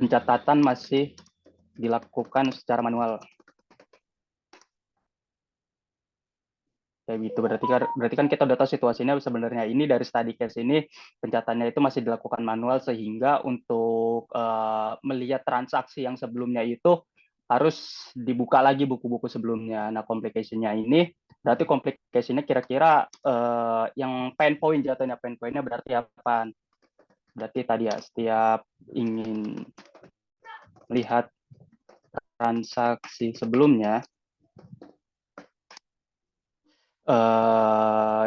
pencatatan masih dilakukan secara manual. Kayak gitu, berarti kan kita udah tahu situasinya sebenarnya ini dari study case ini pencatatannya itu masih dilakukan manual, sehingga untuk melihat transaksi yang sebelumnya itu harus dibuka lagi buku-buku sebelumnya. Nah, complication-nya ini berarti complication-nya kira-kira yang pain point, jatuhnya pain point-nya berarti apa? Berarti tadi ya, setiap ingin lihat transaksi sebelumnya,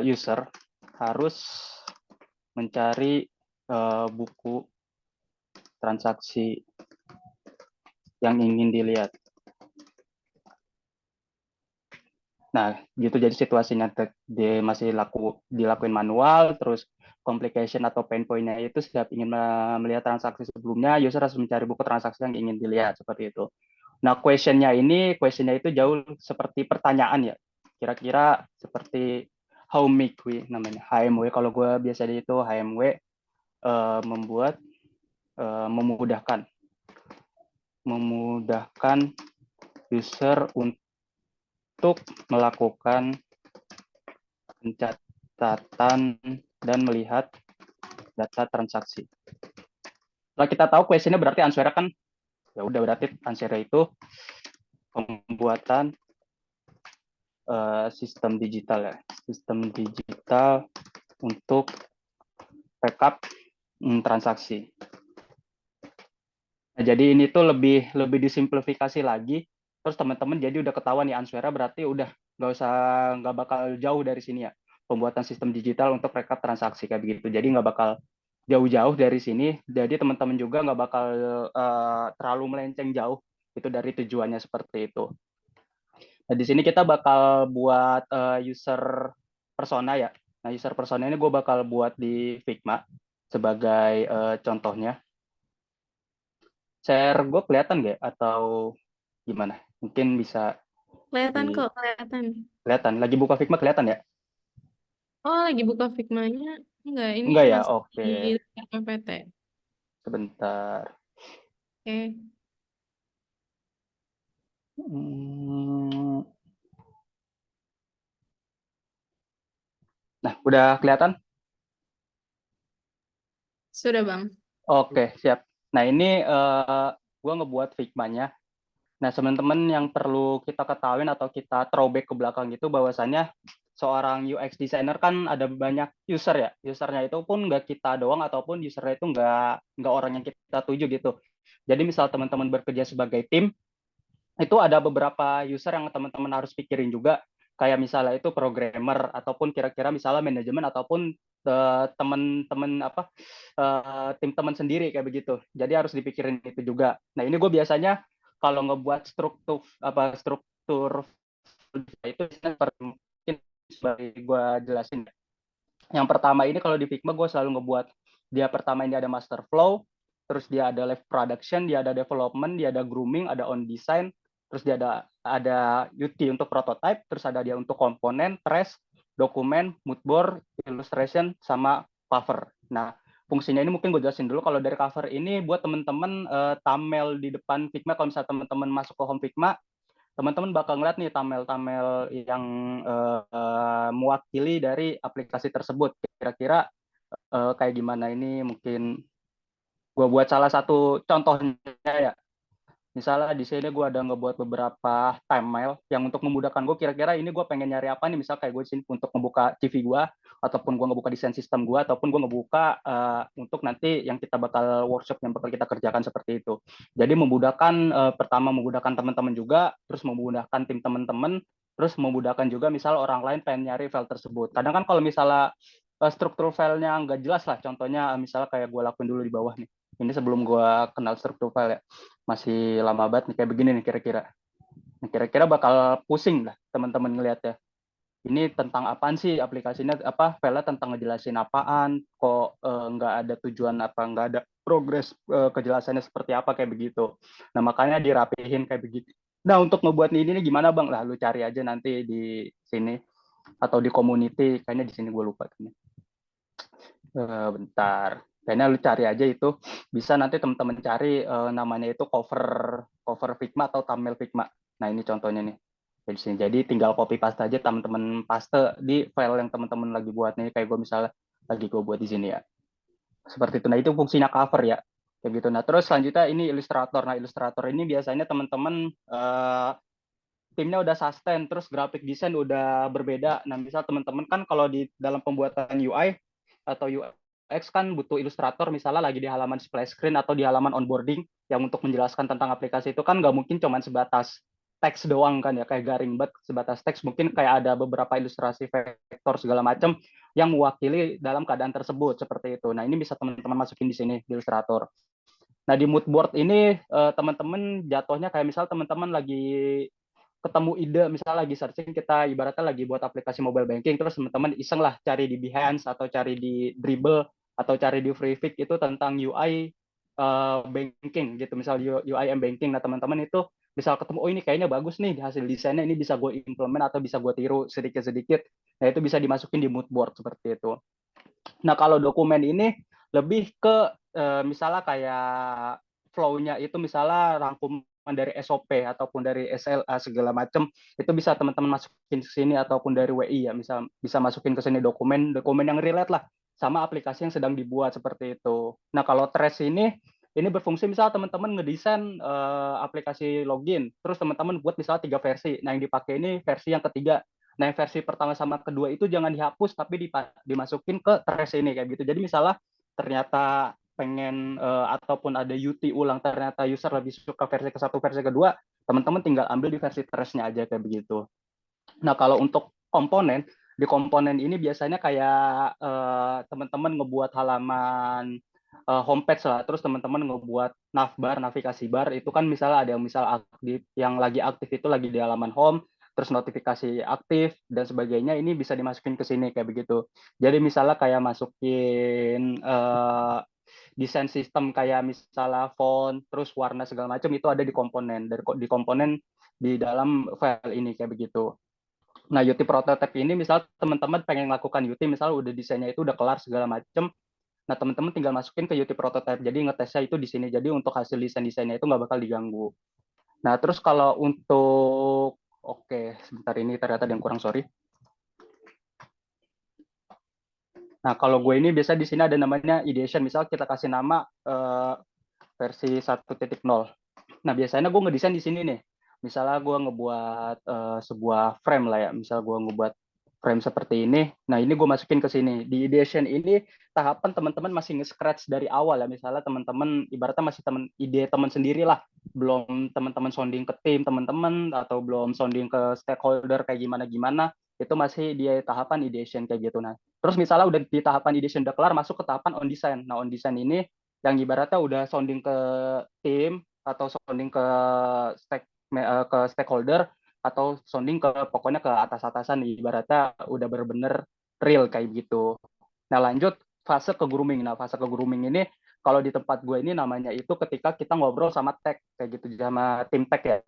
user harus mencari buku transaksi yang ingin dilihat. Nah, gitu jadi situasinya dia masih dilakuin manual, terus complication atau pain point-nya itu setiap ingin melihat transaksi sebelumnya, user harus mencari buku transaksi yang ingin dilihat, seperti itu. Nah, questionnya itu jauh seperti pertanyaan ya. Kira-kira seperti how make we namanya, HMW. Kalau gue biasanya itu HMW, membuat memudahkan user untuk melakukan pencatatan dan melihat data transaksi. Setelah kita tahu questionnya, berarti answernya kan ya udah, berarti answernya itu pembuatan sistem digital ya, sistem digital untuk backup transaksi. Nah, jadi ini tuh lebih disimplifikasi lagi. Terus teman-teman jadi udah ketahuan nih answernya, berarti udah nggak bakal jauh dari sini ya. Pembuatan sistem digital untuk backup transaksi kayak begitu. Jadi nggak bakal jauh-jauh dari sini. Jadi teman-teman juga nggak bakal terlalu melenceng jauh itu dari tujuannya seperti itu. Nah, di sini kita bakal buat user persona ya. Nah, user persona ini gue bakal buat di Figma sebagai contohnya. Share gue kelihatan nggak atau gimana? Mungkin bisa Kelihatan di kok, kelihatan. kelihatan. Lagi buka Figma kelihatan ya? Oh, lagi buka Figma-nya. Enggak, ini Enggak ya? masih Oke. di PPT. Sebentar. Oke. Hmm. Nah, udah kelihatan? Sudah, Bang. Oke, siap. Nah, ini gue ngebuat Figma-nya. Nah, teman-teman yang perlu kita ketahuin atau kita throwback ke belakang itu bahwasannya seorang UX designer kan ada banyak user ya. Usernya itu pun nggak kita doang, ataupun usernya itu nggak orang yang kita tuju gitu. Jadi misal teman-teman bekerja sebagai tim, itu ada beberapa user yang teman-teman harus pikirin juga. Kayak misalnya itu programmer, ataupun kira-kira misalnya manajemen, ataupun teman-teman tim teman sendiri kayak begitu. Jadi harus dipikirin itu juga. Nah, ini gue biasanya kalau ngebuat struktur itu mungkin sebagai gue jelasin. Yang pertama ini kalau di Figma gue selalu ngebuat dia pertama ini ada master flow, terus dia ada live production, dia ada development, dia ada grooming, ada on design, terus dia ada UT untuk prototype, terus ada dia untuk komponen, trace, dokumen, mood board, illustration, sama cover. Nah, fungsinya ini mungkin gue jelasin dulu. Kalau dari cover ini buat teman-teman thumbnail di depan Figma, kalau misalnya teman-teman masuk ke home Figma, teman-teman bakal ngeliat nih tamel-tamel yang mewakili dari aplikasi tersebut. Kira-kira kayak gimana, ini mungkin gue buat salah satu contohnya ya. Misalnya di sini gue ada ngebuat beberapa thumbnail yang untuk memudahkan gue, kira-kira ini gue pengen nyari apa nih, misal kayak gue di sini untuk ngebuka TV gue, ataupun gue ngebuka desain sistem gue, ataupun gue ngebuka untuk nanti yang kita bakal workshop yang bakal kita kerjakan seperti itu. Jadi memudahkan, pertama memudahkan teman-teman juga, terus memudahkan tim teman-teman, terus memudahkan juga misal orang lain pengen nyari file tersebut. Kadang kan kalau misalnya struktur filenya nggak jelas lah, contohnya misalnya kayak gue lakuin dulu di bawah nih. Ini sebelum gue kenal struktur file ya, masih lama banget nih kayak begini nih kira-kira. Nah, kira-kira bakal pusing lah teman-teman ngelihat ya. Ini tentang apaan sih aplikasinya, apa filenya tentang ngejelasin apaan, kok nggak ada tujuan, apa nggak ada progres kejelasannya seperti apa kayak begitu. Nah, makanya dirapihin kayak begitu. Nah, untuk ngebuat ini nih gimana Bang? Lah lu cari aja nanti di sini atau di community, kayaknya di sini gue lupa. Bentar. Kayaknya lu cari aja itu, bisa nanti teman-teman cari namanya itu cover Figma atau thumbnail Figma. Nah ini contohnya nih di sini. Jadi tinggal copy paste aja, teman-teman paste di file yang teman-teman lagi buat nih. Kayak gue misalnya lagi gue buat di sini ya. Seperti itu. Nah itu fungsinya cover ya. Kayak gitu. Nah terus selanjutnya ini Illustrator. Nah Illustrator ini biasanya teman-teman timnya udah sustain, terus graphic design udah berbeda. Nah, misal teman-teman kan kalau di dalam pembuatan UI atau UX kan butuh ilustrator, misalnya lagi di halaman splash screen atau di halaman onboarding yang untuk menjelaskan tentang aplikasi itu kan nggak mungkin cuma sebatas teks doang kan ya, kayak garing banget sebatas teks, mungkin kayak ada beberapa ilustrasi vektor segala macam yang mewakili dalam keadaan tersebut seperti itu. Nah, ini bisa teman-teman masukin di sini di Illustrator. Nah, di mood board ini teman-teman jatuhnya kayak misal teman-teman lagi ketemu ide, misalnya lagi searching, kita ibaratnya lagi buat aplikasi mobile banking, terus teman-teman iseng lah cari di Behance atau cari di Dribble atau cari di Freepik itu tentang UI banking gitu, misal UI banking. Nah teman-teman itu misal ketemu, oh ini kayaknya bagus nih hasil desainnya, ini bisa gue implement atau bisa gue tiru sedikit-sedikit. Nah itu bisa dimasukin di mood board seperti itu. Nah kalau dokumen ini lebih ke misalnya kayak flow-nya itu misalnya rangkuman dari SOP ataupun dari SLA segala macam itu bisa teman-teman masukin ke sini ataupun dari WI ya, misal bisa masukin ke sini dokumen yang relate lah sama aplikasi yang sedang dibuat seperti itu. Nah kalau trace ini berfungsi misal teman-teman ngedesain aplikasi login, terus teman-teman buat misalnya 3 versi. Nah yang dipakai ini versi yang ketiga. Nah yang versi pertama sama kedua itu jangan dihapus tapi dimasukin ke trace ini kayak gitu. Jadi misalnya ternyata pengen ataupun ada UT ulang, ternyata user lebih suka versi ke satu versi kedua, teman-teman tinggal ambil di versi trace-nya aja kayak begitu. Nah kalau untuk komponen, di komponen ini biasanya kayak teman-teman ngebuat halaman homepage lah, terus teman-teman ngebuat navbar, navigasi bar, itu kan misalnya ada yang misal aktif, yang lagi aktif itu lagi di halaman home, terus notifikasi aktif dan sebagainya, ini bisa dimasukin ke sini kayak begitu. Jadi misalnya kayak masukin desain sistem kayak misalnya font, terus warna segala macam itu ada di komponen, di komponen di dalam file ini kayak begitu. Nah, UT prototype ini misal teman-teman pengen melakukan UT, misal udah desainnya itu udah kelar segala macam. Nah, teman-teman tinggal masukin ke UT prototype. Jadi ngetesnya itu di sini. Jadi untuk hasil desain-desainnya itu nggak bakal diganggu. Nah, terus kalau untuk oke, sebentar ini ternyata ada yang kurang, sorry. Nah, kalau gue ini biasa di sini ada namanya ideation. Misal kita kasih nama versi 1.0. Nah, biasanya gue ngedesain di sini nih. Misalnya gue ngebuat sebuah frame lah ya. Misal gue ngebuat frame seperti ini. Nah, ini gue masukin ke sini. Di ideation ini tahapan teman-teman masih nge-scratch dari awal ya. Misalnya teman-teman ibaratnya masih ide teman sendiri lah. Belum teman-teman sounding ke tim teman-teman atau belum sounding ke stakeholder kayak gimana-gimana. Itu masih di tahapan ideation kayak gitu. Nah, terus misalnya udah di tahapan ideation udah kelar, masuk ke tahapan on design. Nah, on design ini yang ibaratnya udah sounding ke tim atau sounding ke stakeholder atau sounding ke pokoknya ke atas-atasan, ibaratnya udah bener-bener real kayak gitu. Nah lanjut fase ke grooming. Nah fase ke grooming ini kalau di tempat gue ini namanya itu ketika kita ngobrol sama tech kayak gitu, sama tim tech ya.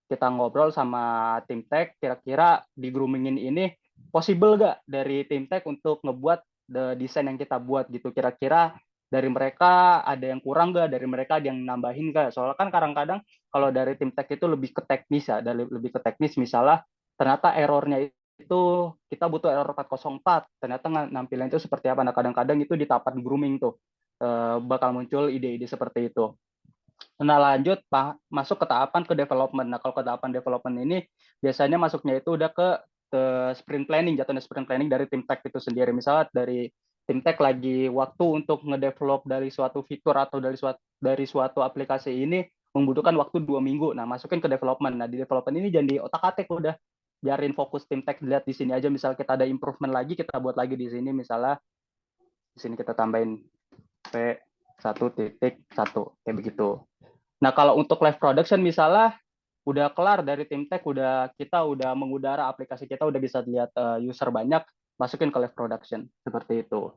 Kita ngobrol sama tim tech, kira-kira di groomingin ini possible gak dari tim tech untuk ngebuat desain yang kita buat gitu. Kira-kira dari mereka ada yang kurang gak, dari mereka ada yang nambahin gak. Soalnya kan kadang-kadang kalau dari tim tech itu lebih ke teknis ya, lebih ke teknis. Misalnya ternyata errornya itu kita butuh error 404, ternyata nampilnya itu seperti apa. Nah kadang-kadang itu di tahapan grooming tuh bakal muncul ide-ide seperti itu. Nah lanjut masuk ke tahapan ke development. Nah kalau ke tahapan development ini biasanya masuknya itu udah ke sprint planning, jatuhnya sprint planning dari tim tech itu sendiri. Misalnya dari tim tech lagi waktu untuk ngedevelop dari suatu fitur atau dari suatu aplikasi ini membutuhkan waktu 2 minggu. Nah masukin ke development. Nah di development ini jadi otak-atik udah, biarin fokus tim tech lihat di sini aja. Misal kita ada improvement lagi, kita buat lagi di sini. Misalnya di sini kita tambahin P1.1 kayak begitu. Nah, kalau untuk live production misalnya udah kelar dari tim tech, kita udah mengudara aplikasi kita, udah bisa lihat user banyak, masukin ke live production seperti itu.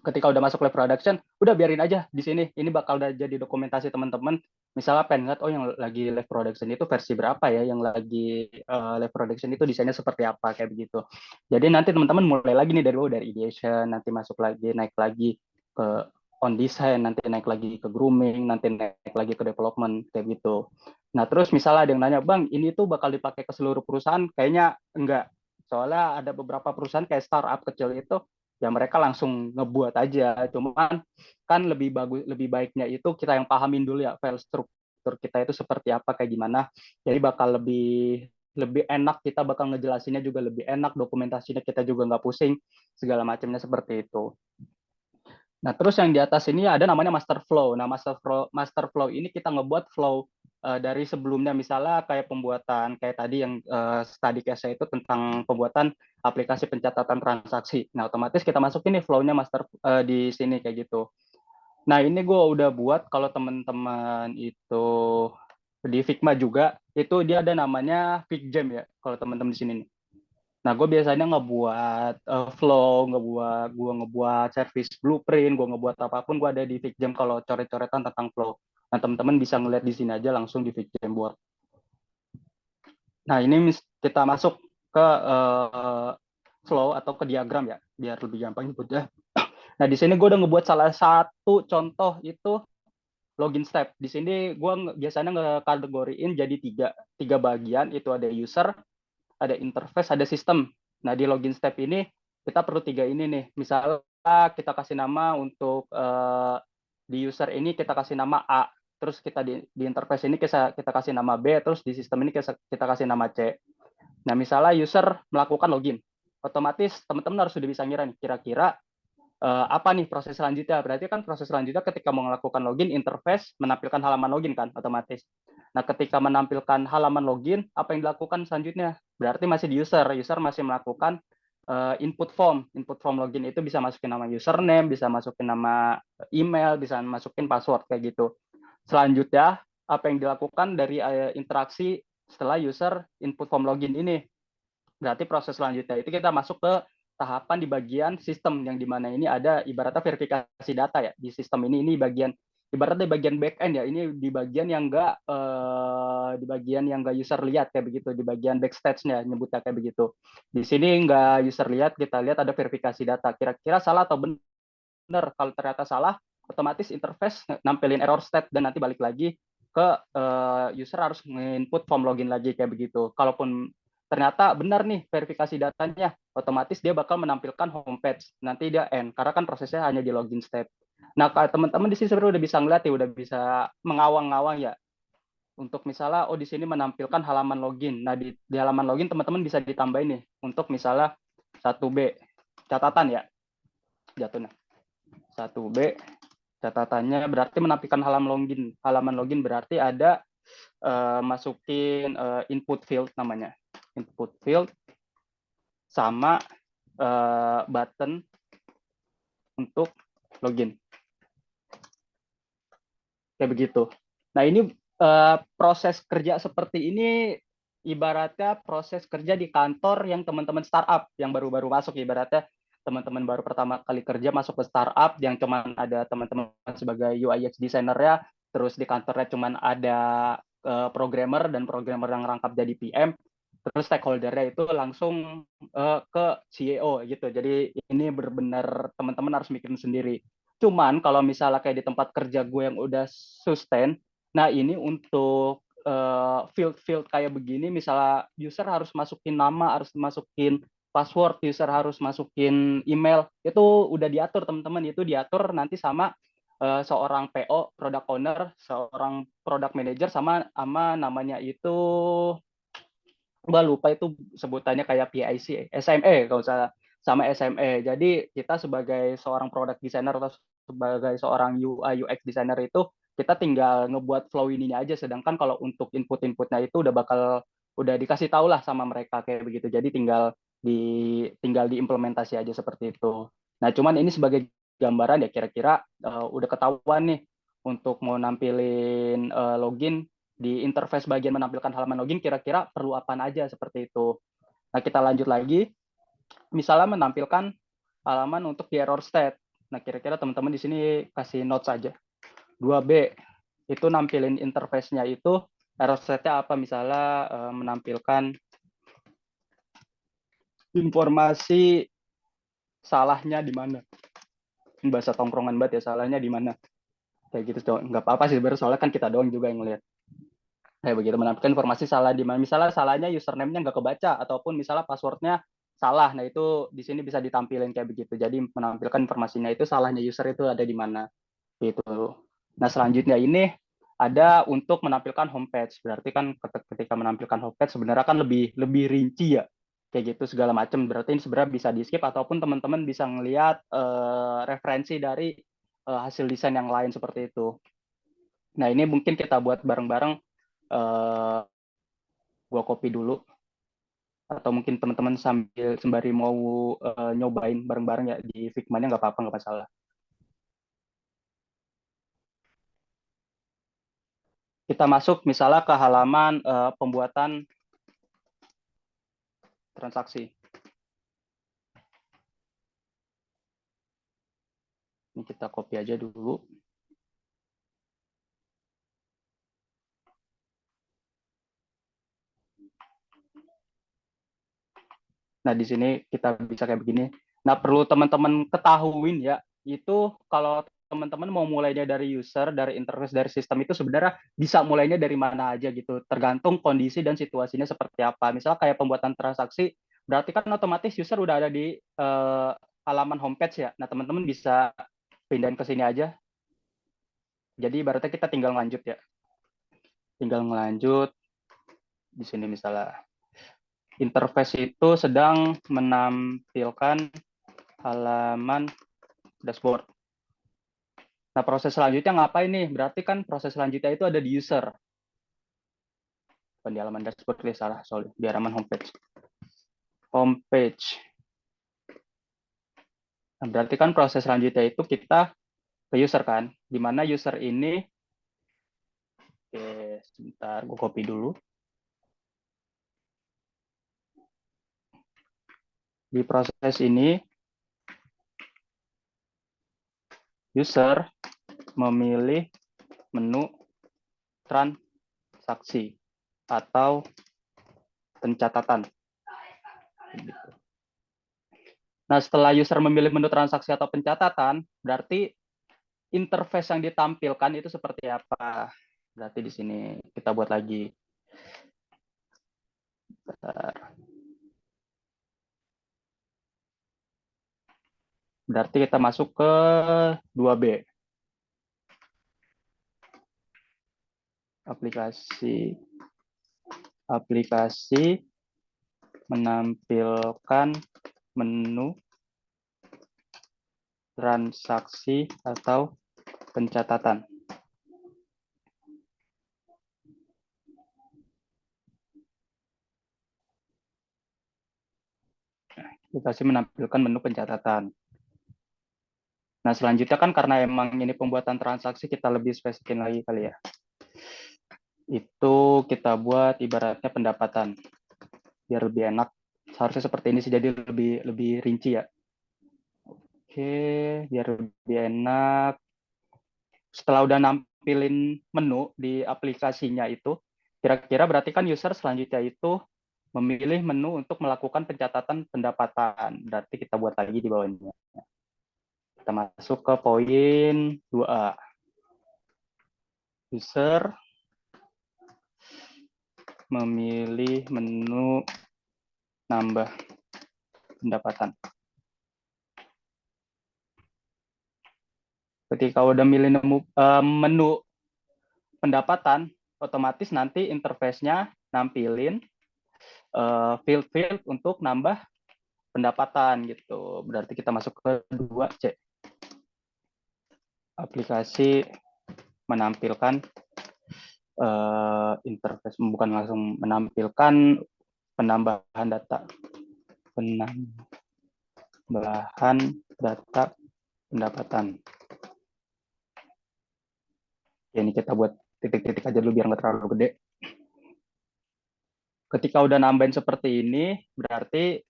Ketika udah masuk live production, udah biarin aja di sini. Ini bakal udah jadi dokumentasi teman-teman. Misalnya pengen lihat, oh yang lagi live production itu versi berapa ya, yang lagi live production itu desainnya seperti apa, kayak begitu. Jadi nanti teman-teman mulai lagi nih dari ideation, nanti masuk lagi, naik lagi ke on design, nanti naik lagi ke grooming, nanti naik lagi ke development kayak gitu. Nah, terus misalnya ada yang nanya, Bang, ini tuh bakal dipakai ke seluruh perusahaan? Kayaknya enggak. Soalnya ada beberapa perusahaan kayak startup kecil itu, ya mereka langsung ngebuat aja. Cuman kan lebih baiknya itu kita yang pahamin dulu ya, file struktur kita itu seperti apa, kayak gimana. Jadi bakal lebih lebih enak, kita bakal ngejelasinnya juga lebih enak, dokumentasinya kita juga nggak pusing, segala macamnya seperti itu. Nah, terus yang di atas ini ada namanya master flow. Nah, master flow ini kita ngebuat flow dari sebelumnya, misalnya kayak pembuatan kayak tadi yang study case itu tentang pembuatan aplikasi pencatatan transaksi. Nah, otomatis kita masukin nih flow-nya master di sini kayak gitu. Nah, ini gue udah buat kalau teman-teman itu di Figma juga, itu dia ada namanya FigJam ya, kalau teman-teman di sini nih. Nah, gue biasanya ngebuat flow, ngebuat service blueprint, gue ngebuat apapun, gue ada di FigJam kalau coret-coretan tentang flow. Nah, teman-teman bisa ngeliat di sini aja langsung di FigJam buat. Nah, ini kita masuk ke flow atau ke diagram ya, biar lebih gampang nyebutnya. Nah, di sini gue udah ngebuat salah satu contoh itu login step. Di sini gue biasanya ngekategoriin jadi tiga bagian, itu ada user, ada interface, ada sistem. Nah, di login step ini kita perlu tiga ini nih. Misalnya kita kasih nama untuk di user ini kita kasih nama A, terus kita di interface ini kita kasih nama B, terus di sistem ini kita kasih nama C. Nah, misalnya user melakukan login, otomatis teman-teman harus sudah bisa ngira nih, kira-kira apa nih proses selanjutnya. Berarti kan proses selanjutnya ketika mau melakukan login, interface menampilkan halaman login kan otomatis. Nah, ketika menampilkan halaman login, apa yang dilakukan selanjutnya? Berarti masih di user. User masih melakukan input form. Input form login itu bisa masukin nama username, bisa masukin nama email, bisa masukin password kayak gitu. Selanjutnya, apa yang dilakukan dari interaksi setelah user input form login ini? Berarti proses selanjutnya itu kita masuk ke tahapan di bagian sistem, yang dimana ini ada ibaratnya verifikasi data ya. Di sistem ini bagian ibaratnya bagian back end ya, ini di bagian yang enggak user lihat kayak begitu, di bagian backstage-nya nyebutnya kayak begitu. Di sini enggak user lihat, kita lihat ada verifikasi data, kira-kira salah atau benar. Kalau ternyata salah, otomatis interface nampilin error state dan nanti balik lagi ke user harus input form login lagi kayak begitu. Kalaupun ternyata benar nih verifikasi datanya, otomatis dia bakal menampilkan homepage. Nanti dia end, karena kan prosesnya hanya di login step. Nah, teman-teman di sini sebenarnya udah bisa ngeliat ya, udah bisa mengawang-ngawang ya. Untuk misalnya, oh di sini menampilkan halaman login. Nah, di halaman login teman-teman bisa ditambahin nih, untuk misalnya 1B, catatan ya, jatuhnya. 1B, catatannya berarti menampilkan halaman login. Halaman login berarti ada masukin input field namanya. Input field sama button untuk login. Kayak begitu. Nah, ini proses kerja seperti ini ibaratnya proses kerja di kantor yang teman-teman startup yang baru-baru masuk, ibaratnya teman-teman baru pertama kali kerja masuk ke startup yang cuma ada teman-teman sebagai UI UX designer ya, terus di kantornya cuma ada programmer dan programmer yang rangkap jadi PM, terus stakeholder-nya itu langsung ke CEO gitu. Jadi ini benar-benar teman-teman harus mikirin sendiri. Cuman kalau misalnya kayak di tempat kerja gue yang udah sustain, nah ini untuk field-field kayak begini, misalnya user harus masukin nama, harus masukin password, user harus masukin email, itu udah diatur teman-teman, itu diatur nanti sama seorang PO, product owner, seorang product manager, sama namanya itu gue lupa itu sebutannya kayak PIC, SME kalau salah, sama SME. Jadi kita sebagai seorang product designer atau sebagai seorang UI UX designer itu kita tinggal ngebuat flow ininya aja. Sedangkan kalau untuk input-inputnya itu udah dikasih tahu lah sama mereka kayak begitu. Jadi tinggal diimplementasi aja seperti itu. Nah, cuman ini sebagai gambaran ya, kira-kira udah ketahuan nih untuk mau nampilin login di interface bagian menampilkan halaman login, kira-kira perlu apa aja seperti itu. Nah, kita lanjut lagi. Misalnya menampilkan halaman untuk di error state. Nah, kira-kira teman-teman di sini kasih notes aja. 2B, itu nampilin interface-nya itu error state-nya apa. Misalnya menampilkan informasi salahnya di mana. bahasa tongkrongan banget ya, salahnya di mana. Kayak gitu dong. Nggak apa-apa sih sebenarnya, soalnya kan kita doang juga yang ngeliat. Kayak begitu, menampilkan informasi salah di mana. Misalnya salahnya username-nya nggak kebaca, ataupun misalnya password-nya salah. Nah, itu di sini bisa ditampilin kayak begitu. Jadi menampilkan informasinya itu salahnya user itu ada di mana. Gitu. Nah, selanjutnya ini ada untuk menampilkan homepage. Berarti kan ketika menampilkan homepage sebenarnya kan lebih lebih rinci ya. Kayak gitu segala macam. Berarti ini sebenarnya bisa di-skip ataupun teman-teman bisa ngelihat referensi dari hasil desain yang lain seperti itu. Nah, ini mungkin kita buat bareng-bareng. Gua copy dulu, atau mungkin teman-teman sambil sembari mau nyobain bareng-bareng ya di Figma-nya, nggak apa-apa, nggak masalah. Kita masuk misalnya ke halaman pembuatan transaksi. Ini kita copy aja dulu. Nah, di sini kita bisa kayak begini. Nah, perlu teman-teman ketahuin ya, itu kalau teman-teman mau mulainya dari user, dari interface, dari sistem itu sebenarnya bisa mulainya dari mana aja gitu. Tergantung kondisi dan situasinya seperti apa. Misal kayak pembuatan transaksi, berarti kan otomatis user udah ada di halaman homepage ya. Nah, teman-teman bisa pindahin ke sini aja. Jadi berarti kita tinggal lanjut ya. Tinggal ngelanjut di sini misalnya. Interface itu sedang menampilkan halaman dashboard. Nah, proses selanjutnya ngapain nih? Berarti kan proses selanjutnya itu ada di user. Bukan di halaman dashboard, salah, sorry. Di halaman homepage. Homepage. Nah, berarti kan proses selanjutnya itu kita ke user kan? Di mana user ini, oke, sebentar, gue copy dulu. Di proses ini, user memilih menu transaksi atau pencatatan. Nah, setelah user memilih menu transaksi atau pencatatan, berarti interface yang ditampilkan itu seperti apa? Berarti di sini kita buat lagi. Berarti kita masuk ke 2B. Aplikasi menampilkan menu transaksi atau pencatatan. Aplikasi menampilkan menu pencatatan. Nah, selanjutnya kan karena emang ini pembuatan transaksi, kita lebih spesifikin lagi kali ya. Itu kita buat ibaratnya pendapatan. Biar lebih enak. Seharusnya seperti ini sih, jadi lebih rinci ya. Oke, biar lebih enak. Setelah udah nampilin menu di aplikasinya itu, kira-kira berarti kan user selanjutnya itu memilih menu untuk melakukan pencatatan pendapatan. Berarti kita buat lagi di bawahnya. Kita masuk ke poin 2A. User memilih menu nambah pendapatan. Ketika udah milih menu pendapatan, otomatis nanti interface-nya nampilin field-field untuk nambah pendapatan gitu. Berarti kita masuk ke 2C. Aplikasi menampilkan interface, bukan langsung menampilkan penambahan data. Penambahan data pendapatan. Ya, ini kita buat titik-titik aja dulu biar nggak terlalu gede. Ketika udah nambahin seperti ini, berarti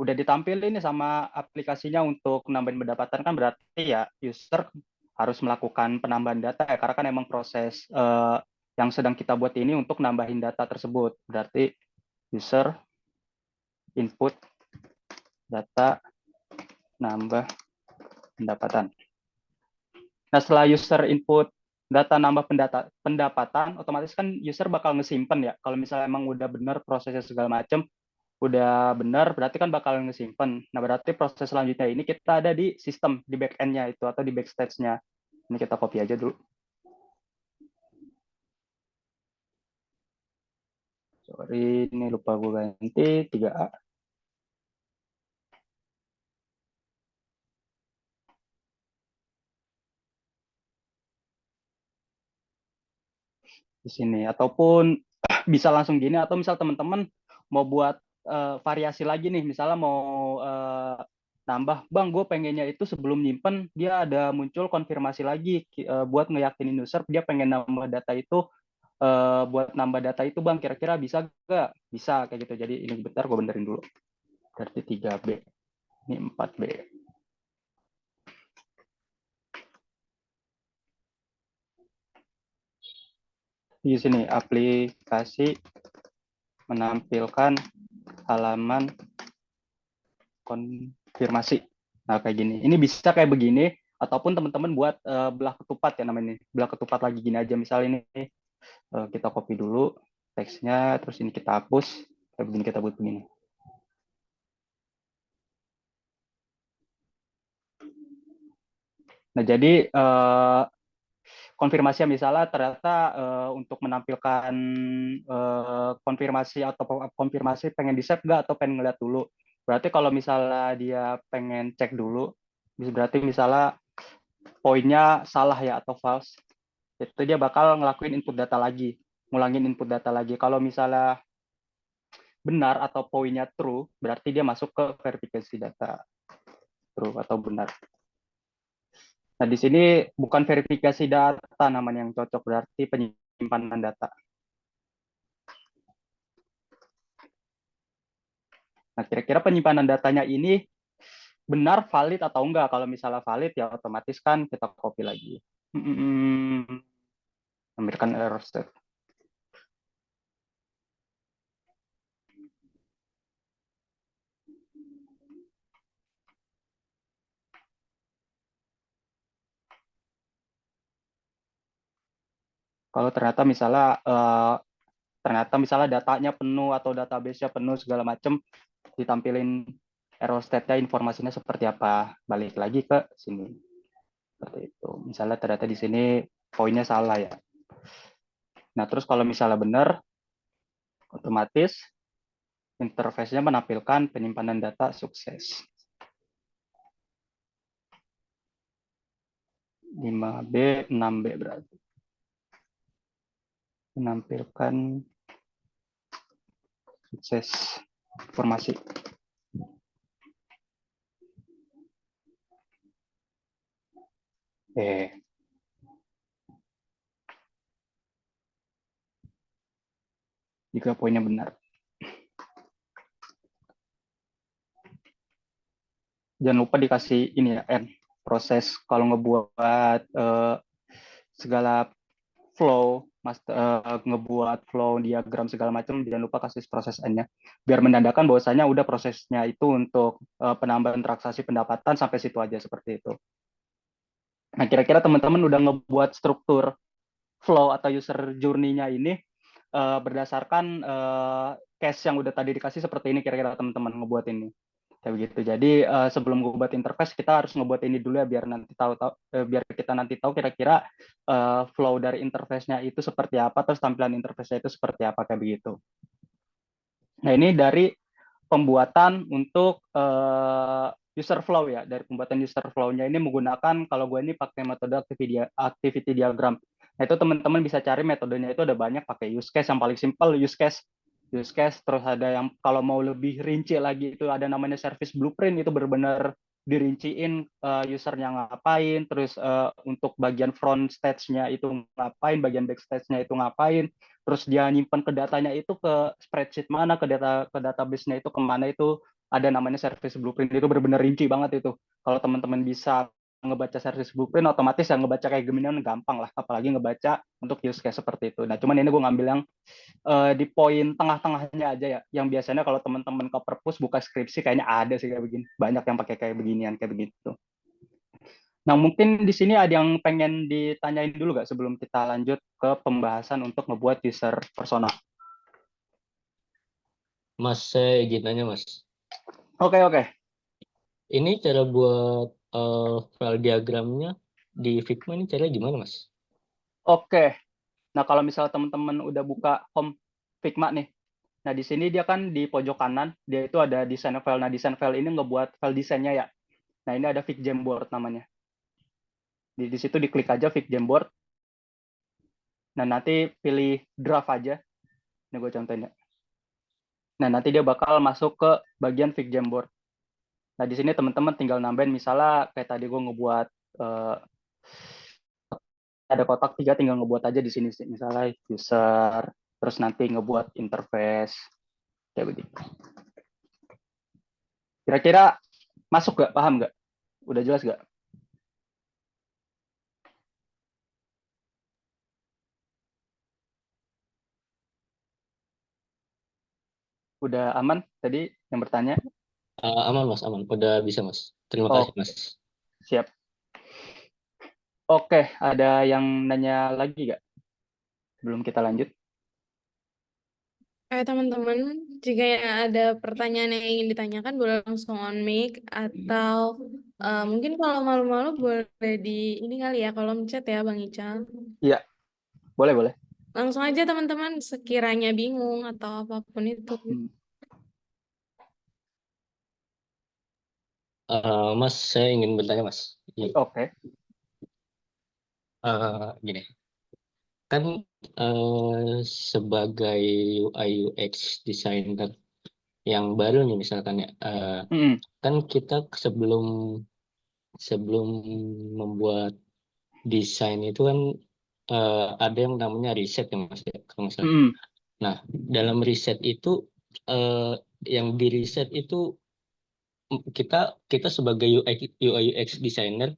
udah ditampilin nih sama aplikasinya untuk nambahin pendapatan, kan berarti ya user harus melakukan penambahan data ya, karena kan emang proses yang sedang kita buat ini untuk nambahin data tersebut. Berarti user input data nambah pendapatan. Nah, setelah user input data nambah pendapatan, otomatis kan user bakal ngesimpen ya. Kalau misalnya emang udah benar prosesnya segala macam, udah benar, berarti kan bakal ngesimpen. Nah, berarti proses selanjutnya ini kita ada di sistem, di back end-nya itu, atau di backstage-nya. Ini kita copy aja dulu. Sorry, ini lupa gue ganti, 3A. Di sini. Ataupun bisa langsung gini, atau misal teman-teman mau buat variasi lagi nih, misalnya mau nambah, bang, gue pengennya itu sebelum nyimpen, dia ada muncul konfirmasi lagi buat ngeyakinin user, dia pengen nambah data itu, buat nambah data itu, bang, kira-kira bisa nggak? Bisa, kayak gitu. Jadi ini bentar, gue benerin dulu. Berarti 3B, ini 4B. Di sini, aplikasi menampilkan halaman konfirmasi. Nah, kayak gini. Ini bisa kayak begini, ataupun teman-teman buat belah ketupat ya namanya. Belah ketupat lagi gini aja. Misal ini kita copy dulu teksnya, terus ini kita hapus. Kayak begini kita buat begini. Nah, jadi konfirmasi misalnya ternyata untuk menampilkan konfirmasi atau konfirmasi pengen di-save nggak atau pengen ngeliat dulu. Berarti kalau misalnya dia pengen cek dulu, berarti misalnya poinnya salah ya atau false, itu dia bakal ngelakuin input data lagi, ngulangin input data lagi. Kalau misalnya benar atau poinnya true, berarti dia masuk ke verifikasi data true atau benar. Nah, di sini bukan verifikasi data namanya yang cocok, berarti penyimpanan data. Nah, kira-kira penyimpanan datanya ini benar, valid atau enggak? Kalau misalnya valid, ya otomatis kan kita copy lagi. Memberikan error state. Kalau ternyata misalnya datanya penuh atau database-nya penuh segala macam, ditampilin error state-nya, informasinya seperti apa, balik lagi ke sini seperti itu. Misalnya ternyata di sini poinnya salah ya. Nah, terus kalau misalnya benar, otomatis interface-nya menampilkan penyimpanan data sukses. 5B, 6B berarti. Menampilkan sukses informasi. Jika poinnya benar. Jangan lupa dikasih ini ya, N. Proses kalau ngebuat segala flow, ngebuat flow diagram segala macam, jangan lupa kasih proses N-nya. Biar menandakan bahwasanya udah prosesnya itu untuk penambahan transaksi pendapatan sampai situ aja seperti itu. Nah, kira-kira teman-teman udah ngebuat struktur flow atau user journey-nya ini berdasarkan case yang udah tadi dikasih seperti ini, kira-kira teman-teman ngebuat ini. Kayak begitu. Jadi sebelum gue buat interface, kita harus ngebuat ini dulu ya biar nanti biar kita nanti tahu kira-kira flow dari interface-nya itu seperti apa, terus tampilan interface-nya itu seperti apa kayak begitu. Nah, ini dari pembuatan untuk user flow ya. Dari pembuatan user flow-nya ini menggunakan, kalau gue ini pakai metode activity diagram. Nah, itu teman-teman bisa cari metodenya, itu ada banyak, pakai use case yang paling simple, use case, terus ada yang kalau mau lebih rinci lagi itu ada namanya service blueprint, itu benar-benar dirinciin usernya ngapain, terus untuk bagian front stage-nya itu ngapain, bagian back stage-nya itu ngapain, terus dia nyimpan ke datanya itu ke spreadsheet mana, ke database-nya itu kemana, itu ada namanya service blueprint, itu benar-benar rinci banget itu. Kalau teman-teman bisa ngebaca service blueprint, otomatis yang ngebaca kayak gini gampang lah, apalagi ngebaca untuk use case seperti itu. Nah, cuman ini gue ngambil yang di poin tengah-tengahnya aja ya, yang biasanya kalau teman-teman ke perpus buka skripsi kayaknya ada sih kayak begini, banyak yang pakai kayak beginian kayak begitu. Nah, mungkin di sini ada yang pengen ditanyain dulu nggak sebelum kita lanjut ke pembahasan untuk ngebuat user persona? Mas, saya izin nanya, Mas. Oke, oke. Ini cara buat file diagramnya di Figma ini caranya gimana, Mas? Oke. Nah, kalau misalnya teman-teman udah buka home Figma nih, nah di sini dia kan di pojok kanan, dia itu ada desain file. Nah, desain file ini ngebuat file desainnya ya. Nah, ini ada Fig Jamboard namanya. Di situ diklik aja Fig Jamboard. Nah, nanti pilih draft aja. Ini gue contohin ya. Nah, nanti dia bakal masuk ke bagian Fig Jamboard. Nah, di sini teman-teman tinggal nambahin, misalnya kayak tadi gue ngebuat ada kotak 3, tinggal ngebuat aja di sini sih. Misalnya user, terus nanti ngebuat interface, kayak begitu. Kira-kira masuk nggak? Paham nggak? Udah jelas nggak? Udah aman tadi yang bertanya? Aman, Mas, aman. Udah bisa, Mas. Terima Oh, kasih, Mas. siap. Oke, ada yang nanya lagi nggak sebelum kita lanjut? Teman-teman, jika ada pertanyaan yang ingin ditanyakan, boleh langsung on mic atau mungkin kalau malu-malu boleh di ini kali ya, kolom chat ya, Bang Ical. Iya, boleh, boleh. Langsung aja teman-teman, sekiranya bingung atau apapun itu. Mas, saya ingin bertanya, Mas. Oke. Gini, kan sebagai UI UX designer yang baru nih misalkan ya, Mm-mm. kan kita sebelum sebelum membuat desain itu kan ada yang namanya riset ya, Mas, ya, kalau nggak salah. Mm-mm. Nah, dalam riset itu yang di riset itu kita kita sebagai UI UX designer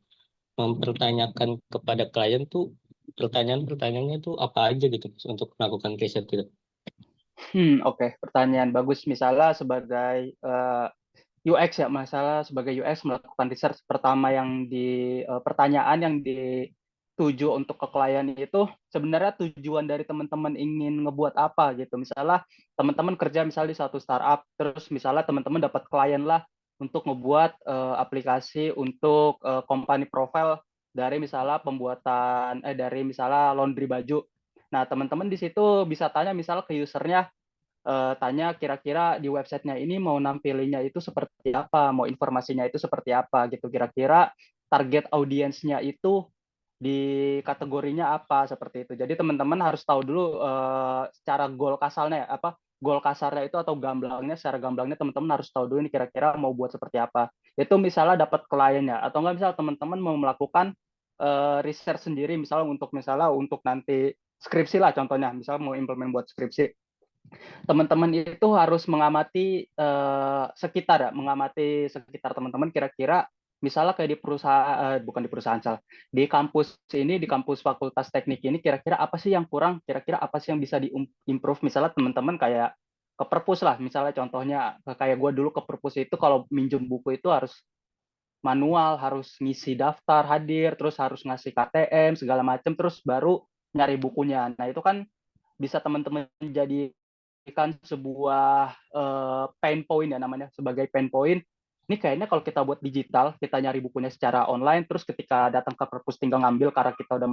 mempertanyakan kepada klien tuh pertanyaan-pertanyaannya tuh apa aja gitu, Mas, untuk melakukan riset gitu. Oke. Pertanyaan bagus. Misalnya sebagai UX ya, masalah sebagai UX melakukan research pertama yang pertanyaan yang dituju untuk ke klien itu sebenarnya tujuan dari teman-teman ingin ngebuat apa gitu. Misalnya teman-teman kerja misalnya di satu startup, terus misalnya teman-teman dapat klien lah untuk ngebuat aplikasi untuk company profile dari misalnya dari misalnya laundry baju. Nah, teman-teman di situ bisa tanya misalnya ke usernya, tanya kira-kira di websitenya ini mau nampilinnya itu seperti apa, mau informasinya itu seperti apa gitu. Kira-kira target audiensnya itu di kategorinya apa seperti itu. Jadi teman-teman harus tahu dulu secara goal kasarnya apa goal kasarnya itu atau gamblangnya secara gamblangnya teman-teman harus tahu dulu ini kira-kira mau buat seperti apa. Itu misalnya dapat kliennya atau enggak misalnya teman-teman mau melakukan research sendiri misalnya untuk nanti skripsi lah contohnya, misalnya mau implement buat skripsi, teman-teman itu harus mengamati mengamati sekitar teman-teman kira-kira misalnya kayak di perusahaan bukan di perusahaan salah di kampus ini di kampus Fakultas Teknik ini kira-kira apa sih yang kurang, kira-kira apa sih yang bisa diimprove, misalnya teman-teman kayak ke perpus lah misalnya contohnya kayak gue dulu ke perpus itu kalau minjem buku itu harus manual, harus ngisi daftar hadir, terus harus ngasih KTM segala macam, terus baru nyari bukunya. Nah itu kan bisa teman-teman jadikan sebuah pain point ya namanya sebagai pain point. Ini kayaknya kalau kita buat digital, kita nyari bukunya secara online, terus ketika datang ke perpus tinggal ngambil karena kita udah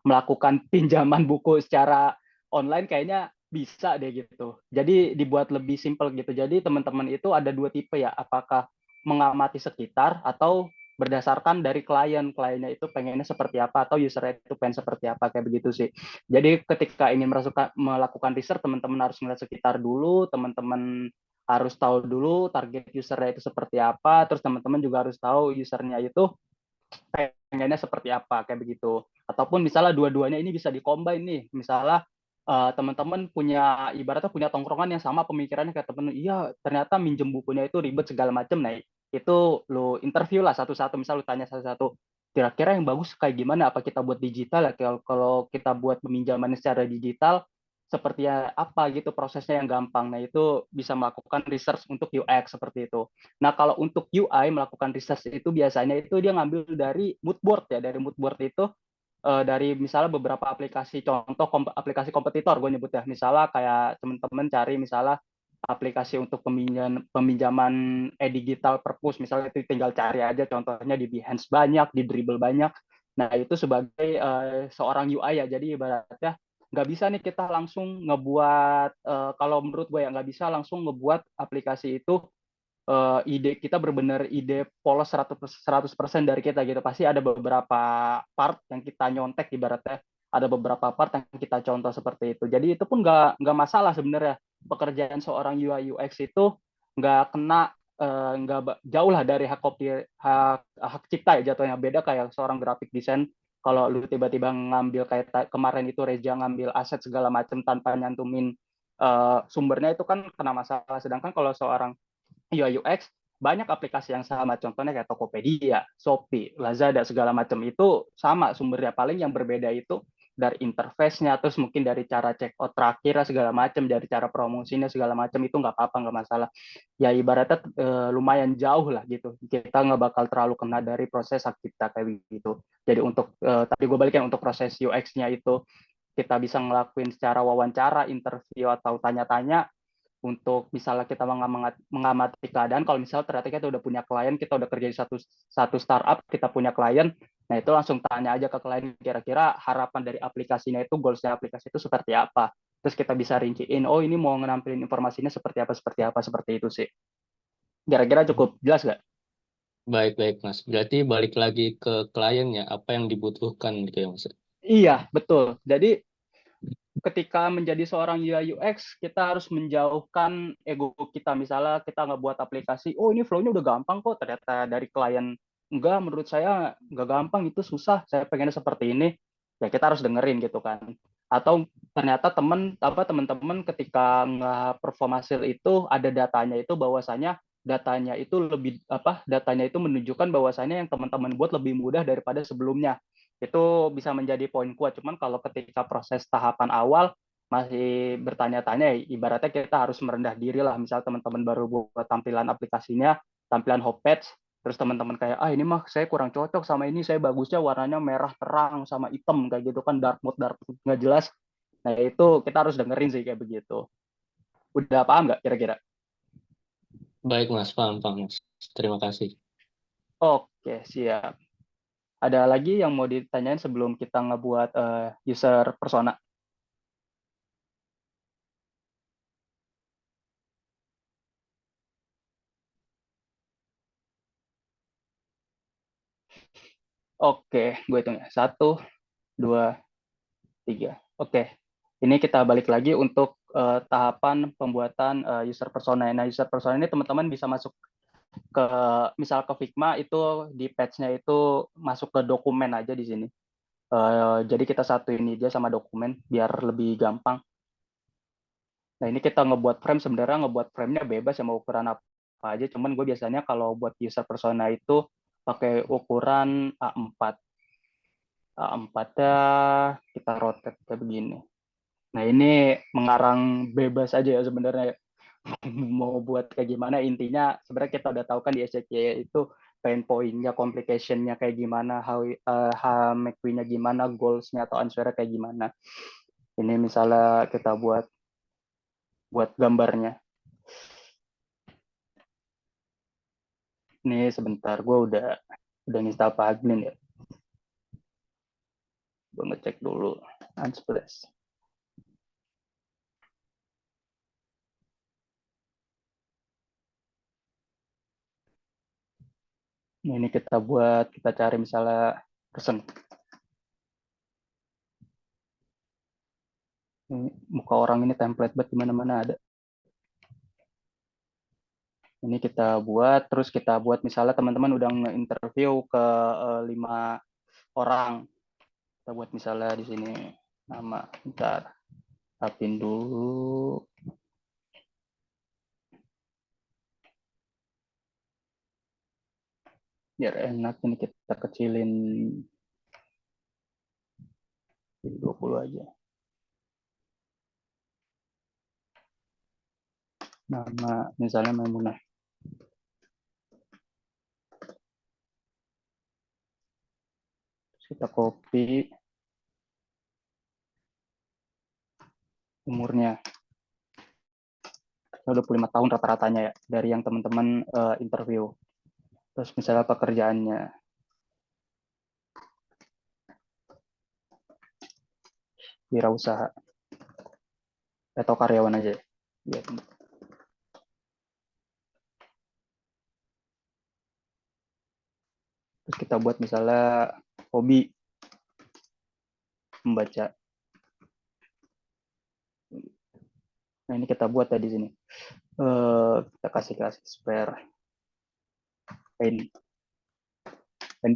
melakukan pinjaman buku secara online, kayaknya bisa deh gitu. Jadi dibuat lebih simple gitu. Jadi teman-teman itu ada dua tipe ya, apakah mengamati sekitar atau berdasarkan dari kliennya itu pengennya seperti apa atau user itu pengen seperti apa, kayak begitu sih. Jadi ketika ingin melakukan research, teman-teman harus melihat sekitar dulu, teman-teman harus tahu dulu target usernya itu seperti apa, terus teman-teman juga harus tahu usernya itu pengennya seperti apa, kayak begitu. Ataupun misalnya dua-duanya ini bisa dikombin nih, misalnya teman-teman punya ibaratnya punya tongkrongan yang sama pemikirannya kayak temen, iya ternyata minjem bukunya itu ribet segala macam. Nah itu lo interview lah satu-satu, misal lo tanya satu-satu, kira-kira yang bagus kayak gimana, apa kita buat digital ya, kalau kita buat peminjaman secara digital seperti apa gitu prosesnya yang gampang. Nah, itu bisa melakukan research untuk UX seperti itu. Nah, kalau untuk UI melakukan research itu biasanya itu dia ngambil dari mood board ya. Dari mood board itu dari misalnya beberapa aplikasi contoh aplikasi kompetitor gue nyebut ya. Misalnya kayak teman-teman cari misalnya aplikasi untuk peminjaman digital perpus misalnya itu tinggal cari aja contohnya di Behance banyak, di Dribble banyak. Nah, itu sebagai seorang UI ya. Jadi ibaratnya nggak bisa nih kita langsung ngebuat kalau menurut gue ya nggak bisa langsung ngebuat aplikasi itu ide kita benar-benar ide polos 100% dari kita gitu. Pasti ada beberapa part yang kita nyontek ibaratnya ada beberapa part yang kita contoh seperti itu. Jadi itu pun nggak masalah sebenarnya. Pekerjaan seorang UI UX itu nggak kena nggak jauh lah dari hak cipta ya jatuhnya. Beda kayak seorang graphic design kalau lu tiba-tiba ngambil kayak kemarin itu Reza ngambil aset segala macam tanpa nyantumin sumbernya itu kan kena masalah. Sedangkan kalau seorang UI UX banyak aplikasi yang sama contohnya kayak Tokopedia, Shopee, Lazada segala macam itu sama sumbernya paling yang berbeda itu dari interface-nya terus mungkin dari cara check out terakhir segala macam dari cara promosinya segala macam itu nggak apa-apa nggak masalah ya ibaratnya lumayan jauh lah gitu kita nggak bakal terlalu kena dari proses hak cipta kayak gitu jadi untuk tadi gue balikin untuk proses UX-nya itu kita bisa ngelakuin secara wawancara interview atau tanya-tanya untuk misalnya kita mengamati keadaan kalau misalnya ternyata kita udah punya klien kita udah kerja di satu startup kita punya klien nah itu langsung tanya aja ke klien kira-kira harapan dari aplikasinya itu goalsnya aplikasi itu seperti apa terus kita bisa rinciin oh ini mau nampilin informasinya seperti apa seperti itu sih kira-kira cukup jelas nggak? Baik-baik, Mas. Berarti balik lagi ke kliennya, apa yang dibutuhkan gitu ya, Mas? Iya betul jadi ketika menjadi seorang UI UX kita harus menjauhkan ego kita misalnya kita ngebuat aplikasi oh ini flow-nya udah gampang kok ternyata dari klien enggak menurut saya enggak gampang itu susah saya pengennya seperti ini ya kita harus dengerin gitu kan atau ternyata teman-teman ketika nggak perform hasil itu ada datanya itu bahwasanya datanya itu datanya itu menunjukkan bahwasanya yang teman-teman buat lebih mudah daripada sebelumnya itu bisa menjadi poin kuat. Cuman kalau ketika proses tahapan awal masih bertanya-tanya, ibaratnya kita harus merendah diri lah. Misal teman-teman baru buat tampilan aplikasinya, tampilan homepage, terus teman-teman kayak, ini mah saya kurang cocok sama ini, saya bagusnya warnanya merah terang sama hitam, kayak gitu kan, dark mode, nggak jelas. Nah itu kita harus dengerin sih kayak begitu. Udah paham nggak kira-kira? Baik, Mas. Paham, Mas. Terima kasih. Oke, siap. Ada lagi yang mau ditanyain sebelum kita ngebuat user persona? Oke, gue hitung ya. 1, 2, 3. Oke, ini kita balik lagi untuk tahapan pembuatan user persona. Nah, user persona ini teman-teman bisa masuk ke misal ke Figma itu di page-nya itu masuk ke dokumen aja di sini. Jadi kita satuin dia sama dokumen biar lebih gampang. Nah, ini kita ngebuat frame sebenarnya ngebuat frame-nya bebas ya mau ukuran apa aja. Cuman gue biasanya kalau buat user persona itu pakai ukuran A4. A4-nya kita rotate kayak begini. Nah, ini mengarang bebas aja ya sebenarnya. Mau buat kayak gimana, intinya sebenarnya kita udah tahu kan di SCCA itu pain point-nya, complication-nya kayak gimana, HMQ-nya gimana, goals-nya atau answer-nya kayak gimana. Ini misalnya kita buat gambarnya. Ini sebentar, gue udah install Paglin ya. Gue ngecek dulu. Unsplash. Ini kita cari misalnya person. Ini, muka orang ini template banget di mana-mana ada. Ini kita buat, terus kita buat misalnya teman-teman udah nge-interview ke 5 orang. Kita buat misalnya di sini nama, bentar, rapin dulu. Biar enak ini kita kecilin jadi 20 aja. Nama misalnya Maimunah. Kita copy umurnya. 25 tahun rata-ratanya ya dari yang teman-teman interview. Terus misalnya pekerjaannya wirausaha atau karyawan aja ya. Terus kita buat misalnya hobi membaca. Nah ini kita buat tadi sini. Kita kasih spare pain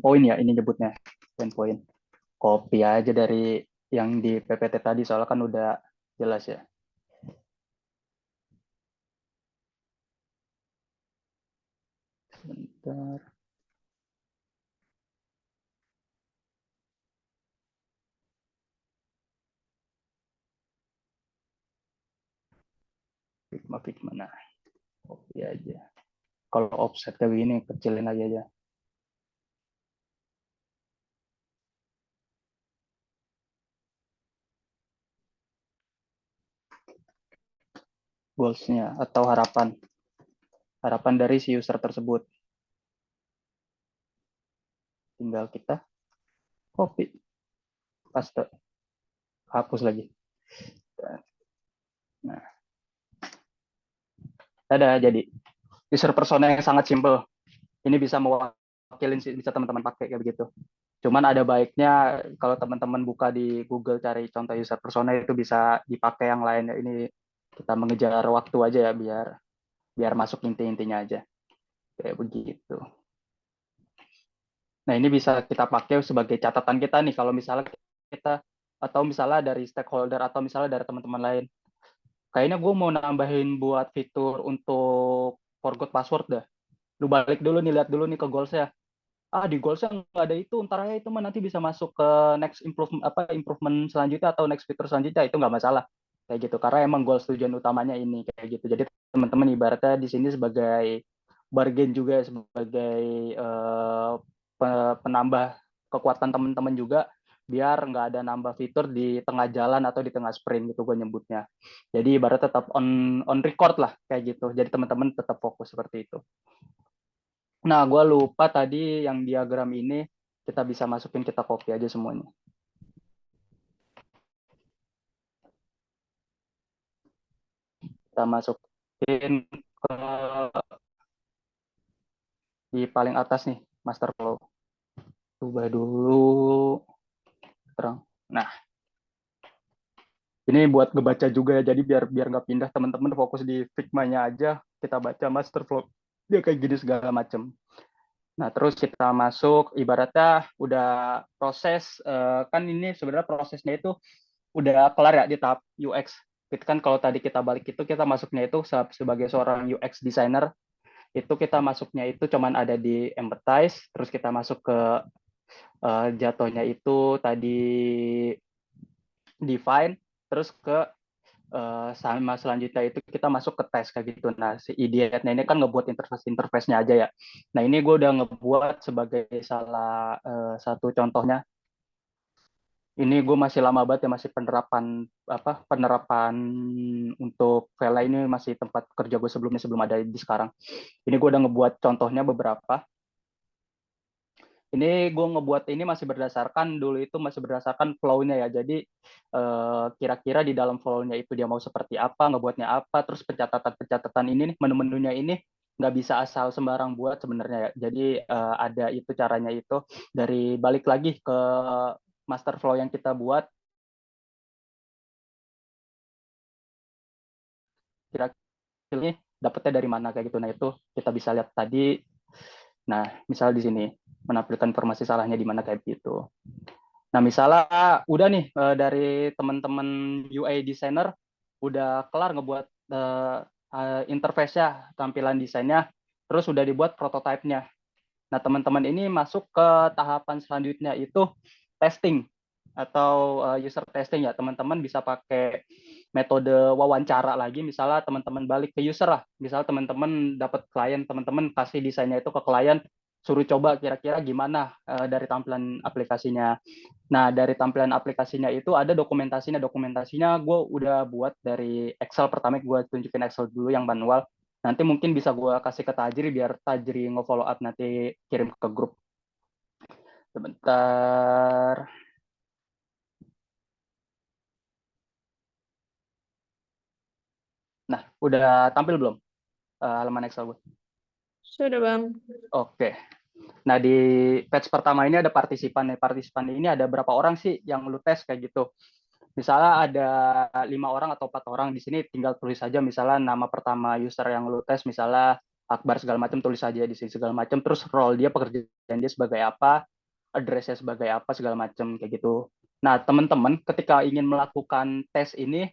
point ya ini nyebutnya pain point. Copy aja dari yang di PPT tadi soalnya kan udah jelas ya. Sebentar. Figma. Nah, copy aja. Kalau offset kayak begini kecilin aja. Goals-nya atau harapan dari si user tersebut. Tinggal kita copy, paste, hapus lagi. Nah, ada jadi user persona yang sangat simple. Ini bisa mewakilin, bisa teman-teman pakai kayak begitu. Cuman ada baiknya kalau teman-teman buka di Google cari contoh user persona itu bisa dipakai yang lain. Ini kita mengejar waktu aja ya biar masuk inti-intinya aja. Kayak begitu. Nah, ini bisa kita pakai sebagai catatan kita nih kalau misalnya kita atau misalnya dari stakeholder atau misalnya dari teman-teman lain. Kayaknya gue mau nambahin buat fitur untuk forgot password dah. Lu balik dulu nih, lihat dulu nih ke goals-nya. Di goals-nya nggak ada itu, ntar aja itu mah nanti bisa masuk ke next improvement selanjutnya atau next fitur selanjutnya, itu nggak masalah. Kayak gitu, karena emang goals tujuan utamanya ini, kayak gitu. Jadi teman-teman ibaratnya di sini sebagai bargain juga, sebagai penambah kekuatan teman-teman juga, biar nggak ada nambah fitur di tengah jalan atau di tengah sprint gitu gue nyebutnya. Jadi ibarat tetap on record lah kayak gitu. Jadi teman-teman tetap fokus seperti itu. Nah, gue lupa tadi yang diagram ini kita bisa masukin, kita copy aja semuanya. Kita masukin ke di paling atas nih, master flow. Ubah dulu terang. Nah, ini buat ngebaca juga ya, jadi biar nggak pindah, teman-teman fokus di Figma-nya aja, kita baca master flow. Dia kayak gini segala macam. Nah, terus kita masuk, ibaratnya udah proses, kan ini sebenarnya prosesnya itu udah kelar ya di tahap UX. Itu kan kalau tadi kita balik itu kita masuknya itu sebagai seorang UX designer, itu kita masuknya itu cuman ada di empathize, terus kita masuk ke jatuhnya itu tadi define, terus ke sama selanjutnya itu kita masuk ke tes kayak gitu. Nah, si idiotnya ini kan ngebuat interface-nya aja ya. Nah, ini gue udah ngebuat sebagai salah satu contohnya. Ini gue masih lama banget ya, masih penerapan untuk Vela ini masih tempat kerja gue sebelum ada di sekarang. Ini gue udah ngebuat contohnya beberapa. Ini gue ngebuat ini masih berdasarkan dulu itu masih berdasarkan flow-nya ya. Jadi kira-kira di dalam flow-nya itu dia mau seperti apa, ngebuatnya apa, terus pencatatan ini nih, menu-menunya ini nggak bisa asal sembarang buat sebenarnya ya. Jadi ada itu caranya itu dari balik lagi ke master flow yang kita buat. Kira-kira ini dapetnya dari mana kayak gitu. Nah itu kita bisa lihat tadi. Nah misal di sini menampilkan informasi salahnya di mana kayak gitu. Nah, misalnya udah nih dari teman-teman UI designer udah kelar ngebuat interface-nya, tampilan desainnya, terus udah dibuat prototipenya. Nah, teman-teman ini masuk ke tahapan selanjutnya itu testing atau user testing ya. Teman-teman bisa pakai metode wawancara lagi, misalnya teman-teman balik ke user lah, misalnya teman-teman dapat klien, teman-teman kasih desainnya itu ke klien, suruh coba kira-kira gimana dari tampilan aplikasinya. Nah, dari tampilan aplikasinya itu ada dokumentasinya gue udah buat dari Excel. Pertama gue tunjukin Excel dulu yang manual, nanti mungkin bisa gue kasih ke Tajri biar Tajri nge-follow up, nanti kirim ke grup. Sebentar. Nah, udah tampil belum halaman Excel gue? Sudah, Bang. Oke. Nah, di batch pertama ini ada partisipan. Partisipan ini ada berapa orang sih yang lu tes kayak gitu. Misalnya ada 5 orang atau 4 orang, di sini tinggal tulis saja misalnya nama pertama user yang lu tes, misalnya Akbar segala macam, tulis saja di sini segala macam, terus role dia, pekerjaan dia sebagai apa, address-nya sebagai apa, segala macam kayak gitu. Nah, teman-teman ketika ingin melakukan tes ini,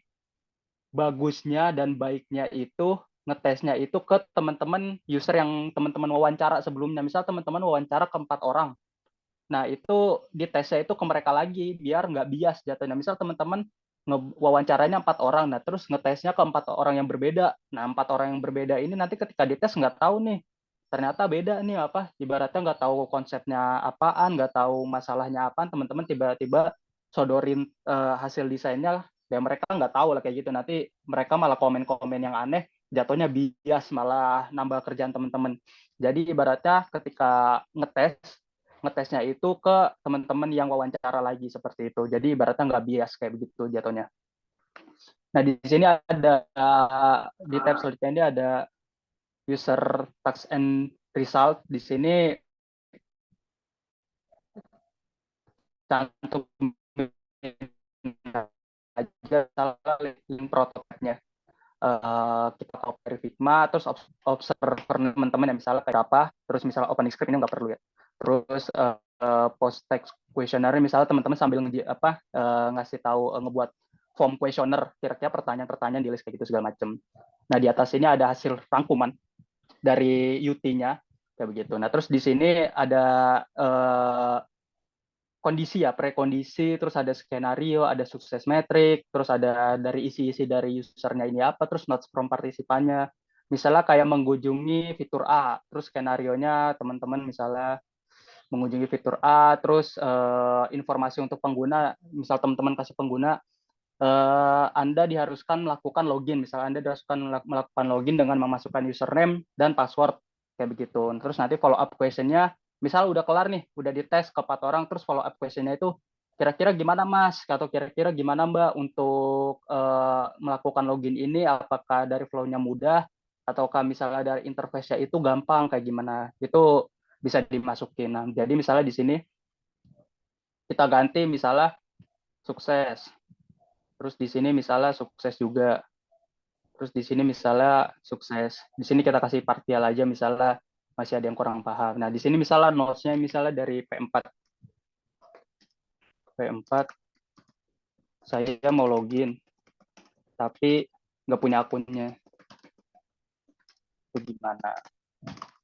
bagusnya dan baiknya itu ngetesnya itu ke teman-teman user yang teman-teman wawancara sebelumnya. Misal teman-teman wawancara ke 4 orang. Nah, itu ditesnya itu ke mereka lagi biar nggak bias jatuhnya. Misal teman-teman wawancaranya 4 orang, nah terus ngetesnya ke 4 orang yang berbeda. Nah, 4 orang yang berbeda ini nanti ketika dites nggak tahu nih, ternyata beda nih apa, ibaratnya nggak tahu konsepnya apaan, nggak tahu masalahnya apaan, teman-teman tiba-tiba sodorin hasil desainnya, dan mereka nggak tahu lah kayak gitu. Nanti mereka malah komen-komen yang aneh, jatuhnya bias, malah nambah kerjaan teman-teman. Jadi ibaratnya ketika ngetesnya itu ke teman-teman yang wawancara lagi seperti itu. Jadi ibaratnya nggak bias kayak begitu jatuhnya. Nah, di sini ada di tab selanjutnya ini ada user task and result. Di sini cantum aja salah link prototipenya. Kita copy dari Figma, terus observer teman-teman yang misalnya kayak apa, terus misalnya opening script ini nggak perlu ya. Terus post text questionnaire misalnya teman-teman sambil ngasih tahu ngebuat form questionnaire, kira-kira pertanyaan-pertanyaan di list kayak gitu segala macam. Nah, di atas ini ada hasil rangkuman dari UT-nya kayak begitu. Nah, terus di sini ada kondisi ya, prekondisi, terus ada skenario, ada sukses metrik, terus ada dari isi-isi dari usernya ini apa, terus notes from partisipannya. Misalnya kayak mengunjungi fitur A, terus skenario-nya teman-teman misalnya mengunjungi fitur A, terus informasi untuk pengguna, misal teman-teman kasih pengguna, Anda diharuskan melakukan login, misalnya Anda diharuskan melakukan login dengan memasukkan username dan password, kayak begitu. Terus nanti follow up question-nya, misal udah kelar nih, udah dites ke 4 orang, terus follow up question-nya itu, kira-kira gimana Mas, atau kira-kira gimana Mbak untuk melakukan login ini, apakah dari flow-nya mudah, ataukah misalnya dari interface-nya itu gampang, kayak gimana, itu bisa dimasukin. Nah, jadi misalnya di sini kita ganti misalnya sukses, terus di sini misalnya sukses juga, terus di sini misalnya sukses, di sini kita kasih partial aja misalnya masih ada yang kurang paham. Nah, di sini misalnya notes-nya misalnya dari P4 saya mau login tapi nggak punya akunnya, itu gimana.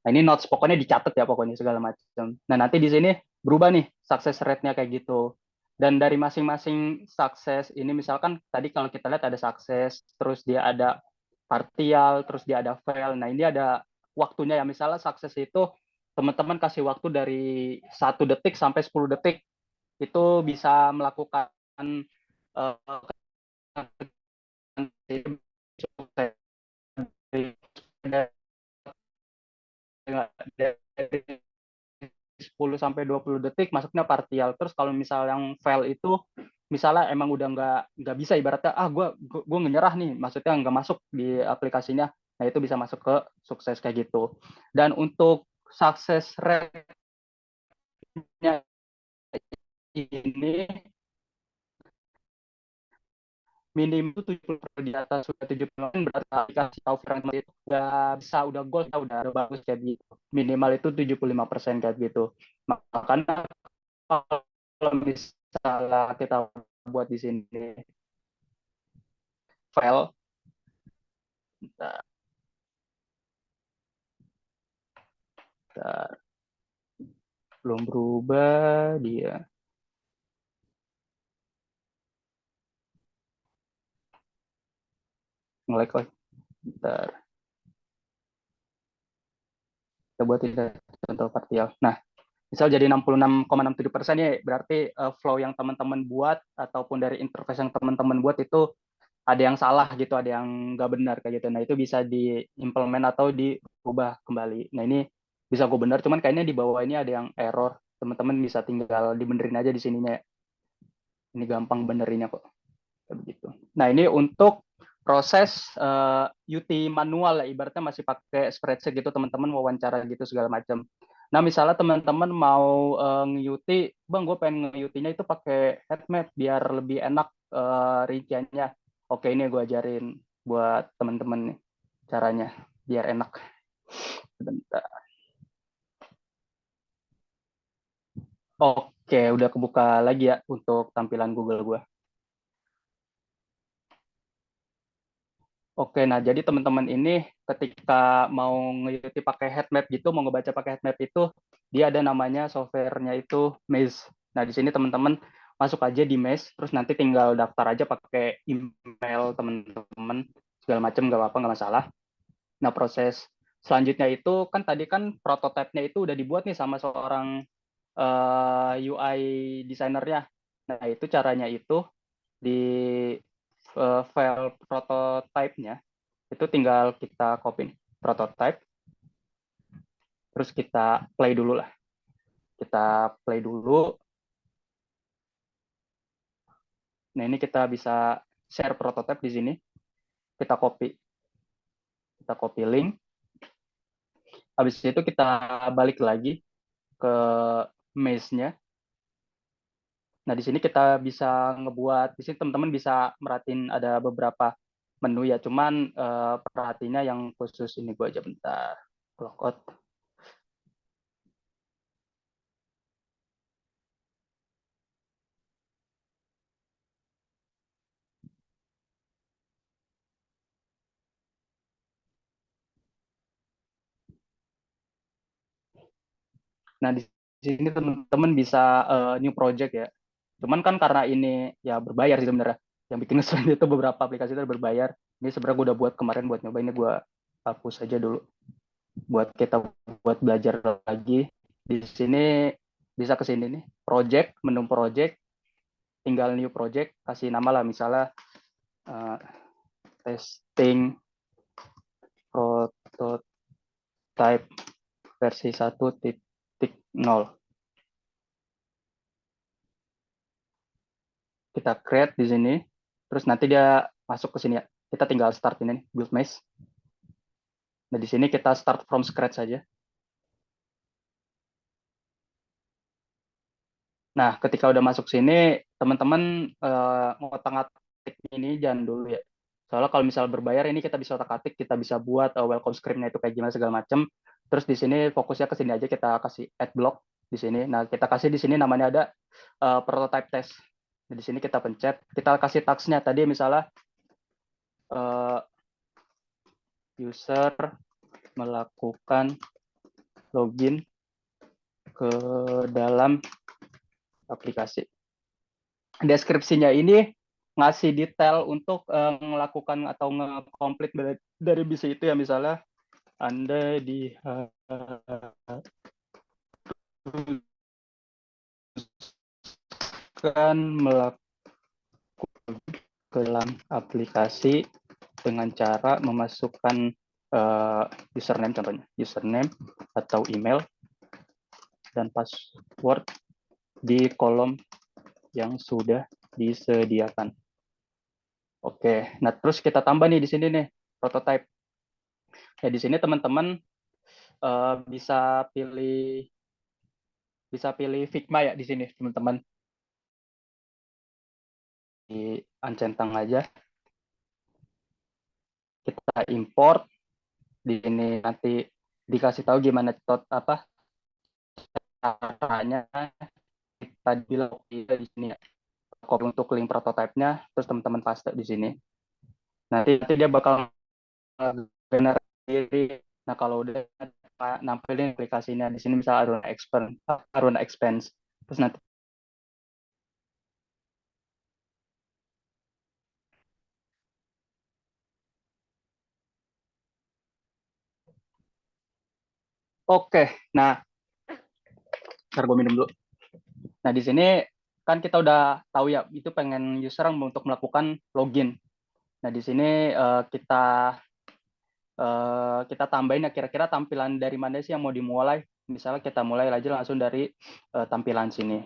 Nah, ini notes pokoknya dicatat ya, pokoknya segala macam. Nah, nanti di sini berubah nih success rate-nya kayak gitu. Dan dari masing-masing sukses ini, misalkan tadi kalau kita lihat ada sukses, terus dia ada partial, terus dia ada fail. Nah, ini ada waktunya ya. Misalnya sukses itu teman-teman kasih waktu dari 1 detik sampai 10 detik. Itu bisa melakukan dari 10 sampai 20 detik masuknya partial. Terus kalau misal yang fail itu misalnya emang udah nggak bisa, ibaratnya gue menyerah nih, maksudnya nggak masuk di aplikasinya. Nah, itu bisa masuk ke sukses kayak gitu. Dan untuk sukses rate-nya ini minimum 70%, di atas sudah 70% berarti aplikasi tahu frame itu udah bisa, udah gold, udah bagus kayak gitu. Minimal itu 75% kayak gitu. Makanya kalau misalnya kita buat di sini file, bentar, bentar, belum berubah dia. nge-lag lagi. Bentar. Kita buat ini contoh partial. Nah, misal jadi 66,67% ya, berarti flow yang teman-teman buat ataupun dari interface yang teman-teman buat itu ada yang salah gitu, ada yang nggak benar kayak gitu. Nah, itu bisa diimplement atau diubah kembali. Nah, ini bisa gue benar, cuman kayaknya di bawah ini ada yang error. Teman-teman bisa tinggal dibenerin aja di sininya. Ini gampang benerinnya kok. Kayak begitu. Nah, ini untuk proses UT manual ya, ibaratnya masih pakai spreadsheet gitu, teman-teman wawancara gitu segala macam. Nah, misalnya teman-teman mau nge-UT, Bang, gue pengen nge-UT-nya itu pakai head map biar lebih enak rinciannya. Oke, ini gue ajarin buat teman-teman nih caranya biar enak. Bentar. Oke, udah kebuka lagi ya untuk tampilan Google gue. Oke, nah jadi teman-teman ini ketika mau nge pakai head map gitu, mau ngebaca pakai head map itu, dia ada namanya softwarenya itu Maze. Nah, di sini teman-teman masuk aja di Maze, terus nanti tinggal daftar aja pakai email teman-teman, segala macam nggak apa-apa, nggak masalah. Nah, proses selanjutnya itu kan tadi kan prototipe-nya itu udah dibuat nih sama seorang UI desainernya. Nah, itu caranya itu di file prototipe-nya itu tinggal kita copy prototype, terus kita play dulu lah. Kita play dulu. Nah, ini kita bisa share prototype di sini. Kita copy link. Habis itu kita balik lagi ke maze-nya. Nah, di sini kita bisa ngebuat, di sini teman-teman bisa merhatiin ada beberapa menu ya, cuman perhatinya yang khusus ini gue aja bentar. Logout. Nah, di sini teman-teman bisa new project ya. Cuman kan karena ini ya berbayar sih sebenarnya. Yang bikin ngeselin itu beberapa aplikasi itu berbayar. Ini sebenarnya gue udah buat kemarin buat nyoba, ini gue hapus aja dulu. Buat kita buat belajar lagi. Di sini bisa ke sini nih, project, menu project, tinggal new project, kasih nama lah misalnya testing prototype versi 1.0. Kita create di sini, terus nanti dia masuk ke sini ya. Kita tinggal start ini, build mesh. Nah, di sini kita start from scratch saja. Nah, ketika udah masuk sini, teman-teman ngotak-ngatik ini jangan dulu ya. Soalnya kalau misal berbayar ini kita bisa otak-atik, kita bisa buat welcome script-nya itu kayak gimana segala macam. Terus di sini fokusnya ke sini aja, kita kasih add block di sini. Nah, kita kasih di sini namanya ada prototype test. Nah, di sini kita pencet, kita kasih tagsnya tadi misalnya user melakukan login ke dalam aplikasi. Deskripsinya ini ngasih detail untuk melakukan atau nge-complete dari bisa itu ya, misalnya Anda diharuskan melakukan ke dalam aplikasi dengan cara memasukkan username, contohnya username atau email dan password di kolom yang sudah disediakan. Oke, nah terus kita tambah nih di sini nih prototype. Ya di sini teman-teman bisa pilih Figma ya di sini teman-teman. Di Uncentang aja. Kita import di sini, nanti dikasih tahu gimana caranya. Kita bilang di sini ya. Copy untuk link prototipenya, terus teman-teman paste di sini. Nanti dia bakal generate sendiri. Nah, kalau udah nampilin aplikasinya di sini misalnya Aruna Expense. Terus nanti Oke, nah, ntar gue minum dulu. Nah, di sini kan kita udah tahu ya, itu pengen user untuk melakukan login. Nah, di sini kita tambahin ya kira-kira tampilan dari mana sih yang mau dimulai. Misalnya kita mulai aja langsung dari tampilan sini.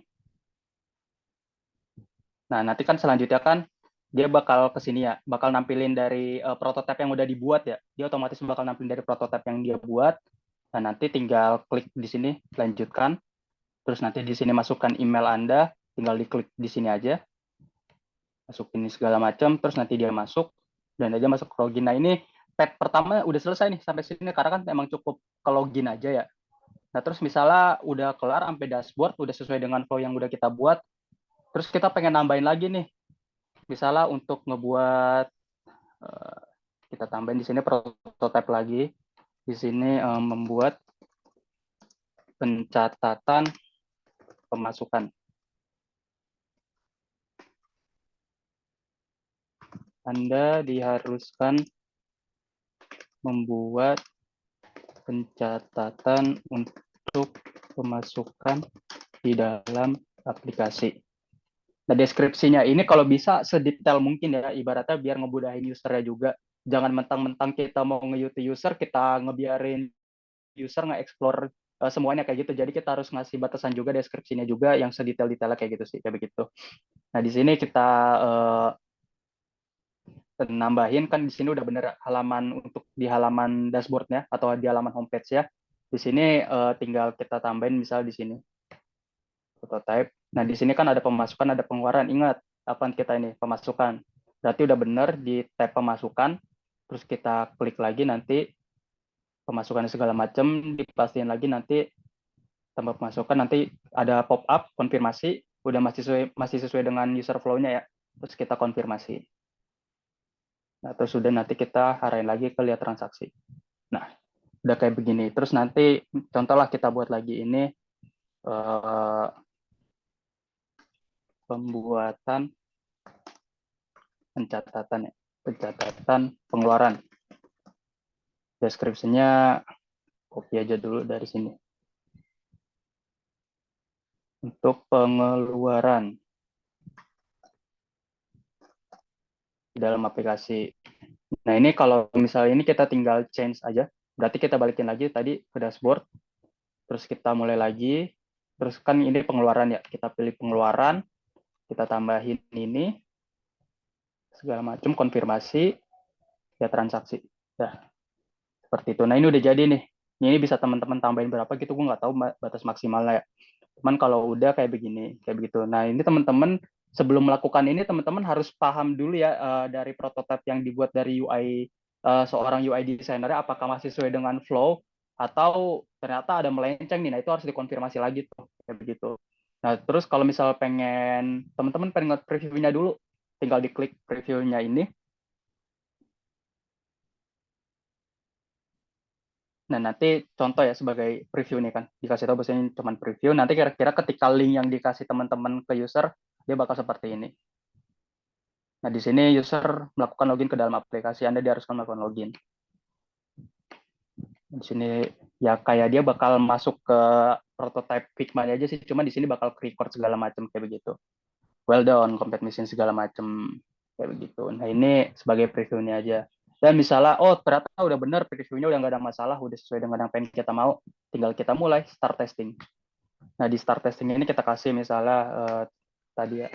Nah, nanti kan selanjutnya kan dia bakal ke sini ya, bakal nampilin dari prototipe yang udah dibuat ya. Dia otomatis bakal nampilin dari prototipe yang dia buat. Nah, nanti tinggal klik di sini, lanjutkan. Terus nanti di sini masukkan email Anda, tinggal diklik di sini aja. Masukin segala macam, terus nanti dia masuk, dan aja masuk ke login. Nah, ini pad pertama udah selesai nih sampai sini, karena kan emang cukup ke login aja ya. Nah, terus misalnya udah kelar sampai dashboard, udah sesuai dengan flow yang udah kita buat, terus kita pengen nambahin lagi nih. Misalnya untuk ngebuat, kita tambahin di sini prototype lagi. Di sini membuat pencatatan pemasukan. Anda diharuskan membuat pencatatan untuk pemasukan di dalam aplikasi. Nah, deskripsinya ini kalau bisa sedetail mungkin ya, ibaratnya biar ngemudahin usernya juga. Jangan mentang-mentang kita mau nge-UT user, kita ngebiarin user nge-explore semuanya kayak gitu. Jadi kita harus ngasih batasan juga deskripsinya juga yang sedetail-detailnya kayak gitu sih, kayak begitu. Nah, di sini kita nambahin kan di sini udah bener halaman untuk di halaman dashboardnya atau di halaman homepage ya. Di sini tinggal kita tambahin misal di sini prototype. Nah, di sini kan ada pemasukan, ada pengeluaran. Ingat, apaan kita ini? Pemasukan. Berarti udah bener di tab pemasukan, terus kita klik lagi nanti pemasukan segala macam, dipastiin lagi nanti tambah pemasukan, nanti ada pop up konfirmasi, udah masih sesuai dengan user flow-nya ya. Terus kita konfirmasi. Nah, terus sudah nanti kita arahin lagi ke lihat transaksi. Nah, udah kayak begini. Terus nanti contohlah kita buat lagi ini pembuatan pencatatan pengeluaran. Deskripsinya copy aja dulu dari sini. Untuk pengeluaran di dalam aplikasi. Nah, ini kalau misalnya ini kita tinggal change aja. Berarti kita balikin lagi tadi ke dashboard. Terus kita mulai lagi. Terus kan ini pengeluaran ya. Kita pilih pengeluaran. Kita tambahin ini. Segala macam konfirmasi. Ya transaksi. Nah, seperti itu. Nah, ini udah jadi nih. Ini bisa teman-teman tambahin berapa gitu. Gue nggak tahu batas maksimalnya ya. Cuman kalau udah kayak begini, kayak begitu. Nah, ini teman-teman sebelum melakukan ini teman-teman harus paham dulu ya dari prototipe yang dibuat dari UI seorang UI designer apakah masih sesuai dengan flow atau ternyata ada melenceng nih. Nah, itu harus dikonfirmasi lagi tuh kayak begitu. Nah, terus kalau misal pengen teman-teman pengen ngeliat previewnya dulu, tinggal diklik previewnya ini. Nah, nanti contoh ya sebagai preview nih kan, dikasih tahu bahwasanya cuma preview, nanti kira-kira ketika link yang dikasih teman-teman ke user, dia bakal seperti ini. Nah, di sini user melakukan login ke dalam aplikasi, Anda diharuskan melakukan login. Di sini ya kayak dia bakal masuk ke prototype Figma aja sih, cuma di sini bakal record segala macam kayak begitu. Well done, complete mission segala macam kayak begitu. Nah, ini sebagai previewnya aja. Dan misalnya, oh ternyata udah benar previewnya udah nggak ada masalah, udah sesuai dengan yang pengen kita mau, tinggal kita mulai start testing. Nah, di start testing ini kita kasih misalnya tadi ya,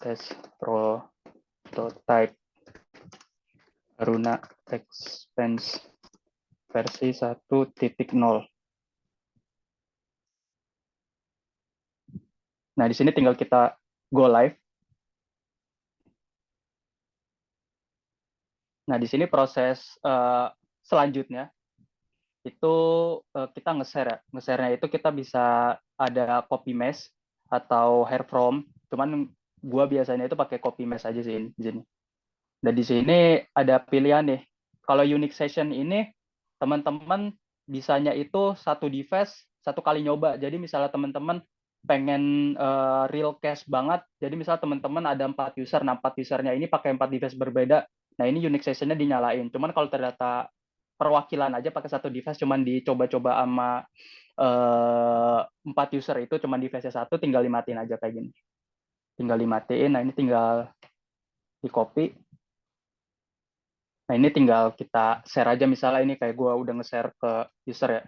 test prototype Aruna Expense versi 1.0. Nah, di sini tinggal kita go live. Nah, di sini proses selanjutnya itu kita nge-share ya. Nge-share-nya itu kita bisa ada copy mesh atau hair from. Cuman gua biasanya itu pakai copy mesh aja sih di sini. Dan di sini ada pilihan nih. Kalau unique session ini teman-teman bisanya itu satu device satu kali nyoba. Jadi misalnya teman-teman pengen real cache banget. Jadi misalnya teman-teman ada 4 user, nah 4 usernya ini pakai 4 device berbeda. Nah, ini unique session-nya dinyalain. Cuman kalau ternyata perwakilan aja pakai satu device, cuman dicoba-coba sama 4 user itu, cuman device satu, tinggal dimatiin aja kayak gini. Tinggal dimatiin. Nah ini tinggal di copy. Nah ini tinggal kita share aja, misalnya ini kayak gue udah nge-share ke user ya.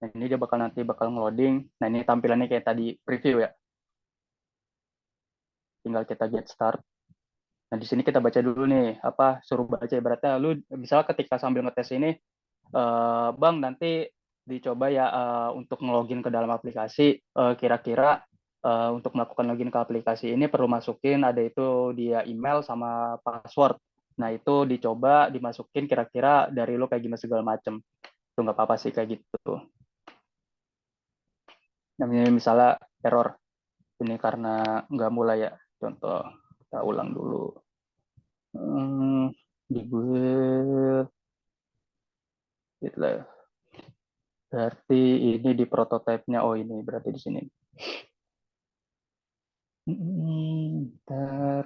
Nah ini dia nanti bakal ngeloading. Nah ini tampilannya kayak tadi preview ya. Tinggal kita get start. Nah di sini kita baca dulu nih, suruh baca, ibaratnya lu misalnya ketika sambil ngetes ini, Bang nanti dicoba ya untuk ngelogin ke dalam aplikasi, kira-kira untuk melakukan login ke aplikasi ini perlu masukin ada itu dia email sama password. Nah itu dicoba dimasukin kira-kira dari lo kayak gimana segala macem. Itu nggak apa-apa sih kayak gitu. Namanya misalnya error ini karena nggak mulai ya. Contoh kita ulang dulu. Di gue gitu. Berarti ini di prototipenya, oh ini berarti di sini. Bentar.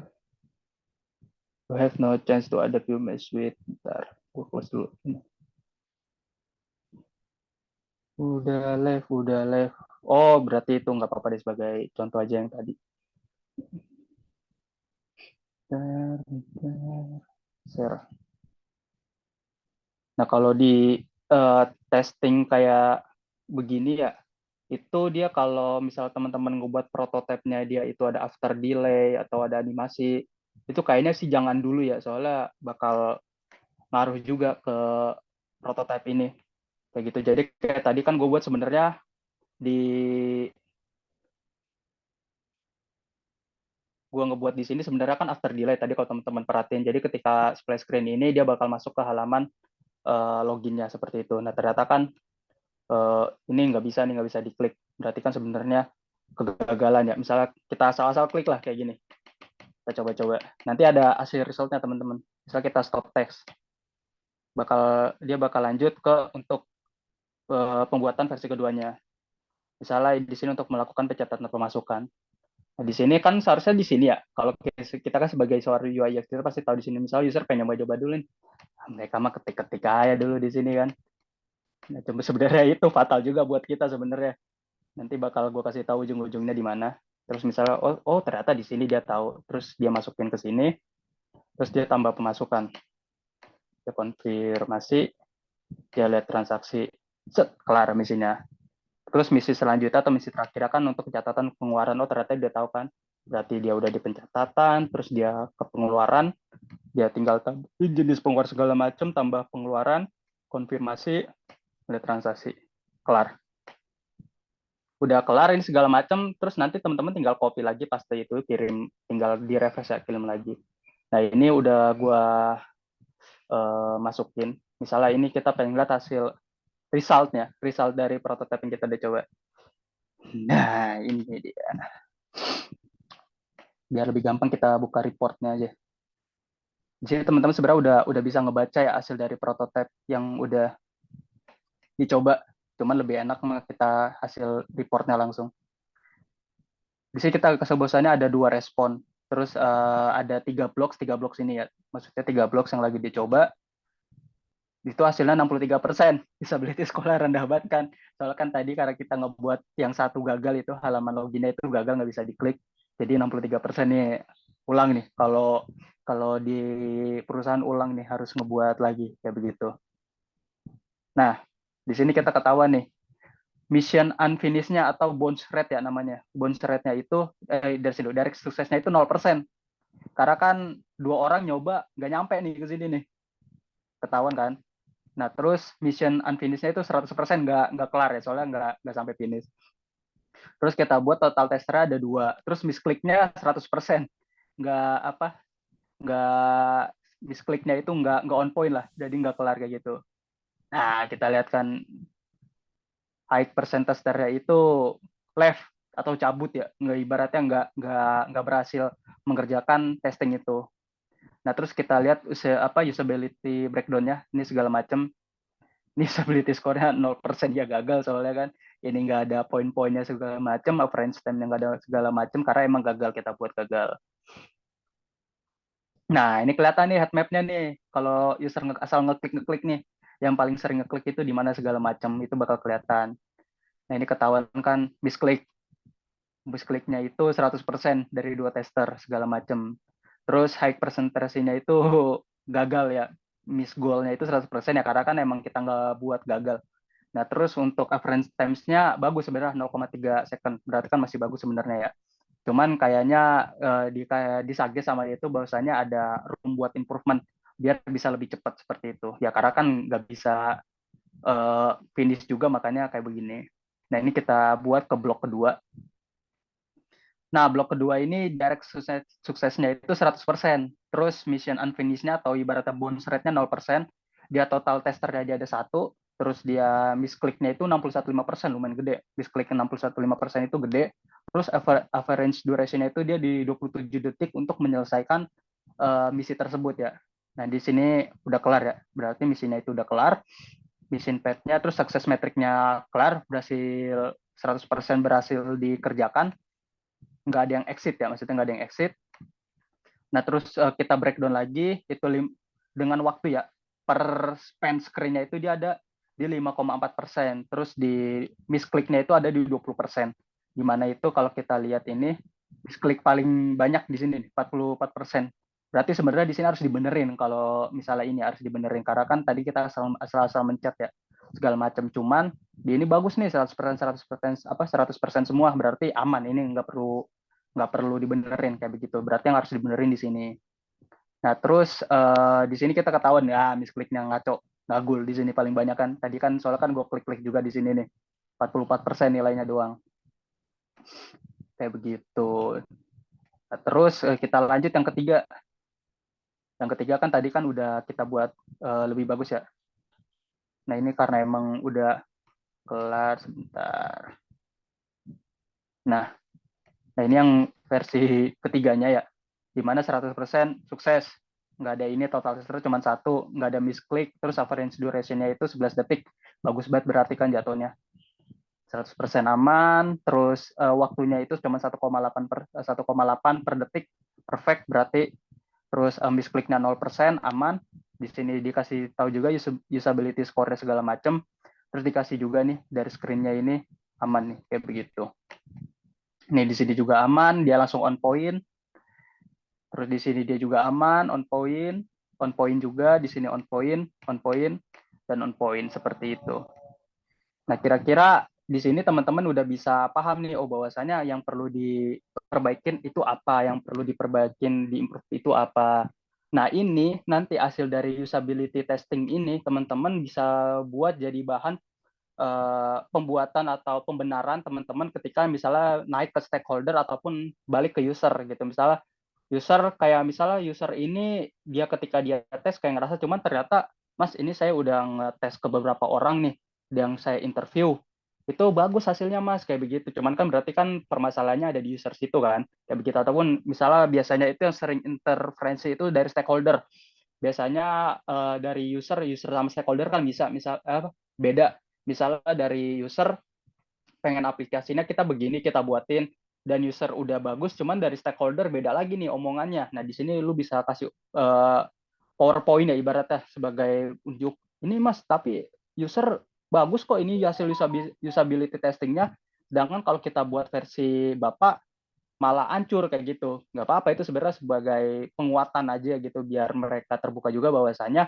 You have no chance to adapt your mesh with. Bentar, gue close dulu. Udah live. Oh, berarti itu nggak apa-apa deh sebagai contoh aja yang tadi. Bentar. Share. Nah, kalau di testing kayak begini ya, itu dia kalau misal teman-teman ngebuat prototipenya dia itu ada after delay atau ada animasi, itu kayaknya sih jangan dulu ya, soalnya bakal ngaruh juga ke prototipe ini. Kayak gitu. Jadi kayak tadi kan gue buat sebenarnya di gue ngebuat di sini sebenarnya kan after delay tadi kalau teman-teman perhatiin. Jadi ketika splash screen ini dia bakal masuk ke halaman loginnya seperti itu. Nah ternyata kan ini nggak bisa diklik. Berarti kan sebenarnya kegagalan ya. Misalnya kita asal-asal klik lah kayak gini. Kita coba-coba. Nanti ada hasil resultnya teman-teman. Misalnya kita stop text, dia bakal lanjut ke untuk pembuatan versi keduanya. Misalnya di sini untuk melakukan pencatatan pemasukan. Nah, di sini kan seharusnya di sini ya. Kalau kita kan sebagai seorang UI UX kita pasti tahu di sini. Misalnya user pengen coba dulu nih. Mereka mah ketik-ketik aja dulu di sini kan. Nah, cuma sebenarnya itu fatal juga buat kita sebenarnya. Nanti bakal gue kasih tahu ujung-ujungnya di mana. Terus misalnya oh ternyata di sini dia tahu. Terus dia masukin ke sini. Terus dia tambah pemasukan. Dia konfirmasi, dia lihat transaksi, kelar misinya. Terus misi selanjutnya atau misi terakhir kan untuk catatan pengeluaran. Oh ternyata dia tahu kan. Berarti dia udah di pencatatan, terus dia ke pengeluaran, dia tinggal jenis pengeluaran segala macam, tambah pengeluaran, konfirmasi, lihat transaksi, kelar. Udah kelar ini segala macam, terus nanti teman-teman tinggal copy lagi paste itu, kirim, tinggal di refresh ya, kirim lagi. Nah ini udah gua masukin. Misalnya ini kita pengen lihat hasil result dari prototipe yang kita udah coba. Nah ini dia. Biar lebih gampang kita buka reportnya aja. Di sini teman-teman sebenarnya udah bisa ngebaca ya hasil dari prototipe yang udah dicoba. Cuman lebih enak kita hasil reportnya langsung. Di sini kita kesebosannya ada 2 respon. Terus ada 3 blocks ini ya. Maksudnya 3 blocks yang lagi dicoba. Itu hasilnya 63%. Disability score rendah banget kan. Soalnya kan tadi karena kita ngebuat yang satu gagal itu, halaman loginnya itu gagal nggak bisa diklik. Jadi 63% nih ulang nih. Kalau di perusahaan ulang nih harus ngebuat lagi kayak begitu. Nah, di sini kita ketahuan nih mission unfinished-nya atau bounce rate ya namanya. Bounce rate-nya itu dari suksesnya itu 0%. Karena kan 2 orang nyoba nggak nyampe nih ke sini nih. Ketahuan kan? Nah, terus mission unfinished-nya itu 100% nggak kelar ya, soalnya nggak sampai finish. Terus kita buat total tester ada 2. Terus miskliknya 100%. Nggak miskliknya itu nggak on point lah, jadi nggak kelar kayak gitu. Nah, kita lihat kan high percentage testernya itu left atau cabut ya, nggak ibaratnya nggak berhasil mengerjakan testing itu. Nah, terus kita lihat usability breakdown-nya, ini segala macam. Ini usability score-nya 0% ya gagal soalnya kan. Ini nggak ada poin-poinnya segala macam, reference time yang nggak ada segala macam, karena emang gagal kita buat gagal. Nah, ini kelihatan nih heat map-nya nih. Kalau user asal ngeklik nih, yang paling sering ngeklik itu di mana segala macam, itu bakal kelihatan. Nah, ini ketahuan kan miskliknya itu 100% dari 2 tester segala macam. Terus high percentage-nya itu gagal ya. Miss goal-nya itu 100% ya, karena kan emang kita nggak buat gagal. Nah, terus untuk average times-nya bagus sebenarnya 0,3 second. Berarti kan masih bagus sebenarnya ya. Cuman kayaknya kayak disage sama dia itu bahwasanya ada room buat improvement biar bisa lebih cepat seperti itu. Ya karena kan nggak bisa finish juga, makanya kayak begini. Nah, ini kita buat ke blok kedua. Nah, blok kedua ini direct suksesnya itu 100%. Terus mission unfinished-nya atau ibaratnya bounce rate-nya 0%. Dia total testernya dia ada 1. Terus dia miskliknya itu 61,5%, lumayan gede. Misklik 61,5% itu gede. Terus average duration-nya itu dia di 27 detik untuk menyelesaikan misi tersebut ya. Nah, di sini udah kelar ya. Berarti misinya itu udah kelar. Mission path-nya, terus success metric-nya kelar, berhasil 100% berhasil dikerjakan. Nggak ada yang exit ya, maksudnya nggak ada yang exit. Nah, terus kita breakdown lagi, itu dengan waktu ya, per span screen-nya itu dia ada di 5,4%, terus di miskliknya itu ada di 20%. Dimana itu kalau kita lihat ini, misklik paling banyak di sini, 44%. Berarti sebenarnya di sini harus dibenerin kalau misalnya ini harus dibenerin, karena kan tadi kita asal mencet ya, segala macam. Cuman di ini bagus nih 100% apa 100% semua, berarti aman, ini nggak perlu dibenerin kayak begitu. Berarti yang harus dibenerin di sini. Nah, terus di sini kita ketahuan ya miskliknya ngaco, ngagul di sini paling banyak kan. Tadi kan soalnya kan gue klik-klik juga di sini nih. 44% nilainya doang. Kayak begitu. Nah, terus kita lanjut yang ketiga. Yang ketiga kan tadi kan udah kita buat lebih bagus ya. Nah, ini karena emang udah kelar sebentar. Nah, ini yang versi ketiganya ya. Dimana 100% sukses. Nggak ada ini, total tester cuma 1, nggak ada misklik, terus average duration-nya itu 11 detik. Bagus banget berarti kan jatuhnya. 100% aman, terus waktunya itu cuma 1,8 per detik. Perfect berarti. Terus miskliknya 0%, aman. Di sini dikasih tahu juga usability score segala macam. Terus dikasih juga nih dari screen-nya ini aman nih, kayak begitu. Nih di sini juga aman, dia langsung on point. Terus di sini dia juga aman, on point juga, di sini on point, dan on point seperti itu. Nah, kira-kira di sini teman-teman udah bisa paham nih, oh bahwasanya yang perlu diperbaikin itu apa, yang perlu diperbaikin, diimprove itu apa. Nah, ini nanti hasil dari usability testing ini teman-teman bisa buat jadi bahan pembuatan atau pembenaran teman-teman ketika misalnya naik ke stakeholder ataupun balik ke user gitu. Misalnya user ini dia ketika dia tes kayak ngerasa cuman ternyata Mas ini saya udah ngetes ke beberapa orang nih yang saya interview itu bagus hasilnya Mas kayak begitu. Cuman kan berarti kan permasalahannya ada di user situ kan kayak begitu, ataupun misalnya biasanya itu yang sering interferensi itu dari stakeholder. Biasanya dari user sama stakeholder kan bisa beda. Misalnya dari user pengen aplikasinya kita begini kita buatin dan user udah bagus, cuman dari stakeholder beda lagi nih omongannya. Nah di sini lu bisa kasih PowerPoint ya ibaratnya sebagai unjuk ini Mas, tapi user bagus kok ini hasil usability testingnya, sedangkan kalau kita buat versi Bapak malah hancur kayak gitu. Nggak apa-apa, itu sebenarnya sebagai penguatan aja gitu biar mereka terbuka juga bahwasanya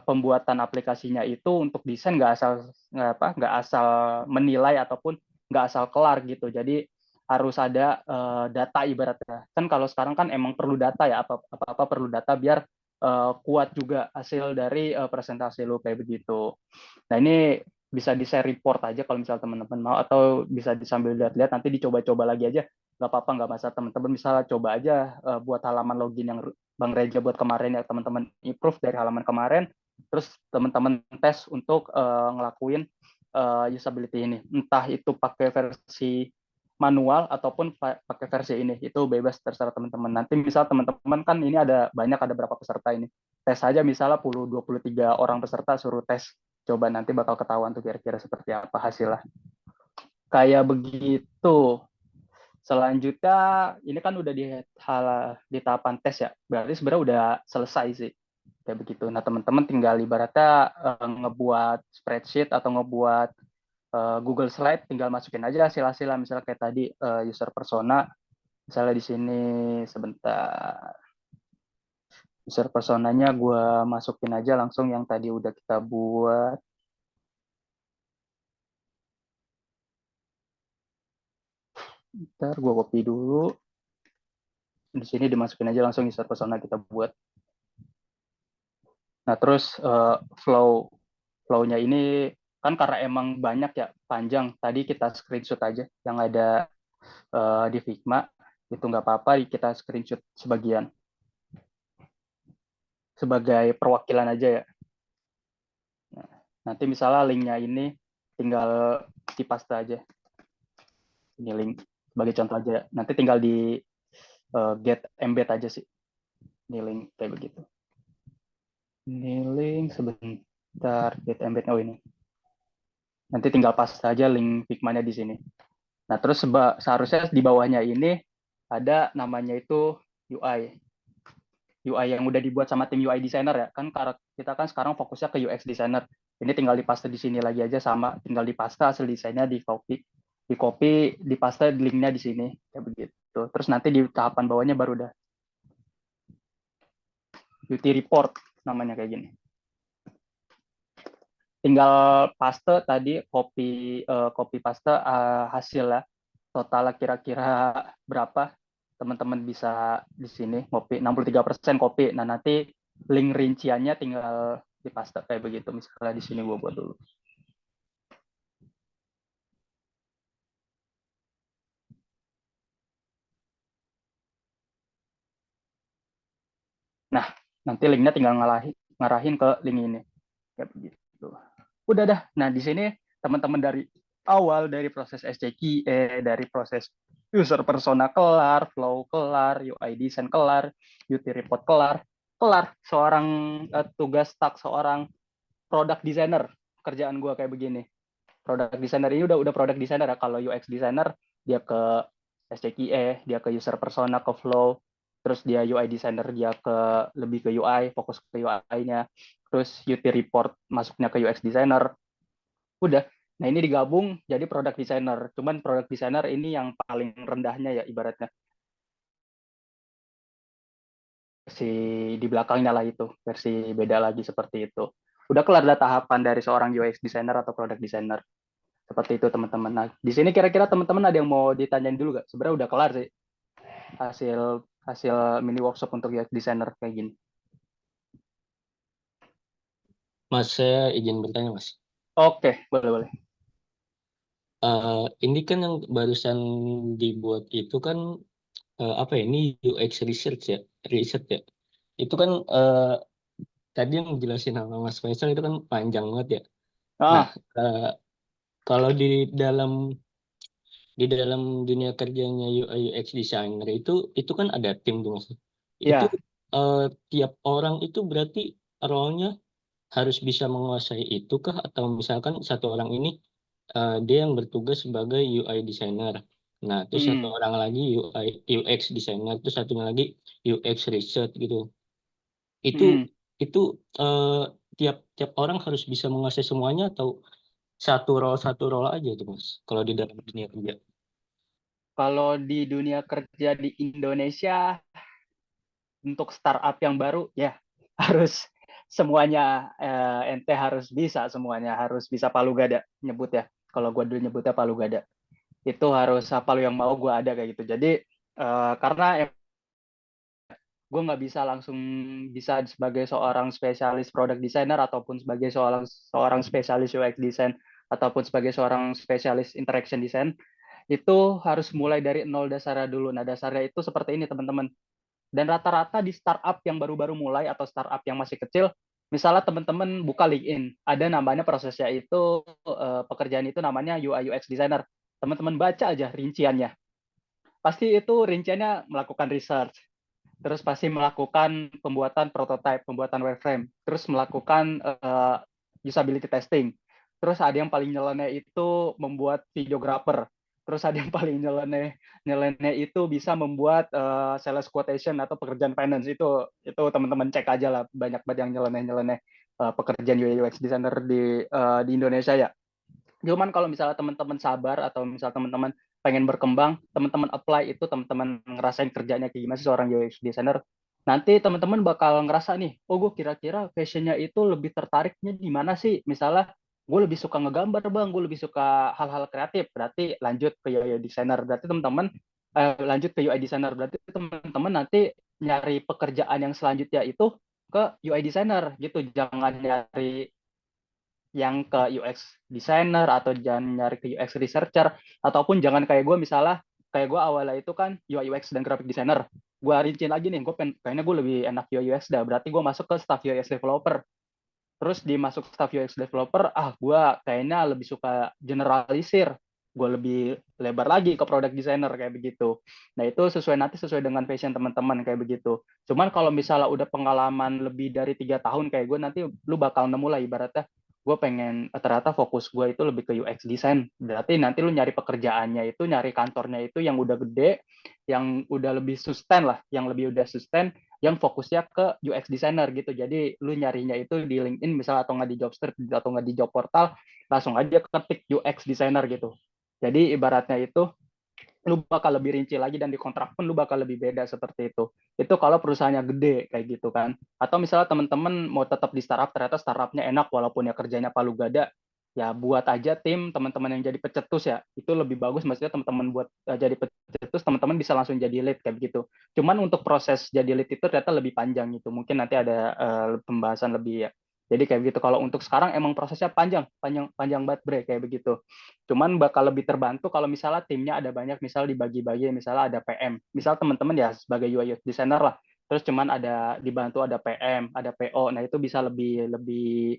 pembuatan aplikasinya itu untuk desain nggak asal menilai ataupun nggak asal kelar gitu. Jadi harus ada data ibaratnya. Kan kalau sekarang kan emang perlu data ya, apa perlu data biar kuat juga hasil dari presentasi lu kayak begitu. Nah ini bisa di-share report aja kalau misal teman-teman mau, atau bisa disambil lihat-lihat nanti dicoba-coba lagi aja, nggak apa-apa, nggak masalah. Teman-teman misalnya coba aja buat halaman login yang Bang Reja buat kemarin ya, teman-teman improve dari halaman kemarin, terus teman-teman tes untuk ngelakuin usability ini, entah itu pakai versi manual ataupun pakai versi ini, itu bebas terserah teman-teman. Nanti misal teman-teman kan ini ada berapa peserta ini, tes aja misalnya 23 orang peserta suruh tes, coba nanti bakal ketahuan tuh kira-kira seperti apa hasilnya. Kayak begitu. Selanjutnya ini kan udah di tahapan tes ya, berarti sebenarnya udah selesai sih kayak begitu. Nah teman-teman tinggal ibaratnya ngebuat spreadsheet atau ngebuat Google Slide, tinggal masukin aja hasil-hasilnya, misalnya kayak tadi user persona, misalnya di sini sebentar, user personanya gue masukin aja langsung yang tadi udah kita buat. Ntar gue copy dulu. Di sini dimasukin aja langsung user persona kita buat. Nah terus flow-nya ini kan karena emang banyak ya, panjang. Tadi kita screenshot aja yang ada di Figma, itu nggak apa-apa, kita screenshot sebagian sebagai perwakilan aja ya. Nah, nanti misalnya linknya ini tinggal dipaste aja. Ini link sebagai contoh aja. Nanti tinggal di get embed aja sih. Ini link kayak begitu. Ini link sebentar, get embed. Oh ini. Nanti tinggal paste aja link Figma-nya di sini. Nah, terus seharusnya di bawahnya ini ada namanya itu UI. UI yang udah dibuat sama tim UI designer ya. Kan kita kan sekarang fokusnya ke UX designer. Ini tinggal dipaste di sini lagi aja, sama tinggal dipaste hasil desainnya, di copy, dipaste linknya di sini kayak begitu. Terus nanti di tahapan bawahnya baru udah UT report namanya kayak gini. Tinggal paste tadi, copy paste hasilnya totalnya kira-kira berapa, teman-teman bisa di sini copy 63% copy. Nah nanti link rinciannya tinggal dipaste kayak begitu. Misalnya di sini gue buat dulu. Nah nanti linknya tinggal ngarahin ke link ini kayak begitu. Udah dah. Nah di sini teman-teman dari awal, dari proses SCQE, dari proses user persona kelar, flow kelar, UI design kelar, UT report kelar. Seorang tugas tak seorang product designer. Kerjaan gue kayak begini. Product designer ini udah product designer ya. Kalau UX designer dia ke SCQE, dia ke user persona, ke flow. Terus dia UI designer, dia lebih ke UI, fokus ke UI-nya. Terus UT report masuknya ke UX designer. Udah. Nah ini digabung jadi product designer. Cuman product designer ini yang paling rendahnya ya ibaratnya. Versi di belakangnya lah itu. Versi beda lagi seperti itu. Udah kelar dah tahapan dari seorang UX designer atau product designer. Seperti itu teman-teman. Nah di sini kira-kira teman-teman ada yang mau ditanyain dulu gak? Sebenarnya udah kelar sih hasil mini workshop untuk UX designer kayak gini. Mas, saya izin bertanya, Mas. Oke, boleh. Ini kan yang barusan dibuat itu kan apa ya? Ini UX research ya, riset ya. Itu kan tadi yang jelasin sama Mas Faisal itu kan panjang banget ya. Nah, kalau di dalam dunia kerjanya UI UX designer itu kan ada tim tuh Mas. Itu Ya, tiap orang itu berarti role-nya harus bisa menguasai itu kah, atau misalkan satu orang ini dia yang bertugas sebagai UI designer. Nah, terus satu orang lagi UI UX designer, terus satunya lagi UX research gitu. Itu itu tiap orang harus bisa menguasai semuanya, atau satu role aja tuh Mas kalau di dalam dunia kerja. kalau di dunia kerja di Indonesia untuk startup yang baru ya harus semuanya, ente harus bisa semuanya, harus bisa palu gada nyebut ya. Kalau gue dulu nyebutnya palu gada. Itu harus apa lu yang mau gue ada kayak gitu. Jadi karena gue nggak bisa langsung bisa sebagai seorang spesialis product designer ataupun sebagai seorang spesialis UX design ataupun sebagai seorang spesialis interaction design, itu harus mulai dari nol dasarnya dulu. Nah dasarnya itu seperti ini teman-teman. Dan rata-rata di startup yang baru-baru mulai atau startup yang masih kecil, misalnya teman-teman buka LinkedIn, ada namanya prosesnya itu pekerjaan itu namanya UI UX designer. Teman-teman baca aja rinciannya. Pasti itu rinciannya melakukan research, terus pasti melakukan pembuatan prototype, pembuatan wireframe, terus melakukan usability testing. Terus ada yang paling nyeleneh itu membuat videographer. Terus ada yang paling nyeleneh itu bisa membuat sales quotation atau pekerjaan finance. Itu teman-teman cek aja lah, banyak banget yang nyeleneh pekerjaan UI UX designer di Indonesia ya. Cuman kalau misalnya teman-teman sabar atau misalnya teman-teman pengen berkembang, teman-teman apply itu, teman-teman ngerasain kerjanya kayak gimana sih seorang UX designer, nanti teman-teman bakal ngerasa nih, oh gue kira-kira passionnya itu lebih tertariknya di mana sih? Misalnya gue lebih suka ngegambar bang, gue lebih suka hal-hal kreatif, berarti lanjut ke UI designer. Berarti teman-teman lanjut ke UI designer, berarti teman-teman nanti nyari pekerjaan yang selanjutnya itu ke UI designer gitu. Jangan nyari yang ke UX designer atau jangan nyari ke UX researcher, ataupun jangan kayak gue misalnya, kayak gue awalnya itu kan UI UX dan graphic designer, gue rinciin lagi nih, gue kayaknya gue lebih enak UI UX dah, berarti gue masuk ke staff UX developer. Terus dimasuk staff UX developer, gue kayaknya lebih suka generalisir, gue lebih lebar lagi ke product designer kayak begitu. Nah itu sesuai dengan passion teman-teman kayak begitu. Cuman kalau misalnya udah pengalaman lebih dari 3 tahun kayak gue, nanti lu bakal nemu lah ibaratnya, gue pengen ternyata fokus gue itu lebih ke UX design. Berarti nanti lu nyari pekerjaannya itu, nyari kantornya itu yang udah gede, yang udah lebih sustain lah, yang lebih udah sustain, yang fokusnya ke UX designer gitu. Jadi lu nyarinya itu di LinkedIn misalnya, atau nggak di Jobstreet atau nggak di job portal, langsung aja ketik UX designer gitu. Jadi ibaratnya itu lu bakal lebih rinci lagi, dan di kontrak pun lu bakal lebih beda seperti itu. Itu kalau perusahaannya gede kayak gitu kan. Atau misalnya teman-teman mau tetap di startup, ternyata startupnya enak walaupun ya kerjanya palu gada, ya buat aja tim teman-teman yang jadi pecetus ya. Itu lebih bagus, maksudnya teman-teman buat jadi pecetus, teman-teman bisa langsung jadi lead kayak begitu. Cuman untuk proses jadi lead itu ternyata lebih panjang gitu. Mungkin nanti ada pembahasan lebih ya. Jadi kayak begitu. Kalau untuk sekarang emang prosesnya panjang banget bre kayak begitu. Cuman bakal lebih terbantu kalau misalnya timnya ada banyak, misal dibagi-bagi, misalnya ada PM, misal teman-teman ya sebagai UI designer lah, terus cuman ada dibantu ada PM, ada PO, nah itu bisa lebih lebih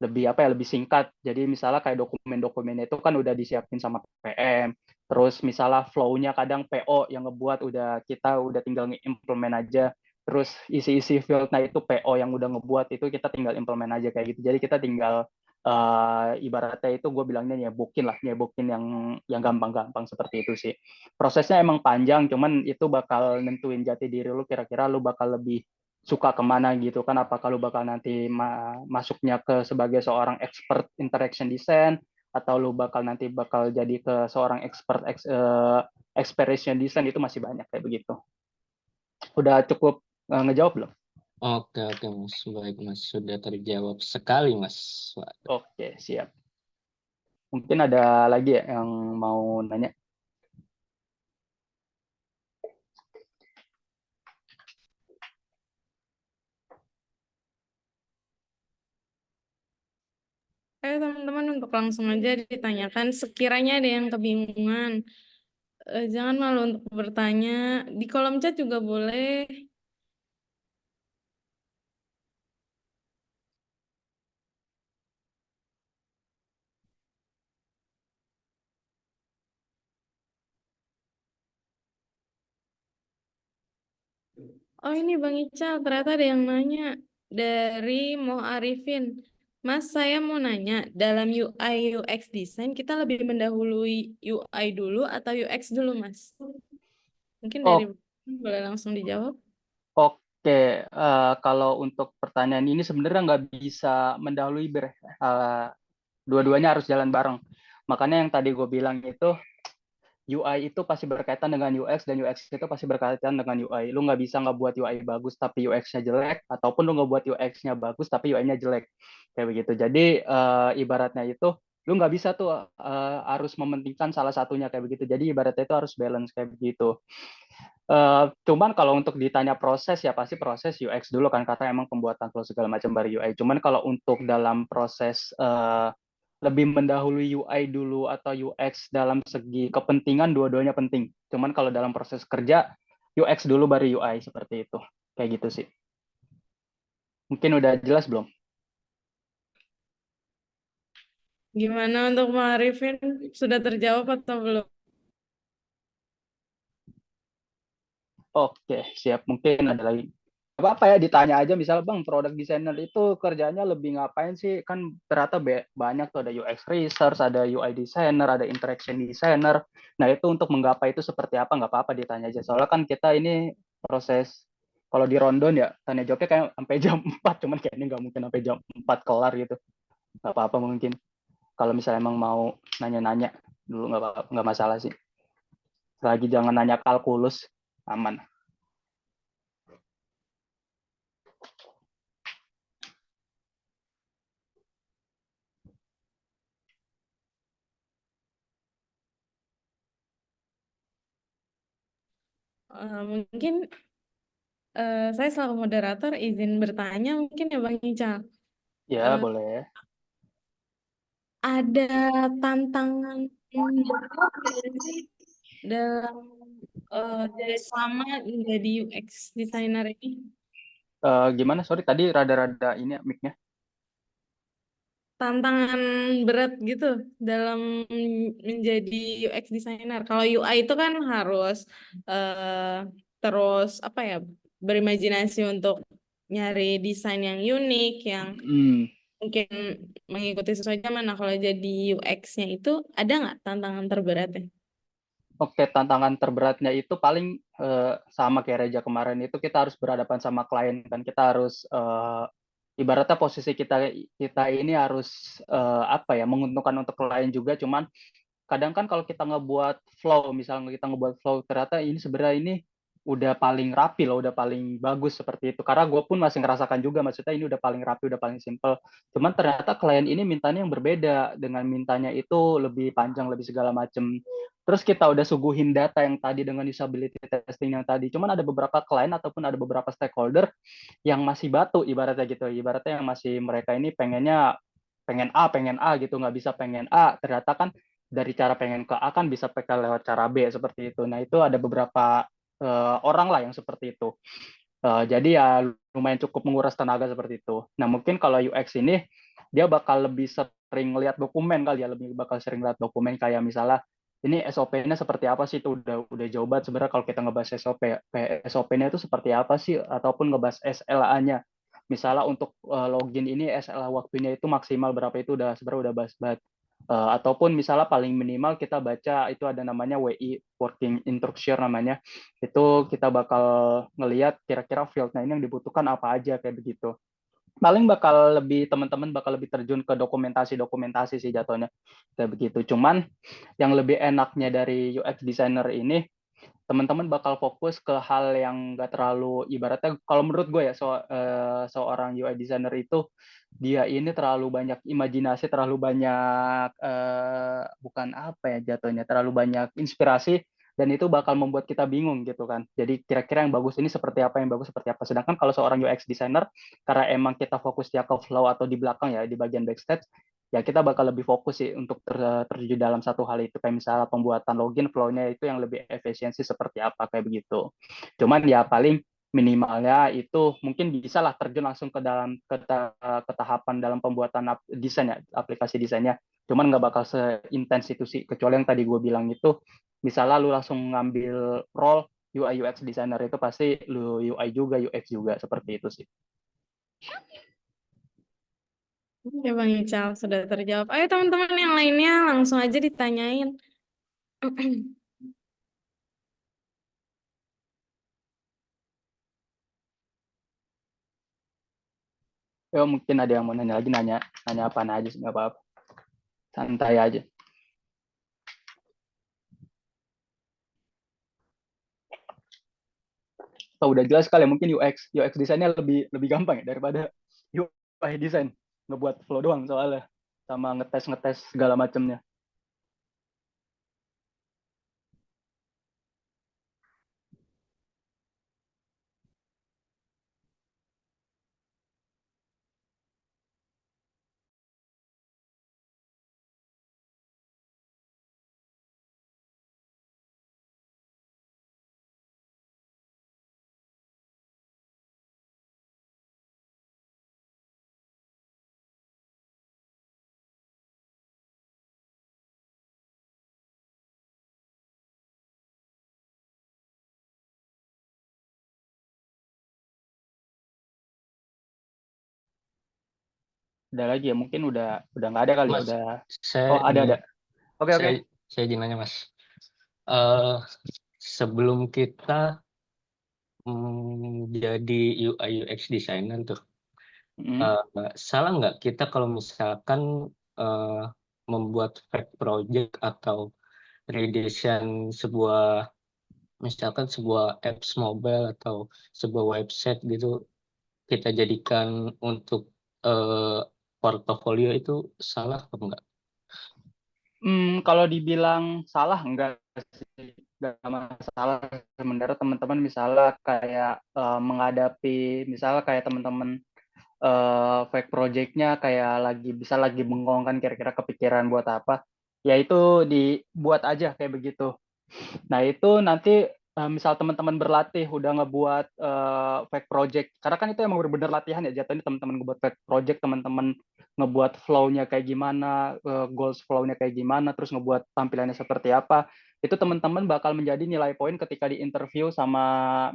lebih apa ya, lebih singkat. Jadi misalnya kayak dokumen-dokumennya itu kan udah disiapin sama PM, terus misalnya flow-nya kadang PO yang ngebuat, kita udah tinggal nge-implement aja, terus isi-isi field-nya itu PO yang udah ngebuat, itu kita tinggal implement aja kayak gitu. Jadi kita tinggal ibaratnya itu gue bilangnya nyebokin yang gampang-gampang seperti itu sih. Prosesnya emang panjang, cuman itu bakal nentuin jati diri lu, kira-kira lu bakal lebih suka kemana gitu kan. Apakah lu bakal nanti masuknya ke sebagai seorang expert interaction design, atau lu bakal jadi ke seorang expert expression design, itu masih banyak kayak begitu. Udah cukup ngejawab belum? Oke Mas, baik Mas, sudah terjawab sekali Mas. Oke, siap. Mungkin ada lagi ya yang mau nanya? Ayo teman-teman, untuk langsung aja ditanyakan, sekiranya ada yang kebingungan, jangan malu untuk bertanya, di kolom chat juga boleh. Oh ini Bang Ical, ternyata ada yang nanya dari Mo Arifin. Mas, saya mau nanya, dalam UI UX design kita lebih mendahului UI dulu atau UX dulu, Mas? Mungkin dari Oh, boleh langsung dijawab. oke. Kalau untuk pertanyaan ini sebenarnya nggak bisa mendahului dua-duanya harus jalan bareng. Makanya yang tadi gue bilang itu, UI itu pasti berkaitan dengan UX, dan UX itu pasti berkaitan dengan UI. Lu nggak bisa nggak buat UI bagus tapi UX-nya jelek, ataupun lu nggak buat UX-nya bagus tapi UI-nya jelek. Kayak begitu. Jadi ibaratnya itu lu nggak bisa tuh harus mementingkan salah satunya kayak begitu. Jadi ibaratnya itu harus balance kayak begitu. Cuman kalau untuk ditanya proses, ya pasti proses UX dulu kan, kata emang pembuatan flow segala macam baru UI. Cuman kalau untuk dalam proses lebih mendahului UI dulu atau UX dalam segi kepentingan, dua-duanya penting. Cuman kalau dalam proses kerja, UX dulu baru UI, seperti itu. Kayak gitu sih. Mungkin udah jelas belum? Gimana untuk Mas Arifin? Sudah terjawab atau belum? Oke, siap. Mungkin ada lagi. apa ya, ditanya aja misal bang product designer itu kerjanya lebih ngapain sih, kan ternyata banyak tuh, ada UX research, ada UI designer, ada interaction designer. Nah itu untuk menggapai itu seperti apa, nggak apa-apa ditanya aja, soalnya kan kita ini proses, kalau di Rondon ya tanya jawabnya kayak sampai jam 4, cuman kayaknya nggak mungkin sampai jam 4 kelar gitu. Nggak apa-apa mungkin kalau misalnya emang mau nanya-nanya dulu, nggak apa-apa, nggak masalah sih, lagi jangan nanya kalkulus, aman. Mungkin saya selaku moderator izin bertanya mungkin ya Bang Ical. Ya Eh, boleh. ada tantangan dalam selama menjadi UX designer ini? Gimana, sorry tadi rada-rada ini ya, mic-nya. Tantangan berat gitu dalam menjadi UX designer. Kalau UI itu kan harus terus apa ya, berimajinasi untuk nyari desain yang unik, yang Hmm. mungkin mengikuti sesuai zaman. Nah, kalau jadi UX-nya itu ada nggak tantangan terberatnya? Oke, tantangan terberatnya itu paling sama kayak Reja kemarin, itu kita harus berhadapan sama klien kan, kita harus ibaratnya posisi kita kita ini harus apa ya, menguntungkan untuk klien juga, cuman kadang kan kalau kita ngebuat flow, misalnya kita ngebuat flow, ternyata ini sebenarnya ini udah paling rapi loh, udah paling bagus seperti itu. Karena gue pun masih ngerasakan juga, maksudnya ini udah paling rapi, udah paling simple. Cuman ternyata klien ini mintanya yang berbeda, dengan mintanya itu lebih panjang, lebih segala macem. Terus kita udah suguhin data yang tadi dengan usability testing yang tadi. Cuman ada beberapa klien ataupun ada beberapa stakeholder yang masih batu, ibaratnya gitu. Ibaratnya yang masih mereka ini pengennya pengen A gitu, nggak bisa pengen A. Ternyata kan dari cara pengen ke A kan bisa PK lewat cara B seperti itu. Nah itu ada beberapa orang lah yang seperti itu. Jadi ya lumayan cukup menguras tenaga seperti itu. Nah mungkin kalau UX ini dia bakal lebih sering lihat dokumen kali ya, lebih bakal sering lihat dokumen kayak misalnya ini SOP-nya seperti apa sih, itu udah jauh banget sebenarnya kalau kita ngebahas SOP ya. Kayak SOP-nya itu seperti apa sih, ataupun ngebahas SLA-nya. Misalnya untuk login ini SLA waktunya itu maksimal berapa, itu udah sebenarnya udah bahas banget. Ataupun misalnya paling minimal kita baca itu ada namanya WI, working instruction namanya, itu kita bakal ngelihat kira-kira fieldnya ini yang dibutuhkan apa aja kayak begitu. Paling bakal lebih, teman-teman bakal lebih terjun ke dokumentasi sih jatuhnya kayak begitu. Cuman yang lebih enaknya dari UX designer ini, teman-teman bakal fokus ke hal yang nggak terlalu, ibaratnya kalau menurut gue ya, seorang UI designer itu dia ini terlalu banyak imajinasi, terlalu banyak bukan apa ya jatuhnya, terlalu banyak inspirasi, dan itu bakal membuat kita bingung gitu kan. Jadi kira-kira yang bagus ini seperti apa, yang bagus seperti apa. Sedangkan kalau seorang UX designer, karena emang kita fokusnya ke flow atau di belakang ya, di bagian backstage, ya kita bakal lebih fokus sih untuk terjun dalam satu hal itu, kayak misalnya pembuatan login, flow-nya itu yang lebih efisiensi seperti apa kayak begitu. Cuman ya paling minimalnya itu mungkin bisa lah terjun langsung ke dalam ke tahapan dalam pembuatan desain ya, aplikasi desainnya. Cuman nggak bakal seintens itu sih, kecuali yang tadi gue bilang itu, misalnya lu langsung ngambil role UI UX designer, itu pasti lu UI juga UX juga seperti itu sih. Oke Bang Ical, sudah terjawab. Ayo teman-teman yang lainnya langsung aja ditanyain. Ya mungkin ada yang mau nanya lagi, nanya nanya apa aja sih, nggak apa-apa, santai aja. Oh, udah jelas sekali, mungkin UX desainnya lebih lebih gampang ya daripada UI desain, ngebuat flow doang soalnya, sama ngetes ngetes segala macamnya. ada lagi ya, mungkin udah nggak ada kali ya, Mas, udah. saya Oh, ada. Oke. saya izin nanya, Mas. Sebelum kita jadi UI UX designer tuh, salah nggak kita kalau misalkan membuat fake project atau redesign misalkan sebuah apps mobile atau sebuah website gitu, kita jadikan untuk portofolio, itu salah atau enggak? Kalau dibilang salah enggak sih, enggak masalah sebenarnya teman-teman misalnya kayak menghadapi misalnya kayak teman-teman fake project-nya kayak lagi bengong kan kira-kira kepikiran buat apa, ya itu dibuat aja kayak begitu. Nah, itu nanti misal teman-teman berlatih udah ngebuat fake project, karena kan itu emang bener-bener latihan ya jatuhnya, teman-teman ngebuat fake project, teman-teman ngebuat flow-nya kayak gimana, goals flow-nya kayak gimana, terus ngebuat tampilannya seperti apa, itu teman-teman bakal menjadi nilai poin ketika di interview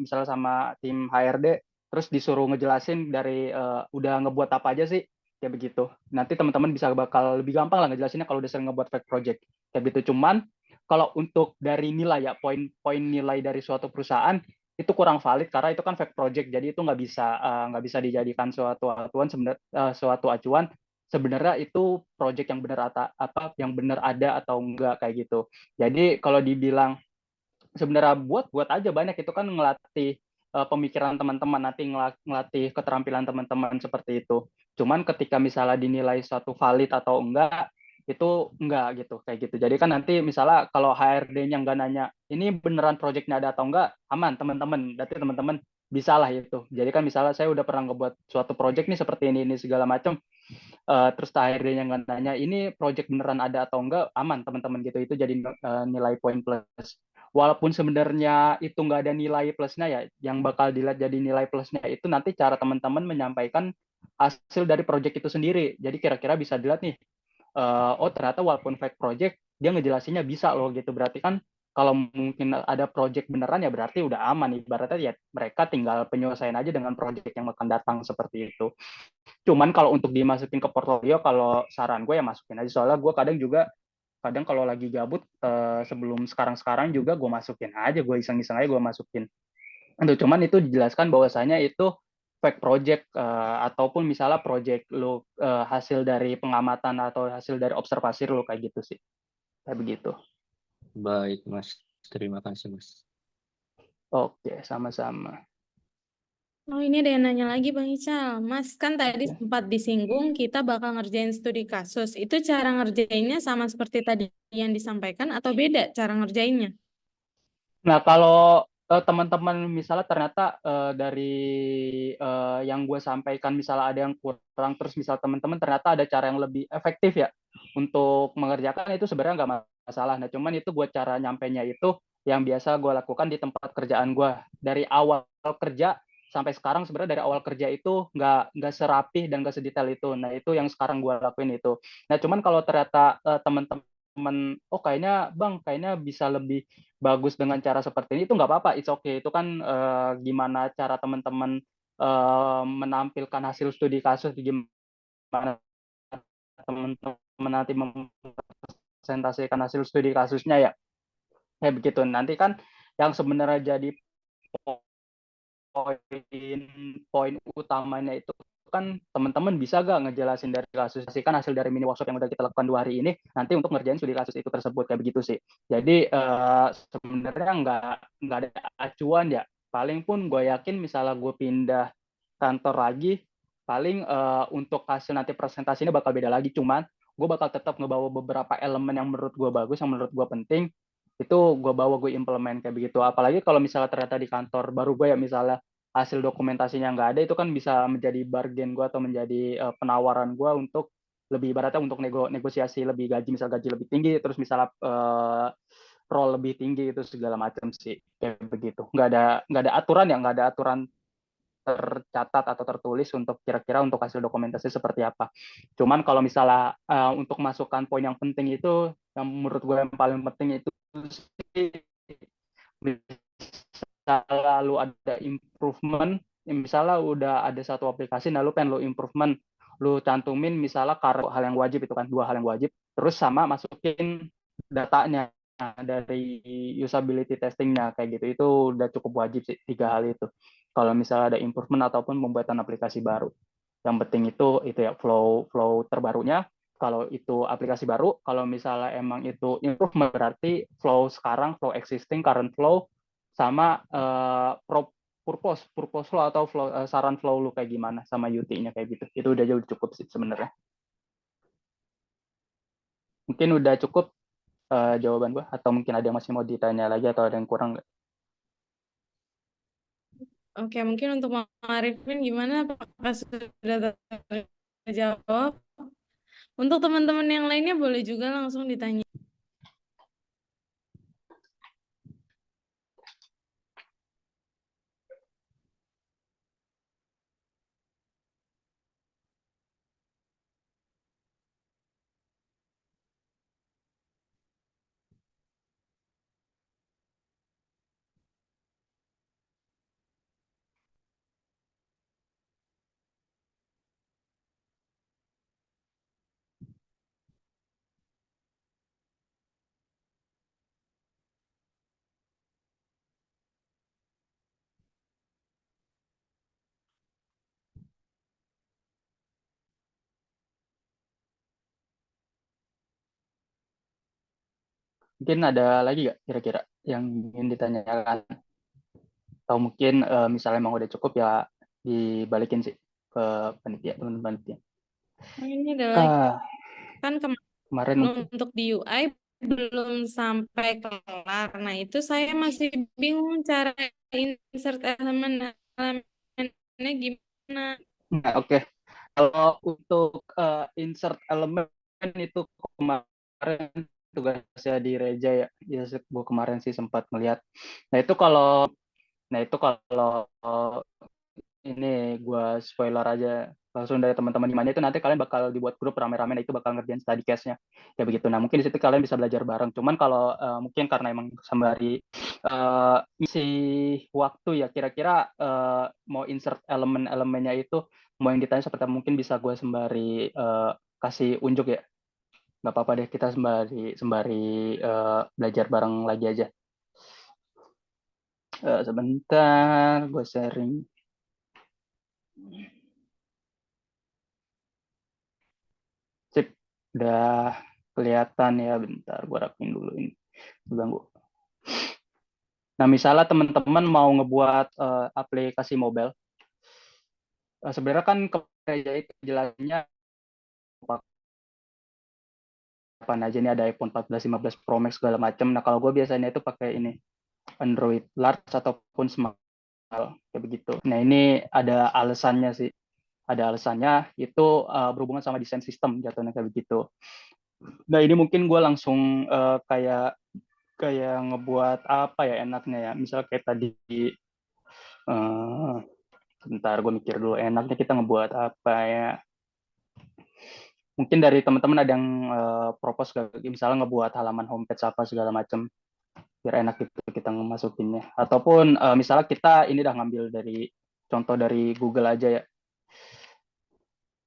misalnya sama tim HRD, terus disuruh ngejelasin dari udah ngebuat apa aja sih, kayak begitu. Nanti teman-teman bakal lebih gampang lah ngejelasinnya kalau udah sering ngebuat fake project, kayak gitu. Cuman kalau untuk dari nilai ya, poin-poin nilai dari suatu perusahaan itu kurang valid karena itu kan fake project, jadi itu nggak bisa dijadikan suatu acuan sebenarnya itu project yang benar ada atau enggak kayak gitu. Jadi kalau dibilang sebenarnya buat aja banyak, itu kan ngelatih pemikiran teman-teman, nanti ngelatih keterampilan teman-teman seperti itu. Cuman ketika misalnya dinilai suatu valid atau enggak, itu enggak gitu kayak gitu. Jadi kan nanti misalnya kalau HRD-nya nggak nanya ini beneran project-nya ada atau enggak, aman teman-teman. Berarti teman-teman bisa lah itu. Jadi kan misalnya saya udah pernah ngebuat suatu project nih seperti ini segala macam, terus HRD-nya nggak nanya ini project beneran ada atau enggak, aman teman-teman gitu. Itu jadi nilai poin plus. Walaupun sebenarnya itu nggak ada nilai plusnya ya, yang bakal dilihat jadi nilai plusnya itu nanti cara teman-teman menyampaikan hasil dari project itu sendiri. Jadi kira-kira bisa dilihat nih, oh ternyata walaupun fake project dia ngejelasinnya bisa loh gitu, berarti kan kalau mungkin ada project beneran ya berarti udah aman, ibaratnya ya mereka tinggal penyelesaian aja dengan project yang akan datang seperti itu. Cuman kalau untuk dimasukin ke portfolio, kalau saran gue ya masukin aja, soalnya gue kadang kalau lagi gabut sebelum sekarang juga gue masukin aja, gue iseng-iseng aja gue masukin. Cuman itu dijelaskan bahwasanya itu fake project, ataupun misalnya project lo hasil dari pengamatan atau hasil dari observasi lo kayak gitu sih, kayak begitu. Baik, Mas. Terima kasih, Mas. Oke, sama-sama. Oh, ini ada yang nanya lagi Bang Ical. Mas, kan tadi sempat disinggung kita bakal ngerjain studi kasus. Itu cara ngerjainnya sama seperti tadi yang disampaikan atau beda cara ngerjainnya? Nah, kalau teman-teman misalnya ternyata dari yang gue sampaikan misalnya ada yang kurang, terus misal teman-teman ternyata ada cara yang lebih efektif ya untuk mengerjakan, itu sebenarnya nggak masalah. Nah, cuman itu gue cara nyampainya itu yang biasa gue lakukan di tempat kerjaan gue. Dari awal kerja sampai sekarang sebenarnya dari awal kerja itu nggak serapih dan nggak sedetail itu. Nah, itu yang sekarang gue lakuin itu. Nah, cuman kalau ternyata teman-teman, oh kayaknya bisa lebih bagus dengan cara seperti ini, itu nggak apa-apa, it's okay. Itu kan gimana cara teman-teman menampilkan hasil studi kasus, gimana teman-teman nanti mempresentasikan hasil studi kasusnya ya, kayak begitu. Nanti kan yang sebenarnya jadi poin utamanya itu kan teman-teman bisa gak ngejelasin dari kasus, kan hasil dari mini workshop yang udah kita lakukan 2 hari ini nanti untuk ngerjain studi kasus itu tersebut, kayak begitu sih. Jadi sebenarnya nggak ada acuan ya, paling pun gue yakin misalnya gue pindah kantor lagi, paling untuk hasil nanti presentasinya bakal beda lagi, cuman gue bakal tetap ngebawa beberapa elemen yang menurut gue bagus, yang menurut gue penting, itu gue implement kayak begitu. Apalagi kalau misalnya ternyata di kantor baru gue ya, misalnya hasil dokumentasinya nggak ada, itu kan bisa menjadi bargain gue atau menjadi penawaran gue untuk lebih, ibaratnya untuk negosiasi lebih gaji, misal gaji lebih tinggi, terus misalnya role lebih tinggi, itu segala macam sih, kayak begitu. Nggak ada aturan ya, nggak ada aturan tercatat atau tertulis untuk kira-kira untuk hasil dokumentasi seperti apa. Cuman kalau misalnya untuk masukkan poin yang penting itu, yang menurut gue yang paling penting itu sih, misalnya lu ada improvement, misalnya udah ada satu aplikasi, nah lu pengen lu improvement, lu cantumin misalnya hal yang wajib itu kan, 2 hal yang wajib, terus sama masukin datanya dari usability testingnya kayak gitu. Itu udah cukup wajib sih 3 hal itu. Kalau misalnya ada improvement ataupun pembuatan aplikasi baru. Yang penting itu ya flow terbarunya. Kalau itu aplikasi baru, kalau misalnya emang itu improvement berarti flow sekarang, flow existing, current flow, sama purpose flow atau saran flow lu kayak gimana sama UT-nya kayak gitu. Itu udah jauh cukup sih sebenarnya. Mungkin udah cukup jawaban gua, atau mungkin ada yang masih mau ditanya lagi atau ada yang kurang nggak? Oke, mungkin untuk Mang Arifin gimana? Apakah sudah terjawab? Untuk teman-teman yang lainnya boleh juga langsung ditanya. Mungkin ada lagi nggak kira-kira yang ingin ditanyakan? Atau mungkin misalnya emang udah cukup ya dibalikin sih ke panitia, teman panitia. Ini ada lagi. Kan Kemarin mungkin. untuk di UI belum sampai kelar. Nah, itu saya masih bingung cara insert elemennya gimana. Nah, oke. Kalau untuk insert elemen itu kemarin tugasnya di Reja ya. Ya, gue kemarin sih sempat melihat. Nah itu kalau ini gue spoiler aja langsung dari teman-teman di mana itu nanti kalian bakal dibuat grup rame-rame, nah itu bakal ngerjain study case-nya ya begitu. Nah mungkin di situ kalian bisa belajar bareng, cuman kalau mungkin karena emang sembari isi waktu ya, kira-kira mau insert elemen-elemennya itu mau yang ditanya seperti apa, mungkin bisa gue sembari kasih unjuk ya, nggak apa-apa deh, kita sembari belajar bareng lagi aja. Sebentar gue sharing. Sip, udah kelihatan ya, bentar gue rapin dulu ini, ganggu. Nah misalnya teman-teman mau ngebuat aplikasi mobile, sebenarnya kan kejelasannya apa aja nih, ada iPhone 14, 15 Pro Max segala macam. Nah kalau gue biasanya itu pakai ini Android large ataupun small kayak begitu. Nah ini ada alasannya sih, ada alasannya itu berhubungan sama desain sistem jatuhnya kayak begitu. Nah ini mungkin gue langsung kayak ngebuat apa ya enaknya ya, misal kayak tadi bentar gue mikir dulu enaknya kita ngebuat apa ya. Mungkin dari teman-teman ada yang propose misalnya ngebuat halaman homepage apa segala macam biar enak gitu kita ngemasukinnya, ataupun misalnya kita ini udah ngambil dari contoh dari Google aja ya.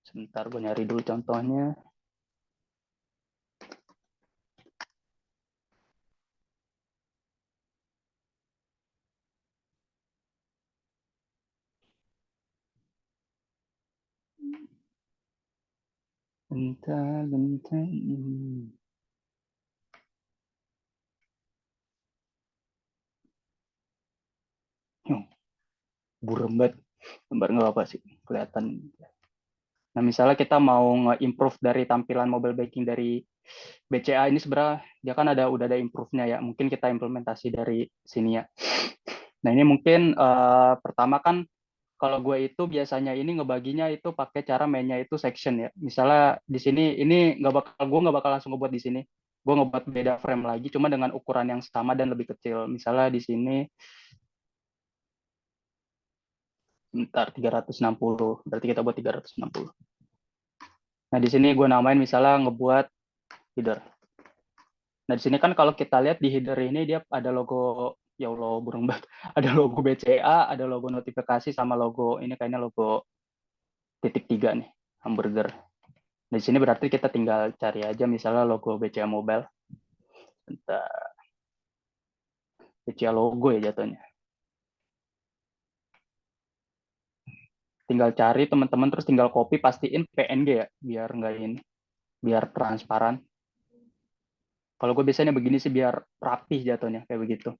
Sebentar gue nyari dulu contohnya. Bentar. Buram banget. Bentar, nggak apa sih, kelihatan. Nah, misalnya kita mau nge-improve dari tampilan mobile banking dari BCA ini, sebenarnya dia kan udah ada improve-nya ya. Mungkin kita implementasi dari sini ya. Nah, ini mungkin pertama kan kalau gue itu biasanya ini ngebaginya itu pakai cara mainnya itu section ya. Misalnya di sini ini gue nggak bakal langsung ngebuat di sini. Gue ngebuat beda frame lagi, cuma dengan ukuran yang sama dan lebih kecil. Misalnya di sini bentar 360, berarti kita buat 360. Nah, di sini gue namain misalnya ngebuat header. Nah, di sini kan kalau kita lihat di header ini dia ada logo, ya Allah burung banget. Ada logo BCA, ada logo notifikasi sama logo ini kayaknya logo titik 3 nih. hamburger. Di sini berarti kita tinggal cari aja misalnya logo BCA Mobile. Bentar. BCA logo ya jatuhnya. Tinggal cari teman-teman, terus tinggal copy, pastiin PNG ya, biar nggak ini, biar transparan. Kalau gue biasanya begini sih biar rapih jatuhnya, kayak begitu.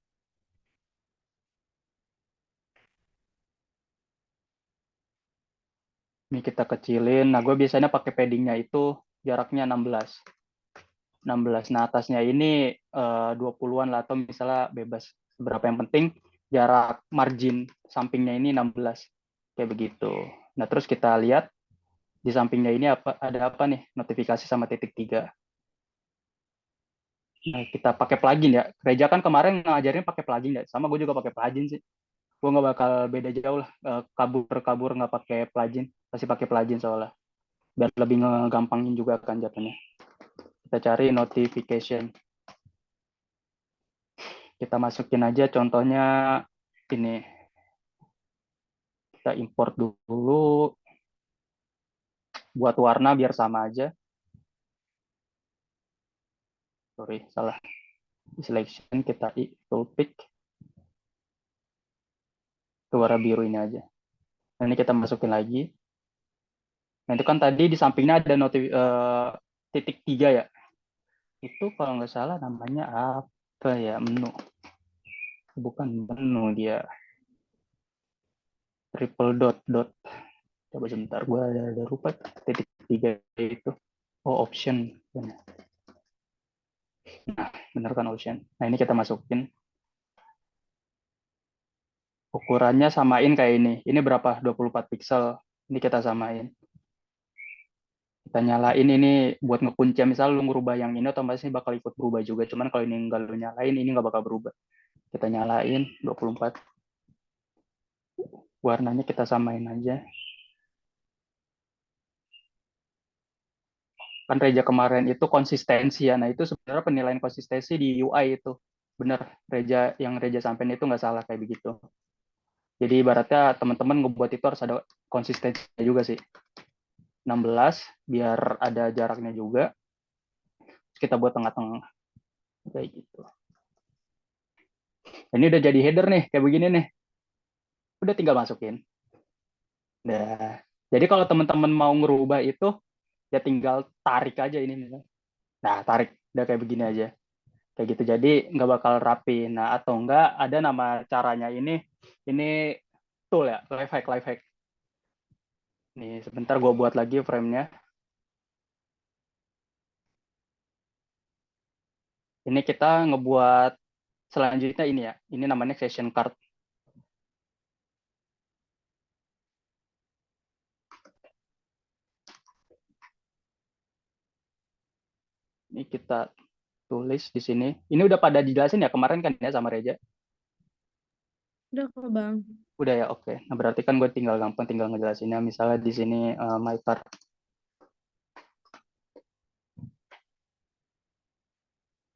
Ini kita kecilin. Nah, gue biasanya pakai paddingnya itu jaraknya 16. 16. Nah, atasnya ini 20-an lah, atau misalnya bebas. Berapa yang penting jarak margin sampingnya ini 16. Kayak begitu. Nah, terus kita lihat di sampingnya ini ada apa nih? Notifikasi sama titik 3. Nah, kita pakai plugin ya. Reja kan kemarin ngajarin pakai plugin ya. Sama gue juga pakai plugin sih. Gue nggak bakal beda jauh lah. Kabur nggak pakai plugin. Pasti pakai plugin soalnya. Biar lebih ngegampangin juga kan jatuhnya. Kita cari notification. Kita masukin aja contohnya ini. Kita import dulu. Buat warna biar sama aja. Sorry, salah. Selection kita toolpick. Ke warna biru ini aja. Nah, ini kita masukin lagi. Nah, itu kan tadi di sampingnya ada titik 3 ya. Itu kalau nggak salah namanya apa ya, menu. Bukan menu dia. Triple dot. Coba sebentar, gue ada lupa titik 3 itu. Oh, option. Nah, bener kan option. Nah, ini kita masukin. Ukurannya samain kayak ini. Ini berapa? 24 pixel. Ini kita samain. Kita nyalain ini buat ngekunci. Misal lu ngerubah yang ini, otomatis ini bakal ikut berubah juga. Cuman kalau ini nggak lu nyalain, ini nggak bakal berubah. Kita nyalain 24. Warnanya kita samain aja. Kan Reja kemarin itu konsistensi ya. Nah, itu sebenarnya penilaian konsistensi di UI itu. Bener, yang Reja sampein itu nggak salah kayak begitu. Jadi ibaratnya teman-teman ngebuat itu harus ada konsistensinya juga sih. 16, biar ada jaraknya juga. Kita buat tengah-tengah. Kayak gitu. Ini udah jadi header nih, kayak begini nih. Udah tinggal masukin. Nah, jadi kalau teman-teman mau ngerubah itu, ya tinggal tarik aja ini. Nah, tarik. Udah kayak begini aja. Kayak gitu. Jadi nggak bakal rapi. Nah, atau enggak ada nama caranya ini tool ya, life hack. Nih, sebentar gue buat lagi frame-nya. Ini kita ngebuat selanjutnya ini ya. Ini namanya session card. Ini kita tulis di sini. Ini udah pada dijelasin ya kemarin kan ya sama Reja? Udah kok, Bang. Udah ya, oke. Nah, berarti kan gue tinggal gampang tinggal ngejelasinnya. Misalnya di sini my card.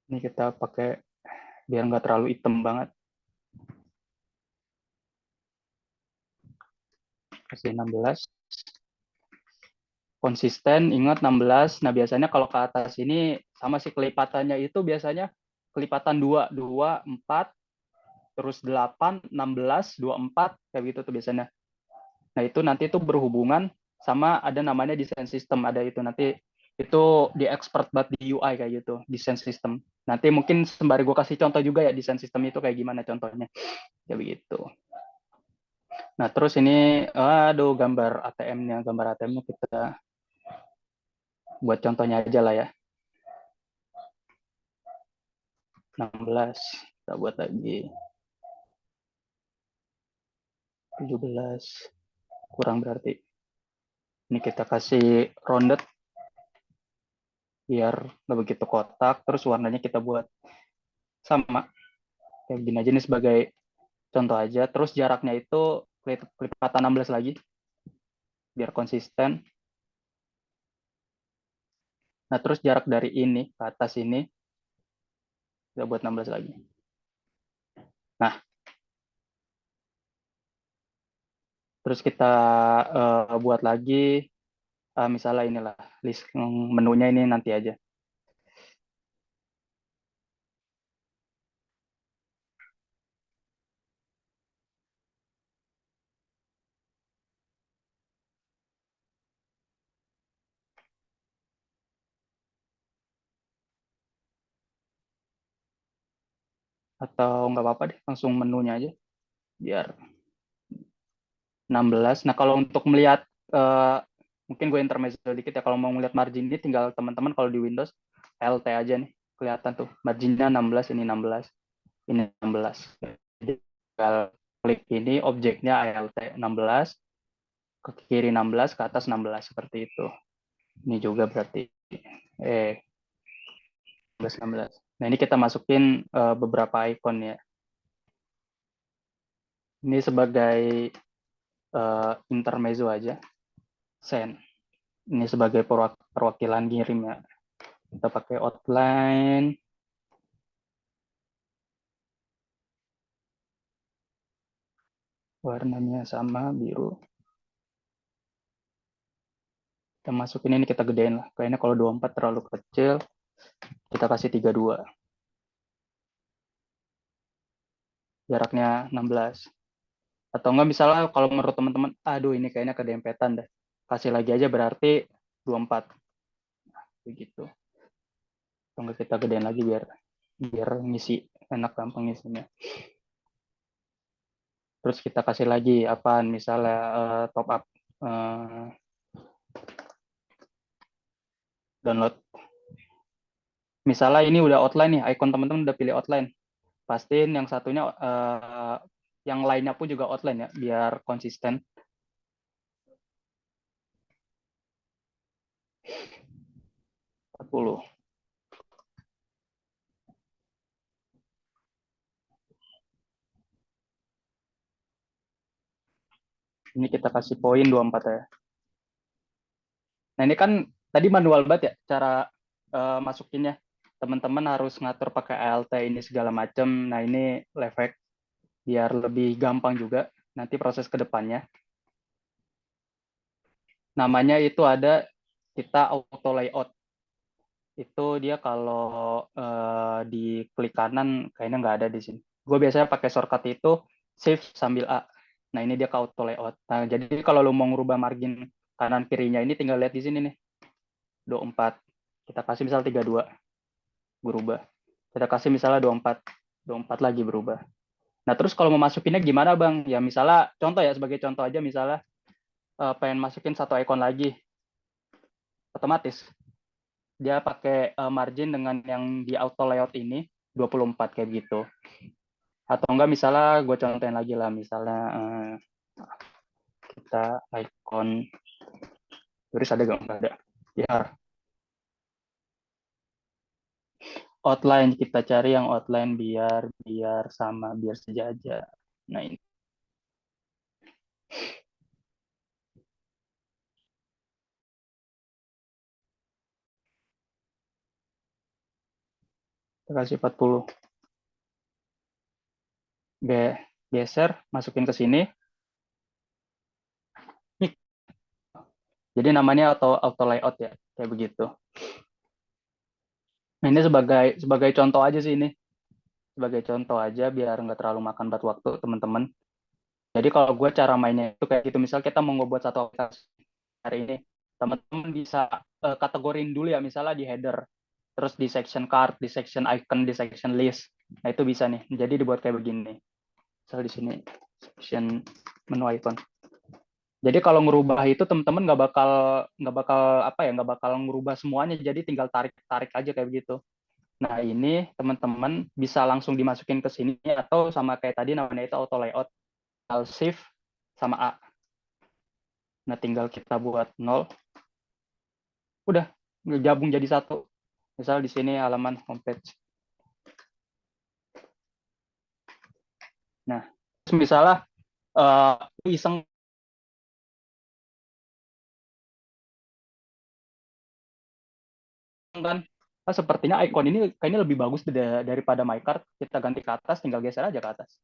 Ini kita pakai biar nggak terlalu hitam banget. Kasih 16. Konsisten, ingat 16. Nah, biasanya kalau ke atas ini sama sih kelipatannya itu biasanya kelipatan 2, 4, terus 8, 16, 24, kayak gitu tuh biasanya. Nah, itu nanti itu berhubungan sama ada namanya design system. Ada itu nanti itu di expert banget di UI kayak gitu, design system. Nanti mungkin sembari gue kasih contoh juga ya design system itu kayak gimana contohnya. Ya begitu. Nah, terus ini aduh gambar ATM-nya kita buat contohnya aja lah ya. 16 kita buat lagi 17 kurang berarti. Ini kita kasih rounded biar nggak begitu kotak. Terus warnanya kita buat sama kayak gini aja nih sebagai contoh aja. Terus jaraknya itu kelipatan 16 lagi biar konsisten. Nah, terus jarak dari ini ke atas ini kita buat 16 lagi. Nah, terus kita buat lagi misalnya inilah list menunya ini nanti aja. Atau nggak apa-apa deh, langsung menunya aja biar 16. Nah, kalau untuk melihat mungkin gue intermezzo dikit ya, kalau mau melihat margin ini tinggal teman-teman kalau di Windows LT aja nih, kelihatan tuh marginnya 16, ini 16, ini 16. Jadi tinggal klik ini objeknya ALT 16, ke kiri 16, ke atas 16 seperti itu. Ini juga berarti 16. Nah, ini kita masukin beberapa icon ya. Ini sebagai intermezzo aja. Send. Ini sebagai perwakilan ngirim ya. Kita pakai outline. Warnanya sama, biru. Kita masukin ini, kita gedein lah. Kayaknya kalau 24 terlalu kecil, kita kasih 32. Jaraknya 16. Atau enggak misalnya kalau menurut teman-teman, aduh ini kayaknya kedempetan dah. Kasih lagi aja berarti 24. Nah, begitu. Atau enggak kita gedein lagi biar ngisi, enak gampang ngisinya. Terus kita kasih lagi apaan, misalnya top up download. Misalnya ini udah outline nih, icon teman-teman udah pilih outline. Pastiin yang satunya, yang lainnya pun juga outline ya, biar konsisten. Puluh. Ini kita kasih poin 24 ya. Nah ini kan tadi manual banget ya cara masukinnya. Teman-teman harus ngatur pakai ALT ini segala macam. Nah ini Levek biar lebih gampang juga nanti proses ke depannya. Namanya itu ada kita auto layout. Itu dia kalau di klik kanan kayaknya nggak ada di sini. Gue biasanya pakai shortcut itu shift sambil A. Nah ini dia ke auto layout. Nah jadi kalau lo mau ngubah margin kanan kirinya ini tinggal lihat di sini nih. 24. Kita kasih misal 32. Berubah. Kita kasih misalnya 24. 24 lagi berubah. Nah, terus kalau mau masukinnya gimana, Bang? Ya misalnya contoh ya, sebagai contoh aja misalnya pengen masukin satu icon lagi. Otomatis dia pakai margin dengan yang di auto layout ini 24 kayak gitu. Atau enggak misalnya gue contohin lagi lah, misalnya kita icon tulis ada nggak? Nggak ada. Biar outline, kita cari yang outline biar sama, biar sejajar. Nah ini kita kasih 40. Geser, masukin ke sini. Jadi namanya auto layout ya, kayak begitu. Nah, ini sebagai contoh aja sih ini. Sebagai contoh aja biar nggak terlalu makan banget waktu teman-teman. Jadi kalau gue cara mainnya itu kayak gitu. Misal kita mau ngebuat satu aplikasi hari ini, teman-teman bisa kategorin dulu ya, misalnya di header, terus di section card, di section icon, di section list. Nah itu bisa nih. Jadi dibuat kayak begini. Misal di sini section menu icon. Jadi kalau ngerubah itu teman-teman nggak bakal ngerubah semuanya. Jadi tinggal tarik aja kayak begitu. Nah ini teman-teman bisa langsung dimasukin ke sini atau sama kayak tadi namanya itu auto layout. Alt Shift sama A. Nah tinggal kita buat 0. Udah gabung jadi satu. Misal di sini halaman homepage. Nah misalnya iseng kan, sepertinya icon ini kayaknya lebih bagus daripada my card, kita ganti ke atas, tinggal geser aja ke atas,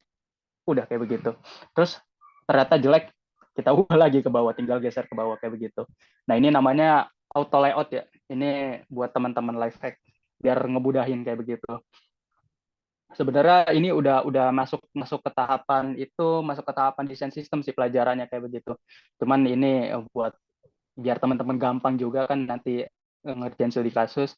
udah kayak begitu. Terus ternyata jelek, kita ubah lagi ke bawah, tinggal geser ke bawah kayak begitu. Nah ini namanya auto layout ya. Ini buat teman-teman life hack biar ngebudahin kayak begitu. Sebenarnya ini udah masuk ke tahapan itu, masuk ke tahapan desain sistem sih pelajarannya kayak begitu. Cuman ini buat biar teman-teman gampang juga kan nanti ngerjain studi kasus.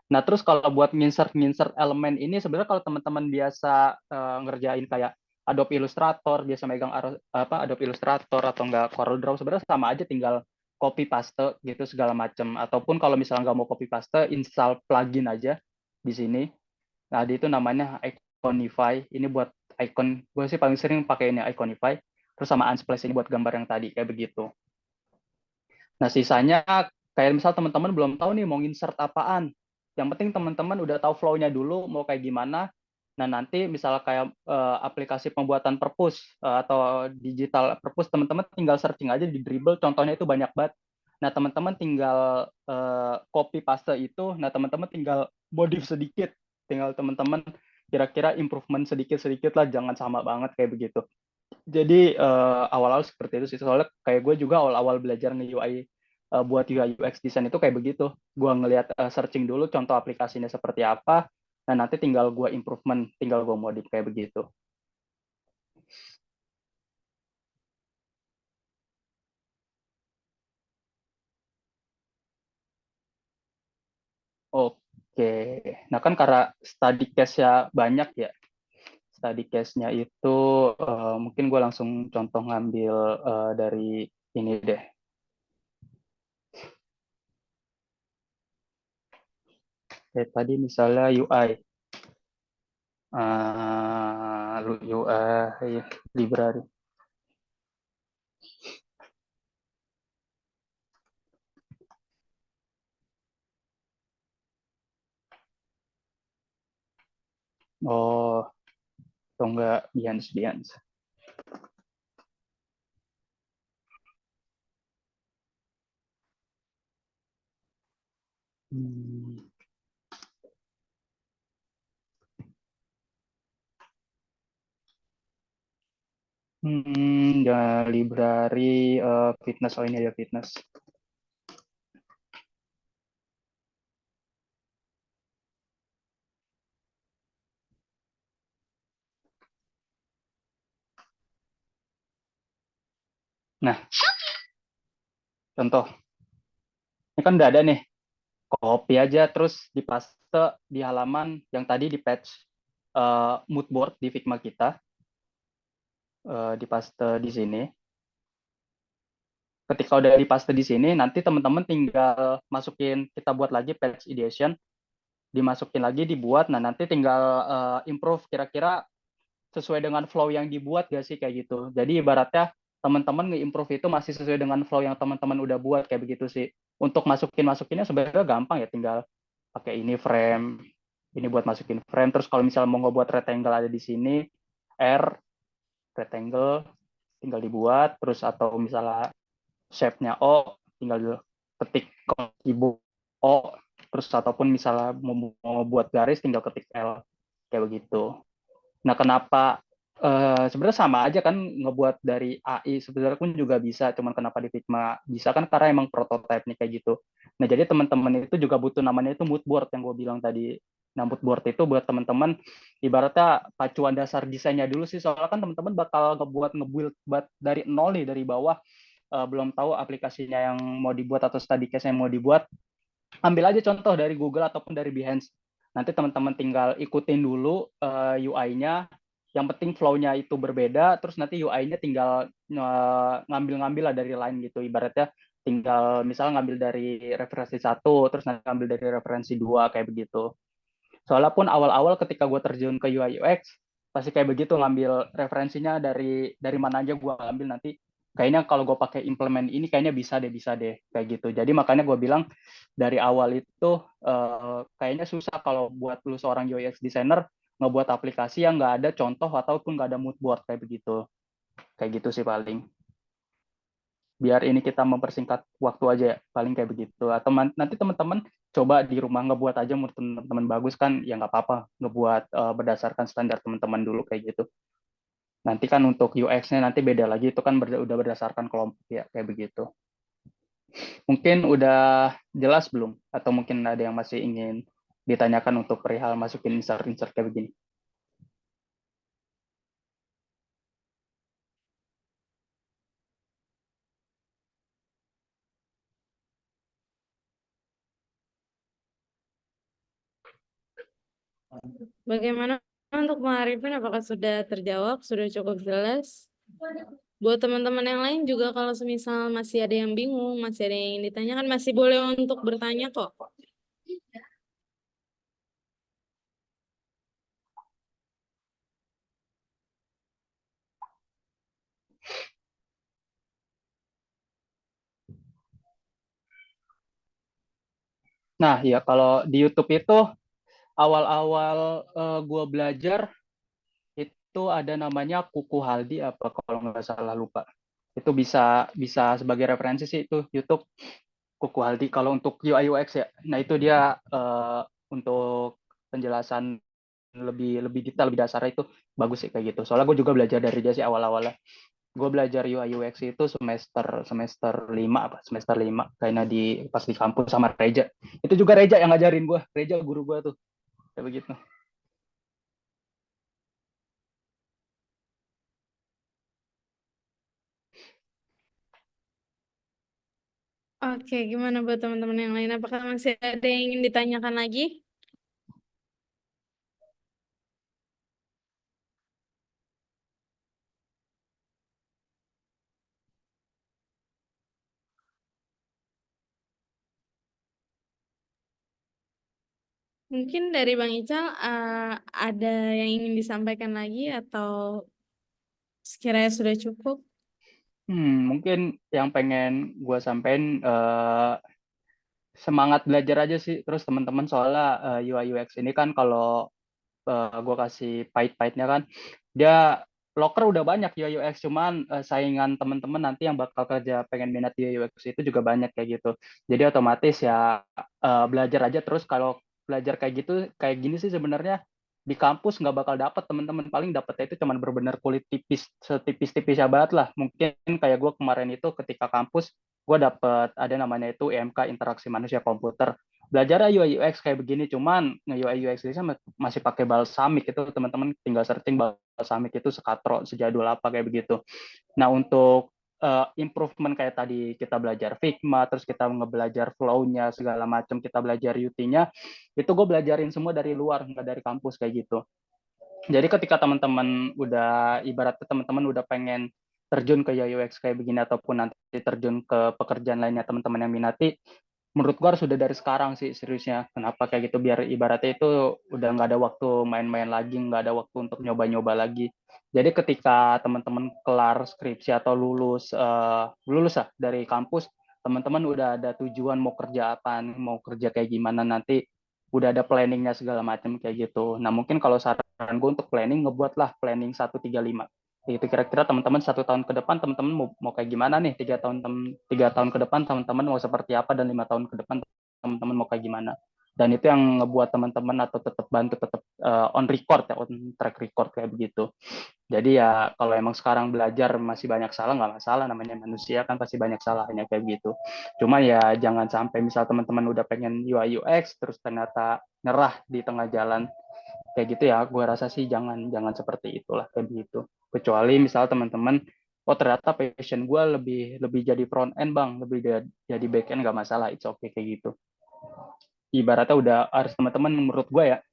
Nah, terus kalau buat nginsert elemen ini sebenarnya kalau teman-teman biasa ngerjain kayak Adobe Illustrator, biasa megang Adobe Illustrator atau enggak CorelDRAW, sebenarnya sama aja, tinggal copy paste gitu segala macam. Ataupun kalau misalnya nggak mau copy paste, install plugin aja di sini. Nah, itu namanya Iconify. Ini buat icon, gue sih paling sering pakai ini Iconify. Terus sama Unsplash ini buat gambar yang tadi kayak begitu. Nah, sisanya kayak misal teman-teman belum tahu nih mau insert apaan. Yang penting teman-teman udah tahu flow-nya dulu mau kayak gimana. Nah, nanti misalnya kayak aplikasi pembuatan perpus atau digital perpus, teman-teman tinggal searching aja di Dribbble, contohnya itu banyak banget. Nah, teman-teman tinggal copy paste itu, nah teman-teman tinggal modif sedikit. Tinggal teman-teman kira-kira improvement sedikit-sedikit lah, jangan sama banget kayak begitu. Jadi awal-awal seperti itu sih. Soalnya kayak gue juga awal-awal belajar nge-UI buat UI UX design itu kayak begitu. Gue ngelihat searching dulu contoh aplikasinya seperti apa. Nah, nanti tinggal gue improvement, tinggal gue modif kayak begitu. Oke. Nah, kan karena study case-nya banyak ya. Study case-nya itu mungkin gue langsung contoh ngambil dari ini deh. Kayak tadi misalnya UI. UI library. Oh, atau enggak Behance. Hmm. Ya library fitness. Oh, ini ada fitness. Nah, contoh. Ini kan udah ada nih. Copy aja terus dipaste di halaman yang tadi di patch mood board di Figma kita. Dipaste di sini. Ketika udah dipaste di sini, nanti teman-teman tinggal masukin, kita buat lagi patch ideation, dimasukin lagi, dibuat. Nah, nanti tinggal improve kira-kira sesuai dengan flow yang dibuat gak sih kayak gitu. Jadi ibaratnya teman-teman nge-improve itu masih sesuai dengan flow yang teman-teman udah buat kayak begitu sih. Untuk masukinnya sebenarnya gampang ya, tinggal pakai ini frame, ini buat masukin frame. Terus kalau misalnya mau ngebuat rectangle ada di sini, R rectangle tinggal dibuat. Terus atau misalnya shape-nya O, tinggal ketik keyboard O. Terus ataupun misalnya mau buat garis, tinggal ketik L kayak begitu. Nah, kenapa sebenarnya sama aja kan ngebuat dari AI sebenarnya pun juga bisa, cuman kenapa di Figma bisa kan karena emang prototype nih kayak gitu. Nah, jadi teman-teman itu juga butuh namanya itu mood board yang gue bilang tadi. Nah, mood board itu buat teman-teman ibaratnya pacuan dasar desainnya dulu sih, soalnya kan teman-teman bakal ngebuild dari nol nih, dari bawah, belum tahu aplikasinya yang mau dibuat atau study case yang mau dibuat. Ambil aja contoh dari Google ataupun dari Behance. Nanti teman-teman tinggal ikutin dulu UI-nya. Yang penting flow-nya itu berbeda, terus nanti UI-nya tinggal ngambil-ngambil lah dari lain gitu. Ibaratnya tinggal misalnya ngambil dari referensi 1, terus nanti ngambil dari referensi 2, kayak begitu. Soalnya pun awal-awal ketika gue terjun ke UI UX, pasti kayak begitu, ngambil referensinya dari mana aja gue ambil, nanti kayaknya kalau gue pakai implement ini kayaknya bisa deh kayak gitu. Jadi makanya gue bilang dari awal itu kayaknya susah kalau buat lu seorang UX designer ngebuat aplikasi yang nggak ada contoh ataupun nggak ada mood board kayak gitu sih paling. Biar ini kita mempersingkat waktu aja ya, paling kayak begitu. Atau nanti teman-teman coba di rumah ngebuat aja, menurut teman-teman bagus kan ya nggak apa-apa, ngebuat berdasarkan standar teman-teman dulu kayak gitu. Nanti kan untuk UX-nya nanti beda lagi, itu kan udah berdasarkan kelompok ya, kayak begitu. Mungkin udah jelas belum? Atau mungkin ada yang masih ingin ditanyakan untuk perihal masukin insert-insert kayak begini? Bagaimana untuk Bang Arifin, apakah sudah terjawab, sudah cukup jelas? Buat teman-teman yang lain juga kalau semisal masih ada yang bingung, masih ada yang ingin ditanyakan, masih boleh untuk bertanya kok. Nah, ya kalau di YouTube itu awal-awal gue belajar itu ada namanya Kuku Haldi apa kalau nggak salah lupa. Itu bisa bisa sebagai referensi sih itu YouTube Kuku Haldi kalau untuk UI UX ya. Nah, itu dia untuk penjelasan lebih lebih detail lebih dasar itu bagus sih kayak gitu. Soalnya gue juga belajar dari dia sih awal-awalnya. Gue belajar UI UX itu semester semester 5 apa semester 5 kayaknya di pas di kampus sama Reja. Itu juga Reja yang ngajarin gue. Reja guru gue tuh. Kayak begitu. Oke, gimana buat teman-teman yang lain? Apakah masih ada yang ingin ditanyakan lagi? Mungkin dari Bang Ical ada yang ingin disampaikan lagi atau sekiranya sudah cukup? Mungkin yang pengen gue sampaikan semangat belajar aja sih. Terus teman-teman soalnya UI UX ini kan kalau gue kasih pahit-pahitnya kan, dia loker udah banyak UI UX, cuman saingan teman-teman nanti yang bakal kerja pengen minat UI UX itu juga banyak kayak gitu. Jadi otomatis ya belajar aja terus. Kalau belajar kayak gitu, kayak gini sih sebenarnya di kampus nggak bakal dapat teman-teman, paling dapetnya itu cuman bener-bener kulit tipis setipis-tipisnya banget lah. Mungkin kayak gue kemarin itu ketika kampus gue dapet ada namanya itu IMK interaksi manusia komputer, belajar UI UX kayak begini, cuman UI UX ini masih pakai balsamik itu teman-teman tinggal searching balsamik itu sekatro sejadul apa kayak begitu. Nah untuk improvement kayak tadi kita belajar Figma, terus kita ngebelajar flow-nya segala macam, kita belajar UT-nya, itu gue belajarin semua dari luar, nggak dari kampus kayak gitu. Jadi ketika teman-teman udah ibaratnya teman-teman udah pengen terjun ke UI UX kayak begini ataupun nanti terjun ke pekerjaan lainnya teman-teman yang minati, menurut gua harus udah dari sekarang sih seriusnya. Kenapa kayak gitu? Biar ibaratnya itu udah nggak ada waktu main-main lagi, nggak ada waktu untuk nyoba-nyoba lagi. Jadi ketika teman-teman kelar skripsi atau lulus lah dari kampus, teman-teman udah ada tujuan mau kerja apa, mau kerja kayak gimana nanti, udah ada planningnya segala macam kayak gitu. Nah mungkin kalau saran gue untuk planning, ngebuatlah planning 135. Itu kira-kira teman-teman 1 tahun ke depan teman-teman mau kayak gimana nih, 3 tahun ke depan teman-teman mau seperti apa, dan 5 tahun ke depan teman-teman mau kayak gimana. Dan itu yang ngebuat teman-teman atau tetap bantu tetap on record ya, on track record kayak begitu. Jadi ya kalau emang sekarang belajar masih banyak salah, nggak masalah, namanya manusia kan pasti banyak salahnya kayak gitu. Cuma ya jangan sampai misal teman-teman udah pengen UI UX terus ternyata nyerah di tengah jalan kayak gitu ya. Gue rasa sih jangan jangan seperti itulah kayak gitu. Kecuali misal teman-teman, oh ternyata passion gue lebih lebih jadi front end bang, lebih jadi back end, nggak masalah, it's okay kayak gitu. Ibaratnya udah harus teman-teman menurut gue ya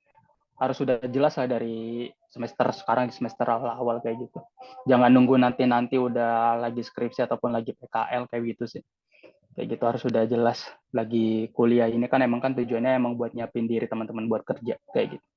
harus sudah jelas lah dari semester sekarang, di semester awal-awal kayak gitu. Jangan nunggu nanti udah lagi skripsi ataupun lagi PKL kayak gitu sih. Kayak gitu harus sudah jelas. Lagi kuliah ini kan emang kan tujuannya emang buat nyiapin diri teman-teman buat kerja kayak gitu.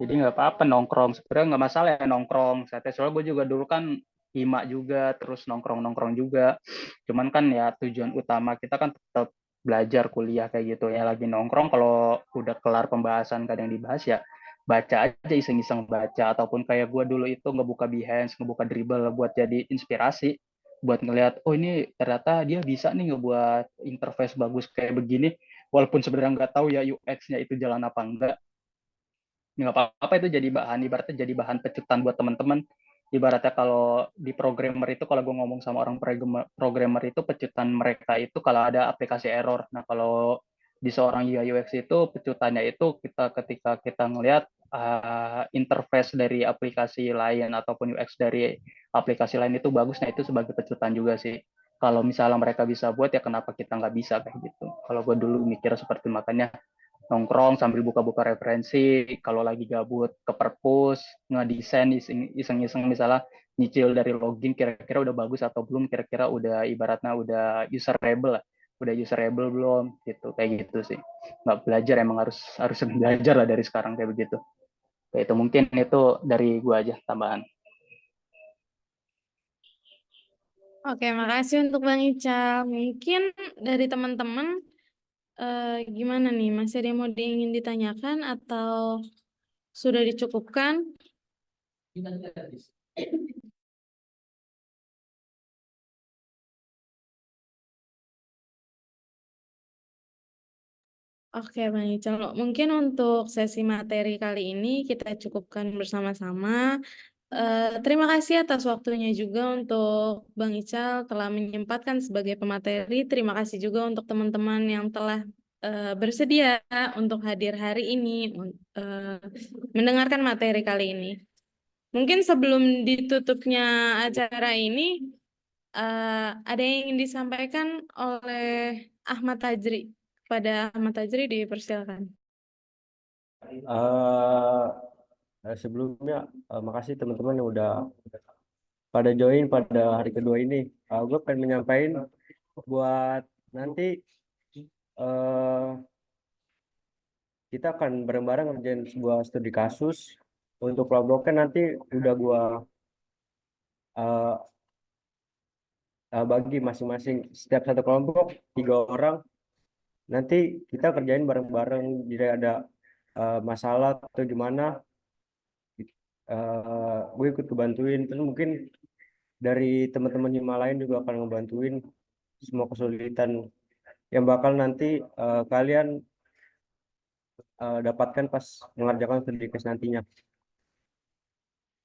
Jadi nggak apa-apa nongkrong, sebenarnya nggak masalah ya nongkrong. Soalnya gue juga dulu kan hima juga, terus nongkrong-nongkrong juga. Cuman kan ya tujuan utama kita kan tetap belajar kuliah kayak gitu ya. Lagi nongkrong kalau udah kelar pembahasan kadang dibahas ya baca aja, iseng-iseng baca, ataupun kayak gue dulu itu ngebuka Behance, ngebuka Dribble buat jadi inspirasi, buat ngelihat oh ini ternyata dia bisa nih ngebuat interface bagus kayak begini, walaupun sebenarnya nggak tahu ya UX-nya itu jalan apa enggak. nggak apa-apa itu jadi bahan, ibaratnya jadi bahan pecutan buat teman-teman. Ibaratnya kalau di programmer itu, kalau gue ngomong sama orang programmer itu, pecutan mereka itu kalau ada aplikasi error. Nah, kalau di seorang UI UX itu pecutannya itu ketika kita ngelihat interface dari aplikasi lain ataupun UX dari aplikasi lain itu bagus, nah itu sebagai pecutan juga sih. Kalau misalnya mereka bisa buat, ya kenapa kita nggak bisa, kayak gitu. Kalau gue dulu mikir seperti, makanya nongkrong sambil buka-buka referensi, kalau lagi gabut ke perpus, ngedesain iseng-iseng, misalnya nyicil dari login, kira-kira udah bagus atau belum, kira-kira udah ibaratnya udah userable lah, udah userable belum, gitu, kayak gitu sih. Nggak belajar, emang harus belajar lah dari sekarang, kayak begitu. Kayak itu mungkin itu dari gua aja tambahan. Oke, makasih untuk Bang Ical. Mungkin dari teman-teman gimana nih? Masih ada yang mau ingin ditanyakan atau sudah dicukupkan? Oke, Bang Ical. Mungkin untuk sesi materi kali ini kita cukupkan bersama-sama. Terima kasih atas waktunya juga untuk Bang Ical telah menyempatkan sebagai pemateri. Terima kasih juga untuk teman-teman yang telah bersedia untuk hadir hari ini, eh, mendengarkan materi kali ini. Mungkin sebelum ditutupnya acara ini, ada yang ingin disampaikan oleh Ahmad Tajri. Kepada Ahmad Tajri dipersilakan. Sebelumnya makasih teman-teman yang udah pada join pada hari kedua ini. Gue pengen menyampaikan buat nanti eh, kita akan bareng-bareng ngerjain sebuah studi kasus. Untuk kelompoknya nanti udah gue bagi masing-masing, setiap satu kelompok 3 orang. Nanti kita kerjain bareng-bareng. Jadi ada masalah atau gimana, gue ikut kebantuin. Terus mungkin dari teman-teman yang lain juga akan ngebantuin semua kesulitan yang bakal nanti kalian dapatkan pas mengerjakan studi case nantinya.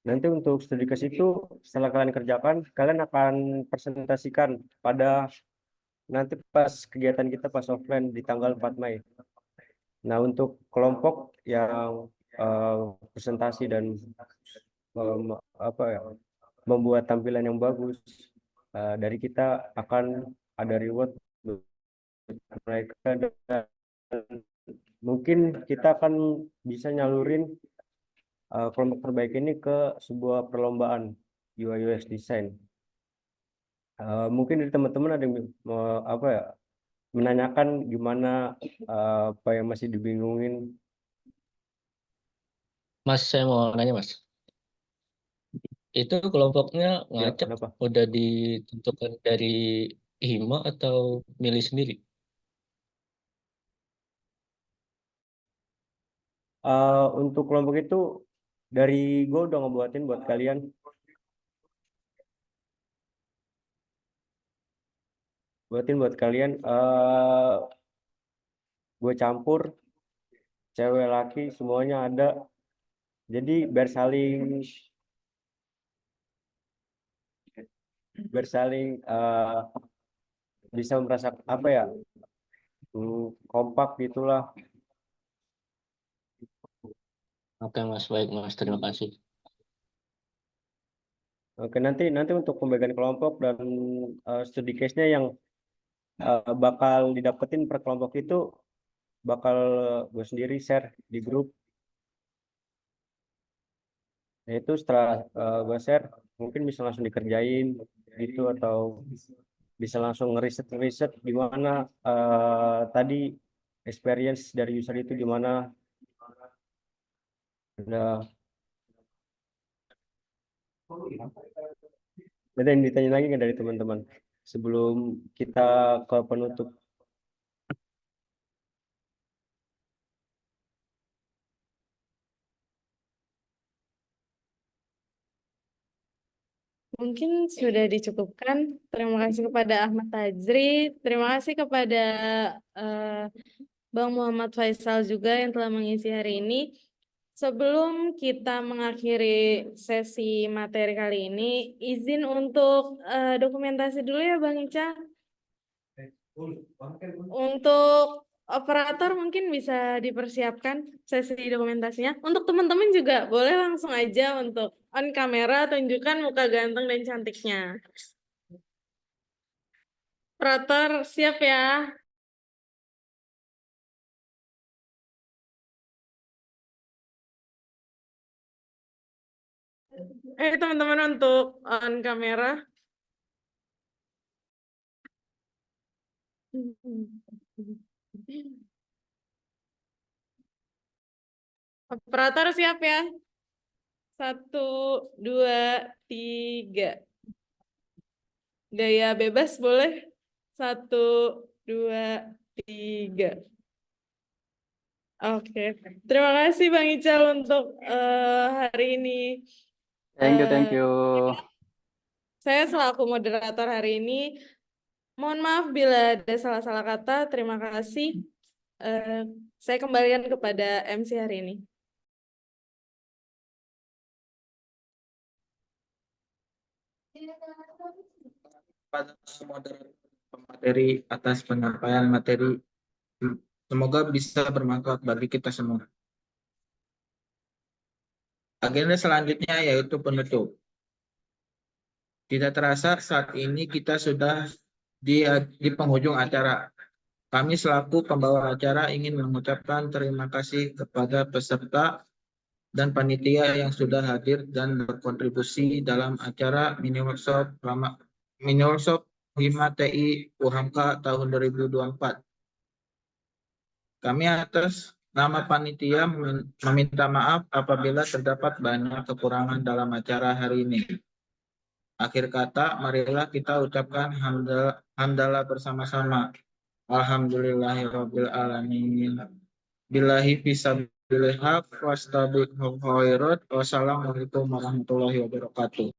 Nanti untuk studi case itu setelah kalian kerjakan, kalian akan presentasikan pada nanti pas kegiatan kita pas offline di tanggal 4 Mei. Nah, untuk kelompok yang presentasi dan apa ya, membuat tampilan yang bagus, dari kita akan ada reward mereka, dan mungkin kita akan bisa nyalurin kelompok terbaik ini ke sebuah perlombaan UI UX design. Mungkin dari teman-teman ada yang mau apa ya, menanyakan gimana, apa yang masih dibingungin. Mas, saya mau nanya, Mas. Itu kelompoknya Ya, ngacak kenapa? udah ditentukan dari HIMA atau milih sendiri? Untuk kelompok itu dari gue udah ngebuatin buat kalian. Gue campur cewek laki semuanya ada. Jadi bersaling bisa merasa apa ya, kompak gitulah. Oke, Mas. Baik, Mas. Terima kasih. Oke, nanti untuk pembagian kelompok dan studi case-nya yang bakal didapetin per kelompok itu bakal gue sendiri share di grup. Nah, itu setelah gue share, mungkin bisa langsung dikerjain gitu, atau bisa langsung ngeriset gimana tadi experience dari user itu gimana. Udah, ada yang ditanya lagi nggak dari teman-teman sebelum kita ke penutup? Mungkin sudah dicukupkan. Terima kasih kepada Ahmad Tajri. Terima kasih kepada Bang Muhammad Faisal juga yang telah mengisi hari ini. Sebelum kita mengakhiri sesi materi kali ini, izin untuk dokumentasi dulu ya Bang Ica. Untuk operator mungkin bisa dipersiapkan sesi dokumentasinya. Untuk teman-teman juga boleh langsung aja untuk on kamera, tunjukkan muka ganteng dan cantiknya. Operator siap ya. Teman-teman untuk on kamera. Operator siap ya. 1, 2, 3. Gaya bebas boleh. 1, 2, 3. Oke. Terima kasih Bang Ical untuk hari ini. Thank you. Saya selaku moderator hari ini, mohon maaf bila ada salah-salah kata. Terima kasih. Saya kembalikan kepada MC hari ini. Pada moderator pemateri atas penyampaian materi, semoga bisa bermanfaat bagi kita semua. Agenda selanjutnya yaitu penutup. Tidak terasa saat ini kita sudah di penghujung acara. Kami selaku pembawa acara ingin mengucapkan terima kasih kepada peserta dan panitia yang sudah hadir dan berkontribusi dalam acara mini workshop Hima TI UHAMKA tahun 2024. Kami atas nama panitia meminta maaf apabila terdapat banyak kekurangan dalam acara hari ini. Akhir kata, marilah kita ucapkan hamdalah bersama-sama. Alhamdulillahirabbil alamin. Billahi fisabilil haq wastabiqul khairat. Wassalamualaikum warahmatullahi wabarakatuh.